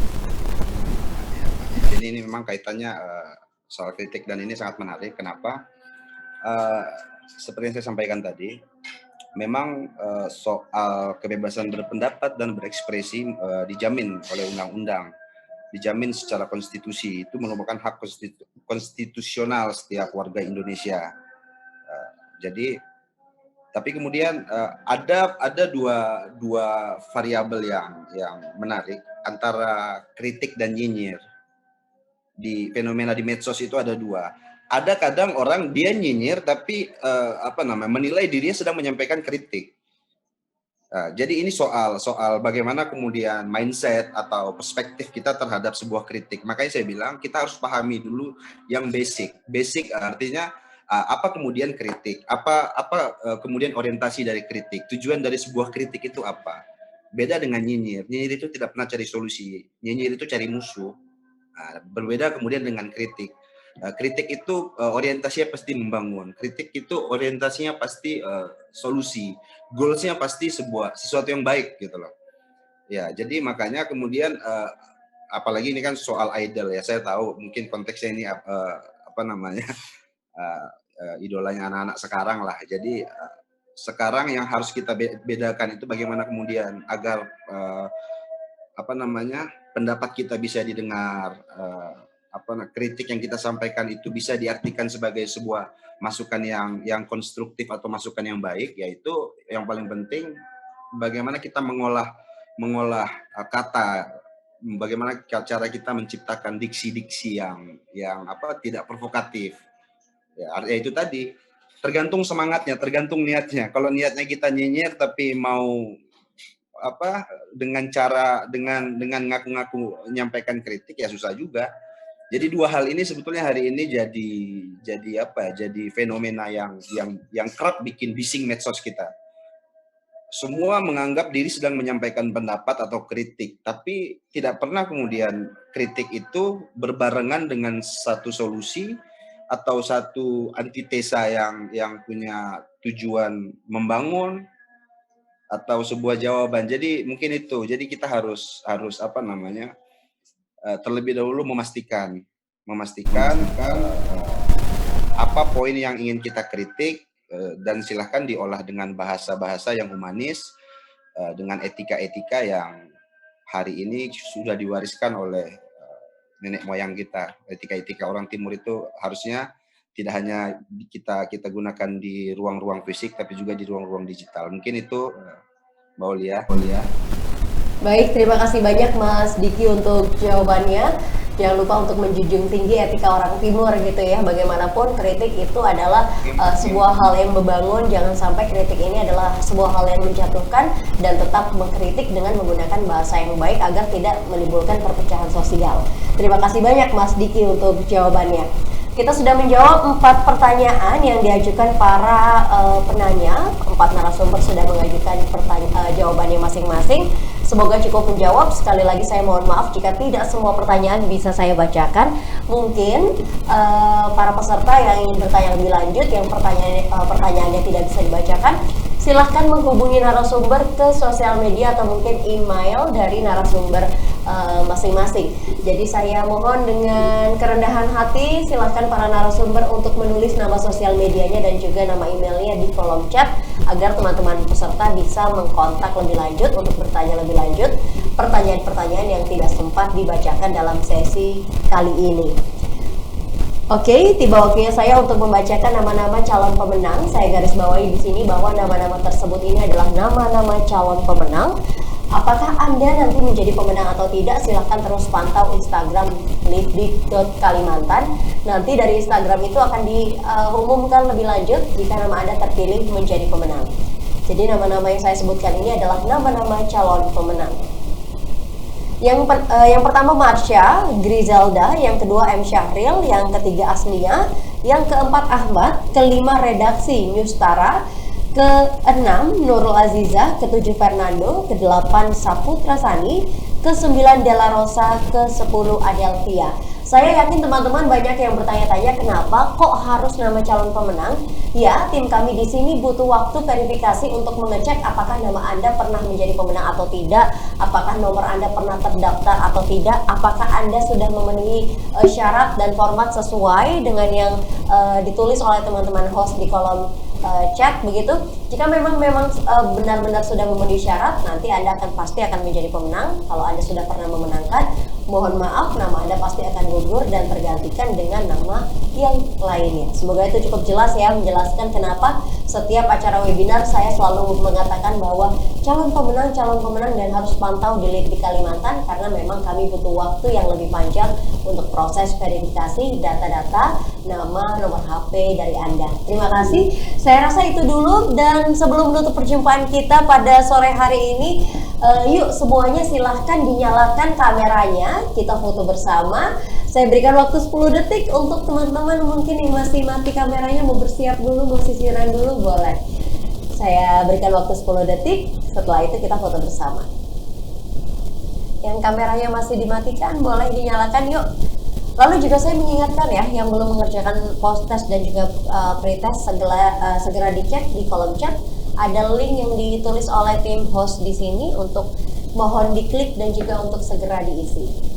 Jadi ini memang kaitannya soal kritik dan ini sangat menarik. Kenapa? Seperti yang saya sampaikan tadi, memang soal kebebasan berpendapat dan berekspresi dijamin oleh undang-undang, dijamin secara konstitusi. Itu merupakan hak konstitusional setiap warga Indonesia. Jadi, tapi kemudian ada dua variabel yang menarik antara kritik dan nyinyir. Di fenomena di medsos itu ada dua. Ada kadang orang dia nyinyir tapi menilai dirinya sedang menyampaikan kritik. Jadi ini soal bagaimana kemudian mindset atau perspektif kita terhadap sebuah kritik. Makanya saya bilang kita harus pahami dulu yang basic. Basic artinya apa kemudian kritik, apa kemudian orientasi dari kritik, tujuan dari sebuah kritik itu apa. Beda dengan nyinyir. Nyinyir itu tidak pernah cari solusi. Nyinyir itu cari musuh. Berbeda kemudian dengan kritik. Kritik itu orientasinya pasti membangun. Kritik itu orientasinya pasti solusi. Goalsnya pasti sesuatu yang baik gitu loh. Ya, jadi makanya kemudian apalagi ini kan soal idol ya. Saya tahu mungkin konteksnya ini idolanya anak-anak sekarang lah. Jadi sekarang yang harus kita bedakan itu bagaimana kemudian agar pendapat kita bisa didengar, kritik yang kita sampaikan itu bisa diartikan sebagai sebuah masukan yang konstruktif atau masukan yang baik, yaitu yang paling penting bagaimana kita mengolah kata, bagaimana cara kita menciptakan diksi-diksi yang tidak provokatif. Ya, itu tadi tergantung semangatnya, tergantung niatnya. Kalau niatnya kita nyinyir tapi mau dengan ngaku-ngaku menyampaikan kritik ya susah juga. Jadi dua hal ini sebetulnya hari ini jadi fenomena yang kerap bikin bising medsos kita. Semua menganggap diri sedang menyampaikan pendapat atau kritik, tapi tidak pernah kemudian kritik itu berbarengan dengan satu solusi atau satu antitesa yang punya tujuan membangun atau sebuah jawaban. Jadi mungkin itu. Jadi kita harus terlebih dahulu memastikan apa poin yang ingin kita kritik, dan silahkan diolah dengan bahasa-bahasa yang humanis, dengan etika-etika yang hari ini sudah diwariskan oleh nenek moyang kita. Etika-etika orang Timur itu harusnya tidak hanya kita gunakan di ruang-ruang fisik, tapi juga di ruang-ruang digital. Mungkin itu, Mbak Olia. Baik, terima kasih banyak Mas Diki untuk jawabannya. Jangan lupa untuk menjunjung tinggi etika orang Timur gitu ya. Bagaimanapun kritik itu adalah sebuah hal yang membangun. Jangan sampai kritik ini adalah sebuah hal yang menjatuhkan, dan tetap mengkritik dengan menggunakan bahasa yang baik agar tidak menimbulkan perpecahan sosial. Terima kasih banyak Mas Diki untuk jawabannya. Kita sudah menjawab 4 pertanyaan yang diajukan para penanya. 4 narasumber sudah mengajukan jawabannya masing-masing. Semoga cukup menjawab. Sekali lagi saya mohon maaf jika tidak semua pertanyaan bisa saya bacakan. Mungkin para peserta yang ingin bertanya lebih lanjut, yang pertanyaannya tidak bisa dibacakan, silahkan menghubungi narasumber ke sosial media atau mungkin email dari narasumber masing-masing. Jadi saya mohon dengan kerendahan hati, silahkan para narasumber untuk menulis nama sosial medianya dan juga nama emailnya di kolom chat, agar teman-teman peserta bisa mengkontak lebih lanjut untuk bertanya lebih lanjut pertanyaan-pertanyaan yang tidak sempat dibacakan dalam sesi kali ini. Oke, tiba waktunya saya untuk membacakan nama-nama calon pemenang. Saya garis bawahi di sini bahwa nama-nama tersebut ini adalah nama-nama calon pemenang. Apakah Anda nanti menjadi pemenang atau tidak? Silahkan terus pantau Instagram litdik.kalimantan. Nanti dari Instagram itu akan diumumkan lebih lanjut jika nama Anda terpilih menjadi pemenang. Jadi nama-nama yang saya sebutkan ini adalah nama-nama calon pemenang. Yang pertama Marsha, Griselda, yang kedua M. Syahril, yang ketiga Asnia, yang keempat Ahmad, kelima redaksi Newstara, ke-6 Nurul Aziza, ke-7 Fernando, ke-8 Saputra Sani, ke-9 Della Rosa, ke-10 Adelvia. Saya yakin teman-teman banyak yang bertanya-tanya kenapa kok harus nama calon pemenang. Ya, tim kami di sini butuh waktu verifikasi untuk mengecek apakah nama Anda pernah menjadi pemenang atau tidak, apakah nomor Anda pernah terdaftar atau tidak, apakah Anda sudah memenuhi syarat dan format sesuai dengan yang ditulis oleh teman-teman host di kolom chat begitu. Jika memang benar-benar sudah memenuhi syarat, nanti Anda pasti akan menjadi pemenang. Kalau Anda sudah pernah memenangkan, mohon maaf, nama Anda pasti akan gugur dan tergantikan dengan nama yang lainnya. Semoga itu cukup jelas ya, menjelaskan kenapa setiap acara webinar saya selalu mengatakan bahwa calon pemenang dan harus pantau di Litdik Kalimantan, karena memang kami butuh waktu yang lebih panjang untuk proses verifikasi data-data nama, nomor HP dari Anda. Terima kasih. Saya rasa itu dulu, dan sebelum menutup perjumpaan kita pada sore hari ini, yuk semuanya silahkan dinyalakan kameranya, kita foto bersama. Saya berikan waktu 10 detik untuk teman-teman mungkin yang masih mati kameranya, mau bersiap dulu, mau sisiran dulu, boleh. Saya berikan waktu 10 detik, setelah itu kita foto bersama. Yang kameranya masih dimatikan, boleh dinyalakan yuk. Lalu juga saya mengingatkan ya, yang belum mengerjakan post test dan juga pretest segera dicek di kolom chat. Ada link yang ditulis oleh tim host di sini untuk mohon diklik dan juga untuk segera diisi.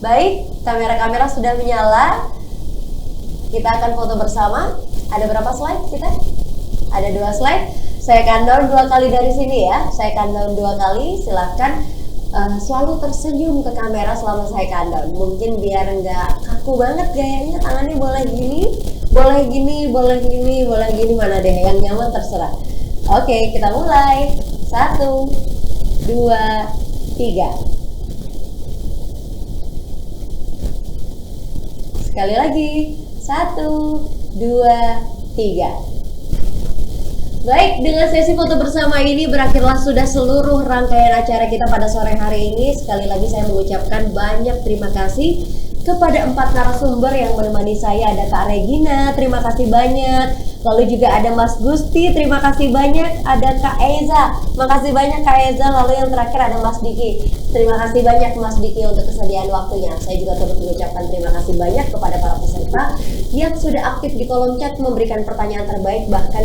Baik, kamera-kamera sudah menyala. Kita akan foto bersama. Ada berapa slide kita? Ada 2 slide. Saya countdown 2 kali dari sini ya. Saya countdown 2 kali. Silahkan selalu tersenyum ke kamera selama saya countdown. Mungkin biar nggak kaku banget gayanya, tangannya boleh gini, boleh gini, boleh gini, boleh gini, mana deh yang nyaman terserah. Oke, kita mulai. 1, 2, 3. Sekali lagi. 1, 2, 3. Baik, dengan sesi foto bersama ini berakhirlah sudah seluruh rangkaian acara kita pada sore hari ini. Sekali lagi saya mengucapkan banyak terima kasih kepada 4 narasumber yang menemani saya. Ada Kak Regina, terima kasih banyak. Lalu juga ada Mas Gusti, terima kasih banyak. Ada Kak Eza, makasih banyak Kak Eza. Lalu yang terakhir ada Mas Diki. Terima kasih banyak Mas Diki untuk kesediaan waktunya. Saya juga turut mengucapkan terima kasih banyak kepada para peserta yang sudah aktif di kolom chat memberikan pertanyaan terbaik, bahkan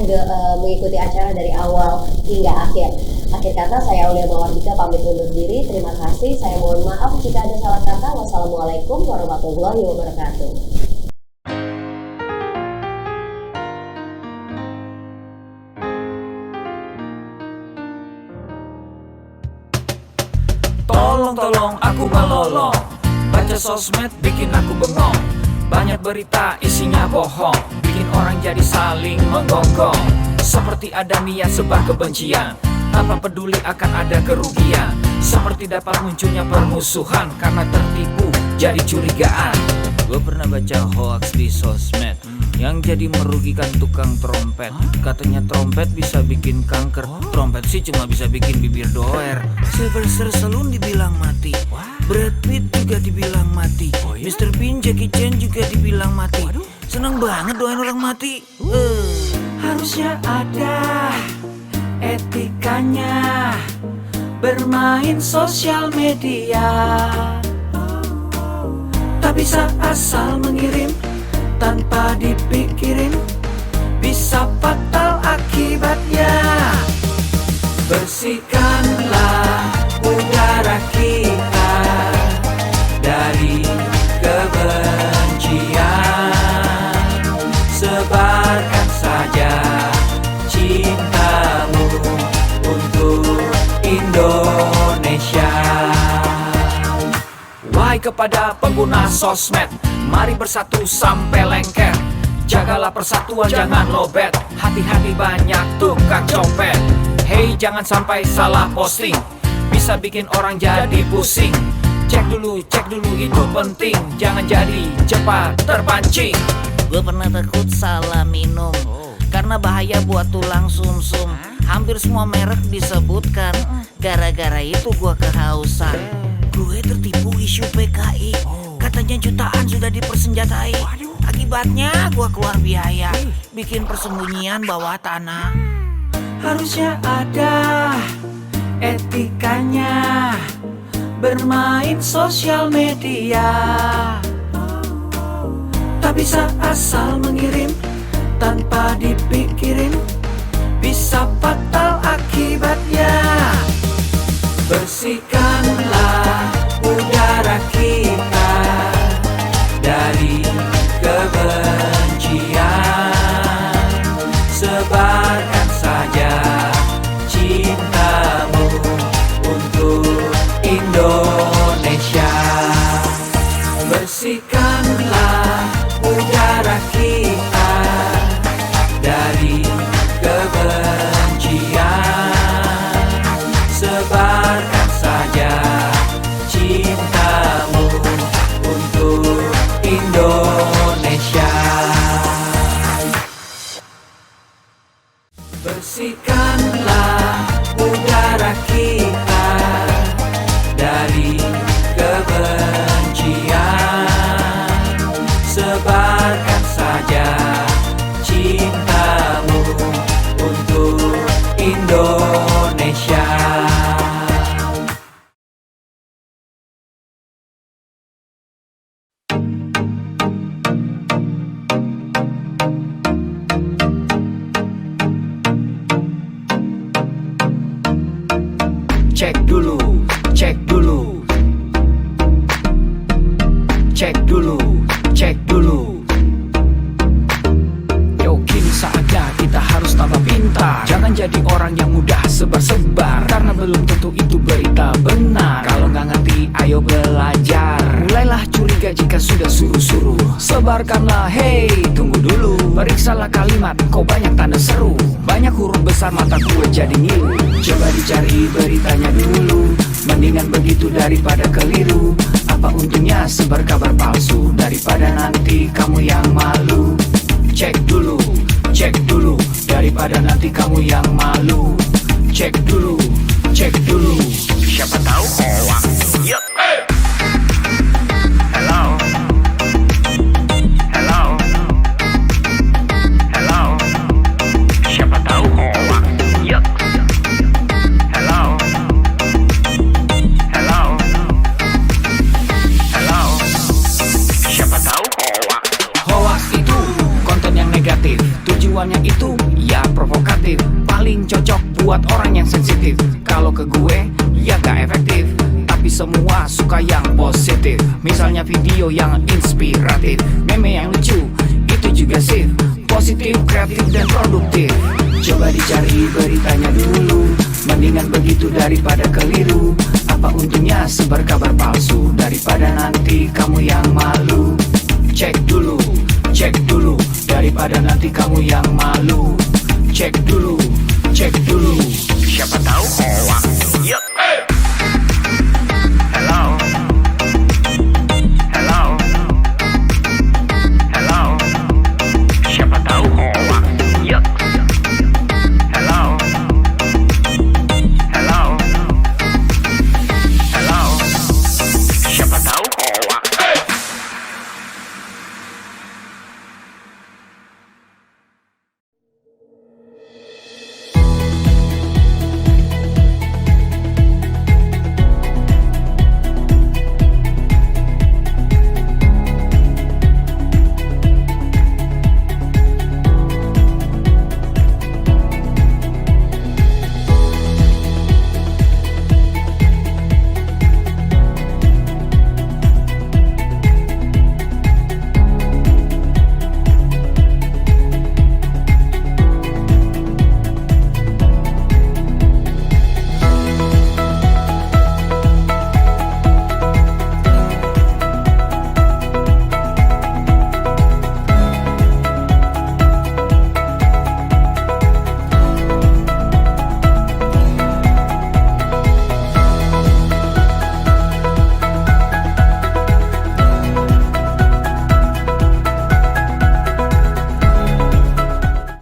mengikuti acara dari awal hingga akhir. Akhir kata, saya Aulia Mawardika pamit undur diri. Terima kasih. Saya mohon maaf jika ada salah kata. Wassalamualaikum warahmatullahi wabarakatuh. Tolong aku melolong, baca sosmed bikin aku bengong. Banyak berita isinya bohong, bikin orang jadi saling menggonggong. Seperti ada niat sebar kebencian, tanpa peduli akan ada kerugian. Seperti dapat munculnya permusuhan karena tertipu jadi curigaan. Gue pernah baca hoax di sosmed yang jadi merugikan tukang trompet. Katanya trompet bisa bikin kanker, trompet sih cuma bisa bikin bibir doer. Sylvester Stallone dibilang mati, Brad Pitt juga dibilang mati, Mr. Bean, Jackie Chan juga dibilang mati. Seneng banget doain orang mati. Harusnya ada etikanya bermain sosial media. Tak bisa asal mengirim tanpa dipikirin, bisa fatal akibatnya. Bersihkanlah udara kita dari kebencian. Sebarkan saja cintamu untuk Indonesia. Wahai kepada pengguna sosmed, mari bersatu sampai lengket. Jagalah persatuan, jangan lobet. Hati-hati banyak tukang copet. Hey, jangan sampai salah posting. bisa bikin orang jadi pusing. Cek dulu itu penting, jangan jadi cepat terpancing. Gue pernah takut salah minum karena bahaya buat tulang sumsum. Hampir semua merek disebutkan. Gara-gara itu gue kehausan. Gue tertipu isu PKI. Katanya jutaan sudah dipersenjatai. Akibatnya gue keluar biaya bikin persembunyian bawah tanah. Harusnya ada etikanya bermain sosial media. Tak bisa asal mengirim tanpa dipikirin, bisa fatal akibatnya. Bersihkanlah udara kita dari kebencian. Sebarkan saja cintamu untuk Indonesia. Bersihkanlah udara kita dari kebencian. Sebarkan saja cintamu untuk Indonesia. Bersihkanlah udara kita dari kebencian. Sebarkan saja cintamu untuk Indonesia. Cek dulu, cek dulu. Cek dulu, cek dulu. Yo, kini saatnya kita harus tambah pintar. Jangan jadi orang yang mudah sebar-sebar, karena belum tentu itu berita benar. Kalau nggak ngerti, ayo belajar. Mulailah curiga jika sudah suruh-suruh. Sebarkanlah, hey, tunggu dulu. Periksalah kalimat, kok banyak tanda seru. Banyak huruf besar, mata gue jadi ngilu. Coba dicari beritanya dulu, mendingan begitu daripada keliru. Apa untungnya sebar kabar palsu, daripada nanti kamu yang malu. Cek dulu, daripada nanti kamu yang malu. Cek dulu, siapa tahu hoax. Yup. Hello. Siapa tahu hoax. Yup. Hello. Siapa tahu hoax. Hoax itu konten yang negatif, tujuannya itu ya provokatif. Paling cocok buat orang yang sensitif. Kalau ke gue ya gak efektif, tapi semua suka yang positif. Misalnya video yang inspiratif, meme yang lucu, itu juga sip. Positif, kreatif, dan produktif. Coba dicari beritanya dulu, mendingan begitu daripada keliru. Apa untungnya sebar kabar palsu, daripada nanti kamu yang malu. Cek dulu, daripada nanti kamu yang malu. Cek dulu, siapa tahu hoax. Yup.